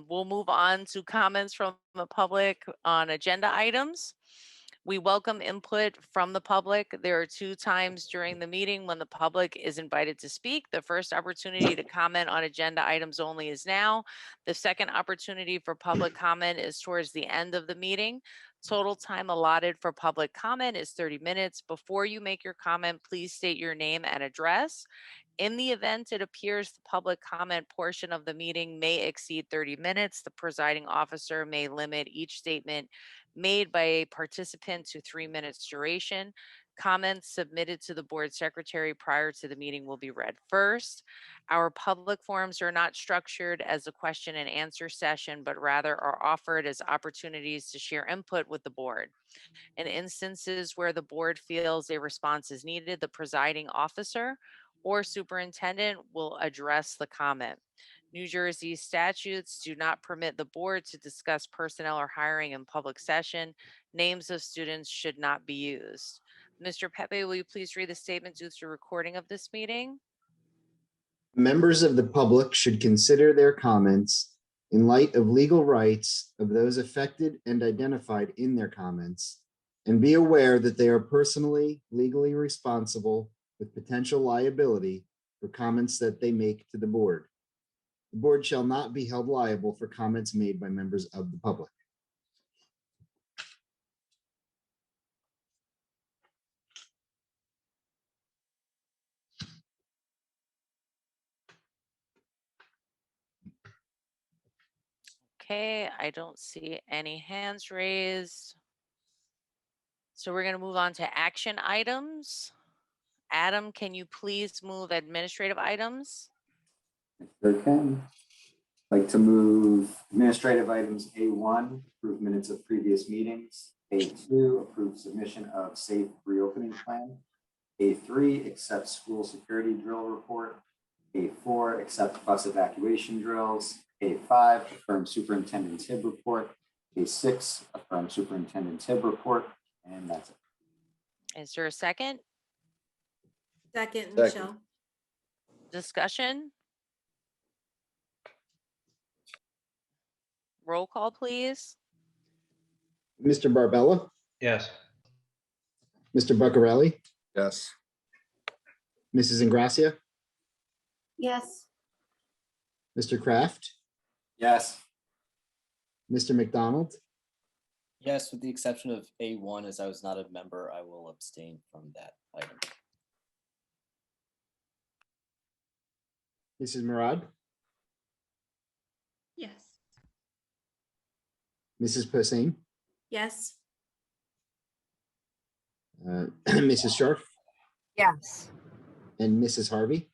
we'll move on to comments from the public on agenda items. We welcome input from the public. There are 2 times during the meeting when the public is invited to speak. The first opportunity to comment on agenda items only is now. The second opportunity for public comment is towards the end of the meeting. Total time allotted for public comment is 30 minutes. Before you make your comment, please state your name and address. In the event it appears the public comment portion of the meeting may exceed 30 minutes, the presiding officer may limit each statement made by a participant to 3 minutes duration. Comments submitted to the board secretary prior to the meeting will be read first. Our public forums are not structured as a question and answer session, but rather are offered as opportunities to share input with the board. In instances where the board feels a response is needed, the presiding officer or superintendent will address the comment. New Jersey statutes do not permit the board to discuss personnel or hiring in public session. Names of students should not be used. Mr. Pepe, will you please read the statement due to recording of this meeting? Members of the public should consider their comments in light of legal rights of those affected and identified in their comments, and be aware that they are personally, legally responsible with potential liability for comments that they make to the board. The board shall not be held liable for comments made by members of the public. Okay, I don't see any hands raised. So we're going to move on to action items. Adam, can you please move administrative items? Sure can. Like to move administrative items A1, approve minutes of previous meetings. A2, approve submission of safe reopening plan. A3, accept school security drill report. A4, accept bus evacuation drills. A5, affirm superintendent Tibb report. A6, affirm superintendent Tibb report. And that's it. Is there a second? Second, Second. Michelle. Discussion? Roll call, please. Mr. Barbella, Yes. Mr. Buccarelli, Yes. Mrs. Ingracia, Yes. Mr. Kraft, Yes. Mr. McDonald, Yes, with the exception of A1, as I was not a member, I will abstain from that item. Mrs. Murad, Yes. Mrs. Persing, Yes. Mrs. Sharf, Yes. and Mrs. Harvey.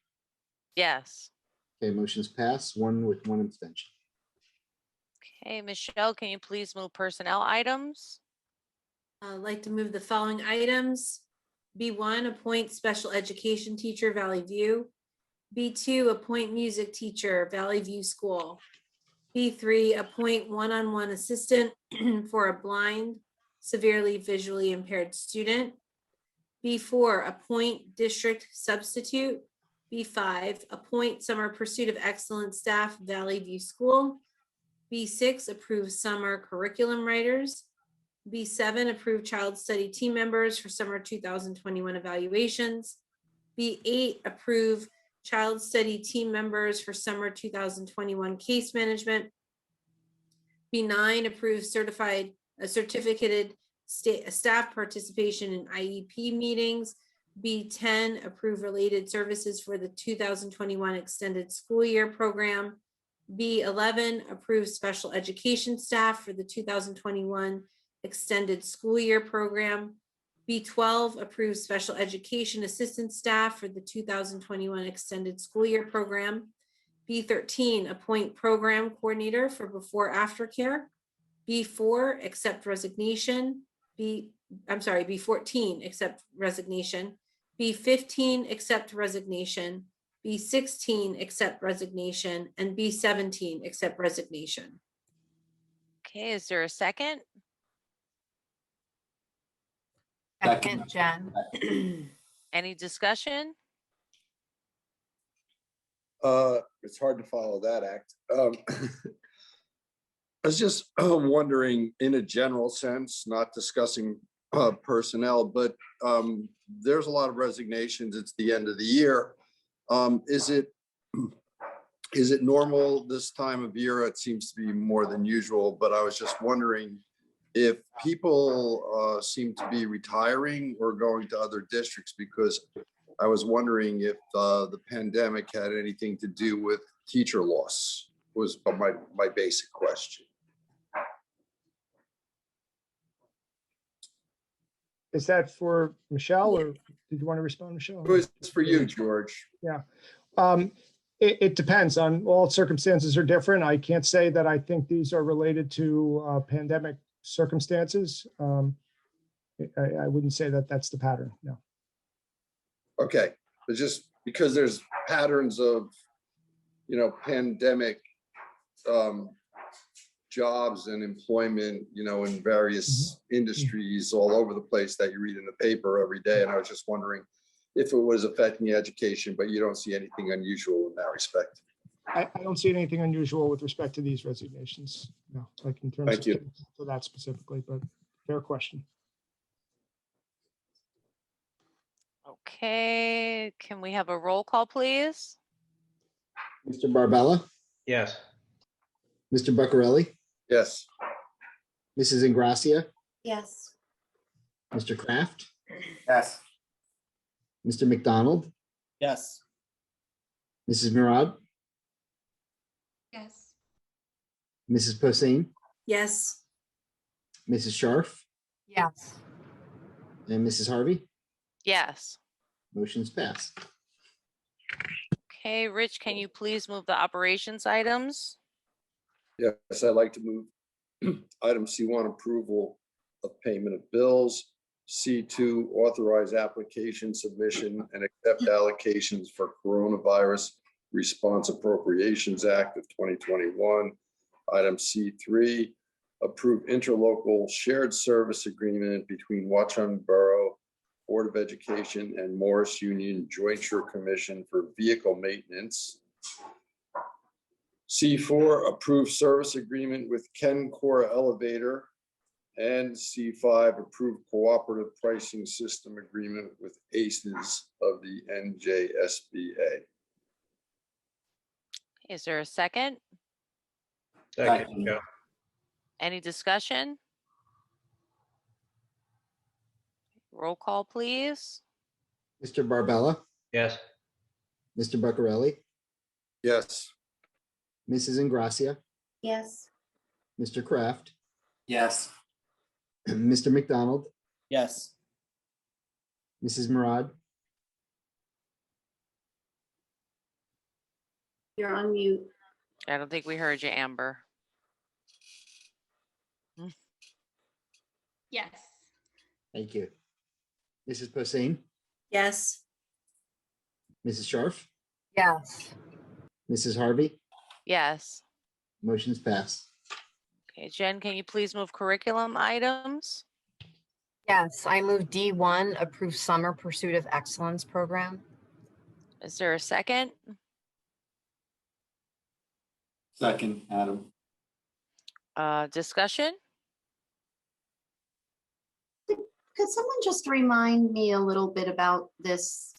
Yes. Okay, motion's passed, one with one abstention. Okay, Michelle, can you please move personnel items? I'd like to move the following items. B1, appoint special education teacher, Valley View. B2, appoint music teacher, Valley View School. B3, appoint one-on-one assistant for a blind, severely visually impaired student. B4, appoint district substitute. B5, appoint summer pursuit of excellence staff, Valley View School. B6, approve summer curriculum writers. B7, approve child study team members for summer 2021 evaluations. B8, approve child study team members for summer 2021 case management. B9, approve certificated staff participation in IEP meetings. B10, approve related services for the 2021 extended school year program. B11, approve special education staff for the 2021 extended school year program. B12, approve special education assistant staff for the 2021 extended school year program. B13, appoint program coordinator for before after care. B4, accept resignation. B14, accept resignation. B15, accept resignation. B16, accept resignation, and B17, accept resignation. Okay, is there a second? Second, Jen. Any discussion? It's hard to follow that act. I was just wondering, in a general sense, not discussing personnel, but there's a lot of resignations. It's the end of the year. Is it normal this time of year? It seems to be more than usual, but I was just wondering if people seem to be retiring or going to other districts, because I was wondering if the pandemic had anything to do with teacher loss, was my basic question. Is that for Michelle, or did you want to respond, Michelle? It's for you, George. Yeah. It depends on, all circumstances are different. I can't say that I think these are related to pandemic circumstances. I wouldn't say that that's the pattern, no. Okay, but just because there's patterns of, pandemic jobs and employment, in various industries all over the place that you read in the paper every day. And I was just wondering if it was affecting education, but you don't see anything unusual in that respect. I don't see anything unusual with respect to these resignations, no, like in terms Thank you. for that specifically, but fair question. Okay, can we have a roll call, please? Mr. Barbella, Yes. Mr. Buccarelli, Yes. Mrs. Ingracia, Yes. Mr. Kraft, Yes. Mr. McDonald, Yes. Mrs. Murad, Yes. Mrs. Posehn, Yes. Mrs. Scharf, Yes. and Mrs. Harvey. Yes. Motion's passed. Okay, Rich, can you please move the operations items? Yes, I'd like to move item C1, approval of payment of bills. C2, authorize application submission and accept allocations for Coronavirus Response Appropriations Act of 2021. Item C3, approve interlocal shared service agreement between Watchung Borough Board of Education and Morris Union Jointure Commission for vehicle maintenance. C4, approve service agreement with Ken Cora Elevator. And C5, approve cooperative pricing system agreement with ACES of the NJSBA. Is there a second? Second, Joe. Any discussion? Roll call, please. Mr. Barbella, Yes. Mr. Buccarelli, Yes. Mrs. Ingracia, Yes. Mr. Kraft, Yes. Mr. McDonald, Yes. Mrs. Murad, You're on mute. I don't think we heard you, Amber. Yes. thank you. Mrs. Posehn, Yes. Mrs. Scharf, Yes. Mrs. Harvey. Yes. Motion's passed. Okay, Jen, can you please move curriculum items? Yes, I move D1, approve summer pursuit of excellence program. Is there a second? Second, Adam. Discussion? Could someone just remind me a little bit about this?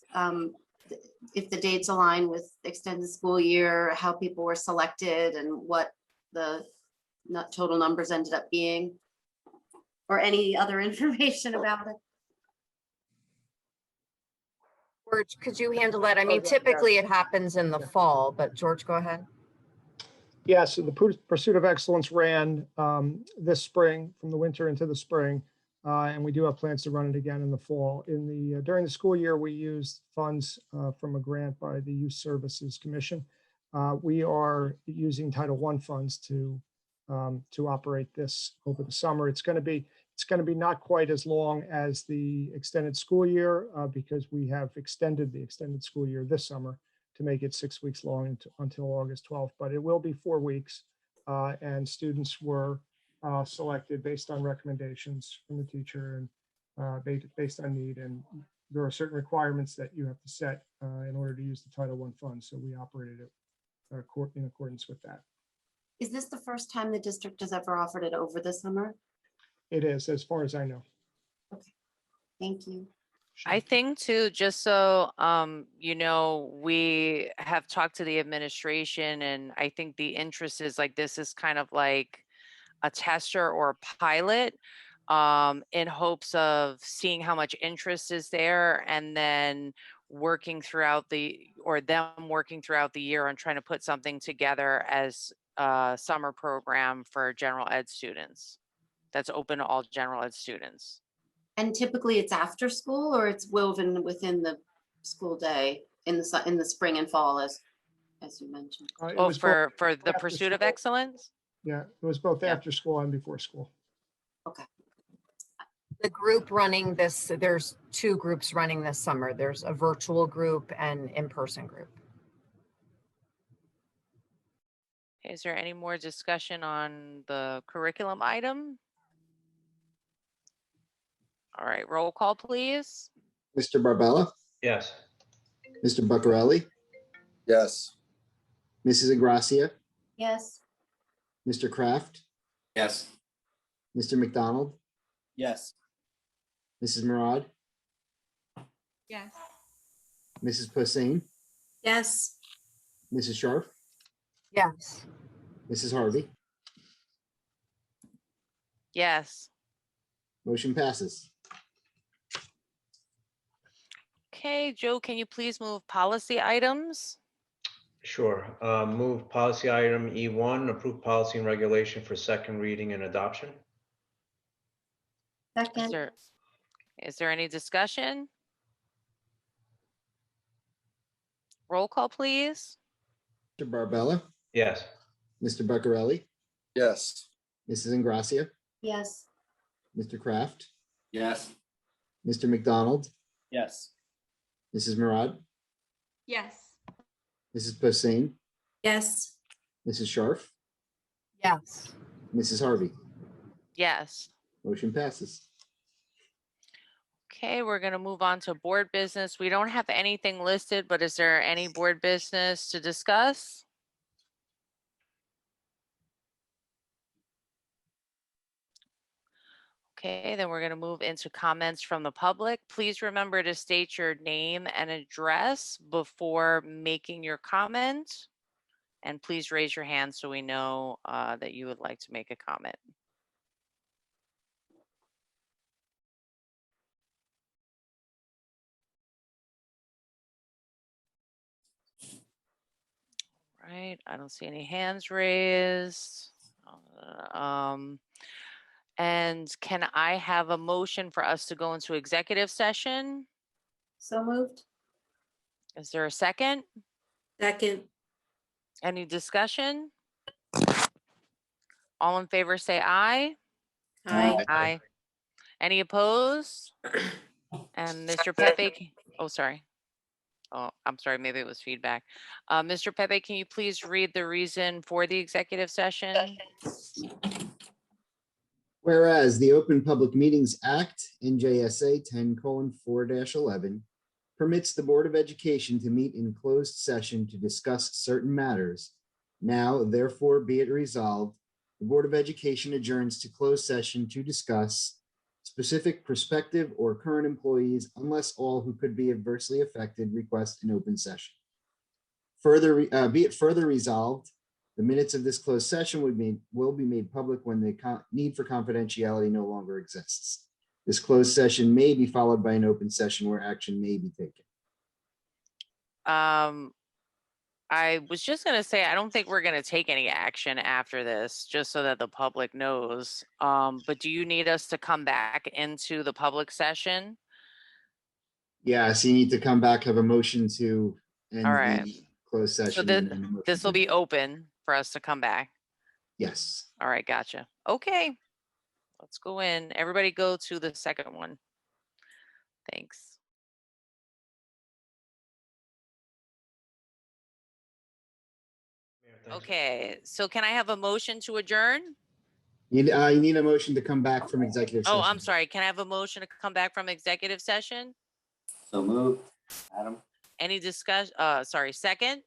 If the dates align with extended school year, how people were selected and what the total numbers ended up being? Or any other information about it? George, could you handle that? I mean, typically it happens in the fall, but George, go ahead. Yeah, so the Pursuit of Excellence ran this spring, from the winter into the spring, and we do have plans to run it again in the fall. During the school year, we used funds from a grant by the Youth Services Commission. We are using Title I funds to operate this over the summer. It's going to be not quite as long as the extended school year because we have extended the extended school year this summer to make it 6 weeks long until August 12th, but it will be 4 weeks. And students were selected based on recommendations from the teacher and based on need. And there are certain requirements that you have to set in order to use the Title I funds. So we operated it in accordance with that. Is this the first time the district has ever offered it over the summer? It is, as far as I know. Okay, thank you. I think too, just so we have talked to the administration, and I think the interest is like this is kind of like a tester or a pilot in hopes of seeing how much interest is there, and then working throughout the year on trying to put something together as a summer program for general ed students that's open to all general ed students. And typically it's after school, or it's woven within the school day in the spring and fall, as you mentioned. For the Pursuit of Excellence? Yeah, it was both after school and before school. Okay. The group running this, there's 2 groups running this summer. There's a virtual group and in-person group. Is there any more discussion on the curriculum item? All right, roll call, please. Mr. Barbella, Yes. Mr. Buccarelli, Yes. Mrs. Ingracia, Yes. Mr. Kraft, Yes. Mr. McDonald, Yes. Mrs. Murad, Yes. Mrs. Posehn, Yes. Mrs. Sharp, Yes. Mrs. Harvey. Yes. Motion passes. Okay, Joe, can you please move policy items? Sure. Move policy item E1, approve policy and regulation for second reading and adoption. Second. Is there any discussion? Roll call, please. Mr. Barbella, Yes. Mr. Buccarelli, Yes. Mrs. Ingracia, Yes. Mr. Kraft, Yes. Mr. McDonald, Yes. Mrs. Murad, Yes. Mrs. Posehn, Yes. Mrs. Sharf, Yes. Mrs. Harvey. Yes. Motion passes. Okay, we're going to move on to board business. We don't have anything listed, but is there any board business to discuss? Okay, then we're going to move into comments from the public. Please remember to state your name and address before making your comment. And please raise your hand so we know that you would like to make a comment. Right, I don't see any hands raised. And can I have a motion for us to go into executive session? So moved. Is there a second? Second. Any discussion? All in favor say aye. Aye. Aye. Any opposed? And Mr. Pepe, oh, sorry. Oh, I'm sorry, maybe it was feedback. Mr. Pepe, can you please read the reason for the executive session? Whereas the Open Public Meetings Act, NJSA 10:4-11, permits the Board of Education to meet in closed session to discuss certain matters. Now, therefore, be it resolved, the Board of Education adjourns to closed session to discuss specific prospective or current employees unless all who could be adversely affected request an open session. Further, be it further resolved, the minutes of this closed session will be made public when the need for confidentiality no longer exists. This closed session may be followed by an open session where action may be taken. I was just going to say, I don't think we're going to take any action after this, just so that the public knows. But do you need us to come back into the public session? Yeah, so you need to come back, have a motion to end All right. the closed session. So and then a then motion this will to be adjourn. open for us to come back. Yes. All right, gotcha. Okay, let's go in. Everybody go to the second one. Thanks. Okay, so can I have a motion to adjourn? You need a motion to come back from executive session. Oh, I'm sorry. Can I have a motion to come back from executive session? So moved. Adam? Any discussion? Sorry, second?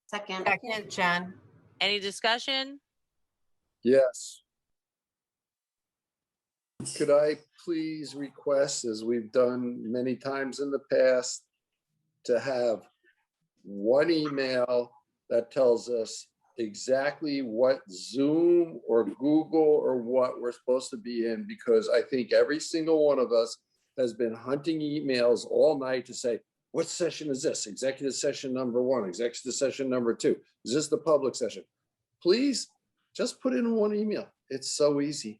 Second. Second, Jen. Any discussion? Yes. Could I please request, as we've done many times in the past, to have one email that tells us exactly what Zoom or Google or what we're supposed to be in, because I think every single one of us has been hunting emails all night to say, what session is this? Executive session number 1, executive session number 2. Is this the public session? Please just put in one email. It's so easy.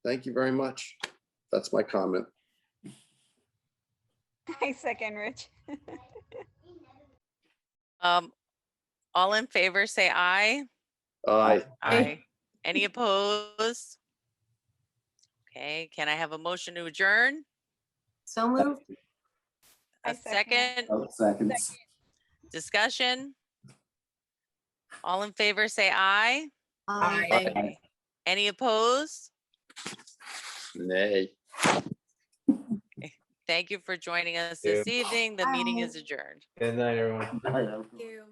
Thank you very much. That's my comment. I second, Rich. All in favor, say aye. Aye. Aye. Any opposed? Okay, can I have a motion to adjourn? So moved. A second? Oh, seconds. Discussion? All in favor, say aye. Aye. Any opposed? Nay. Thank you for joining us this evening. The meeting is adjourned. Good night, everyone. Bye. Thank you.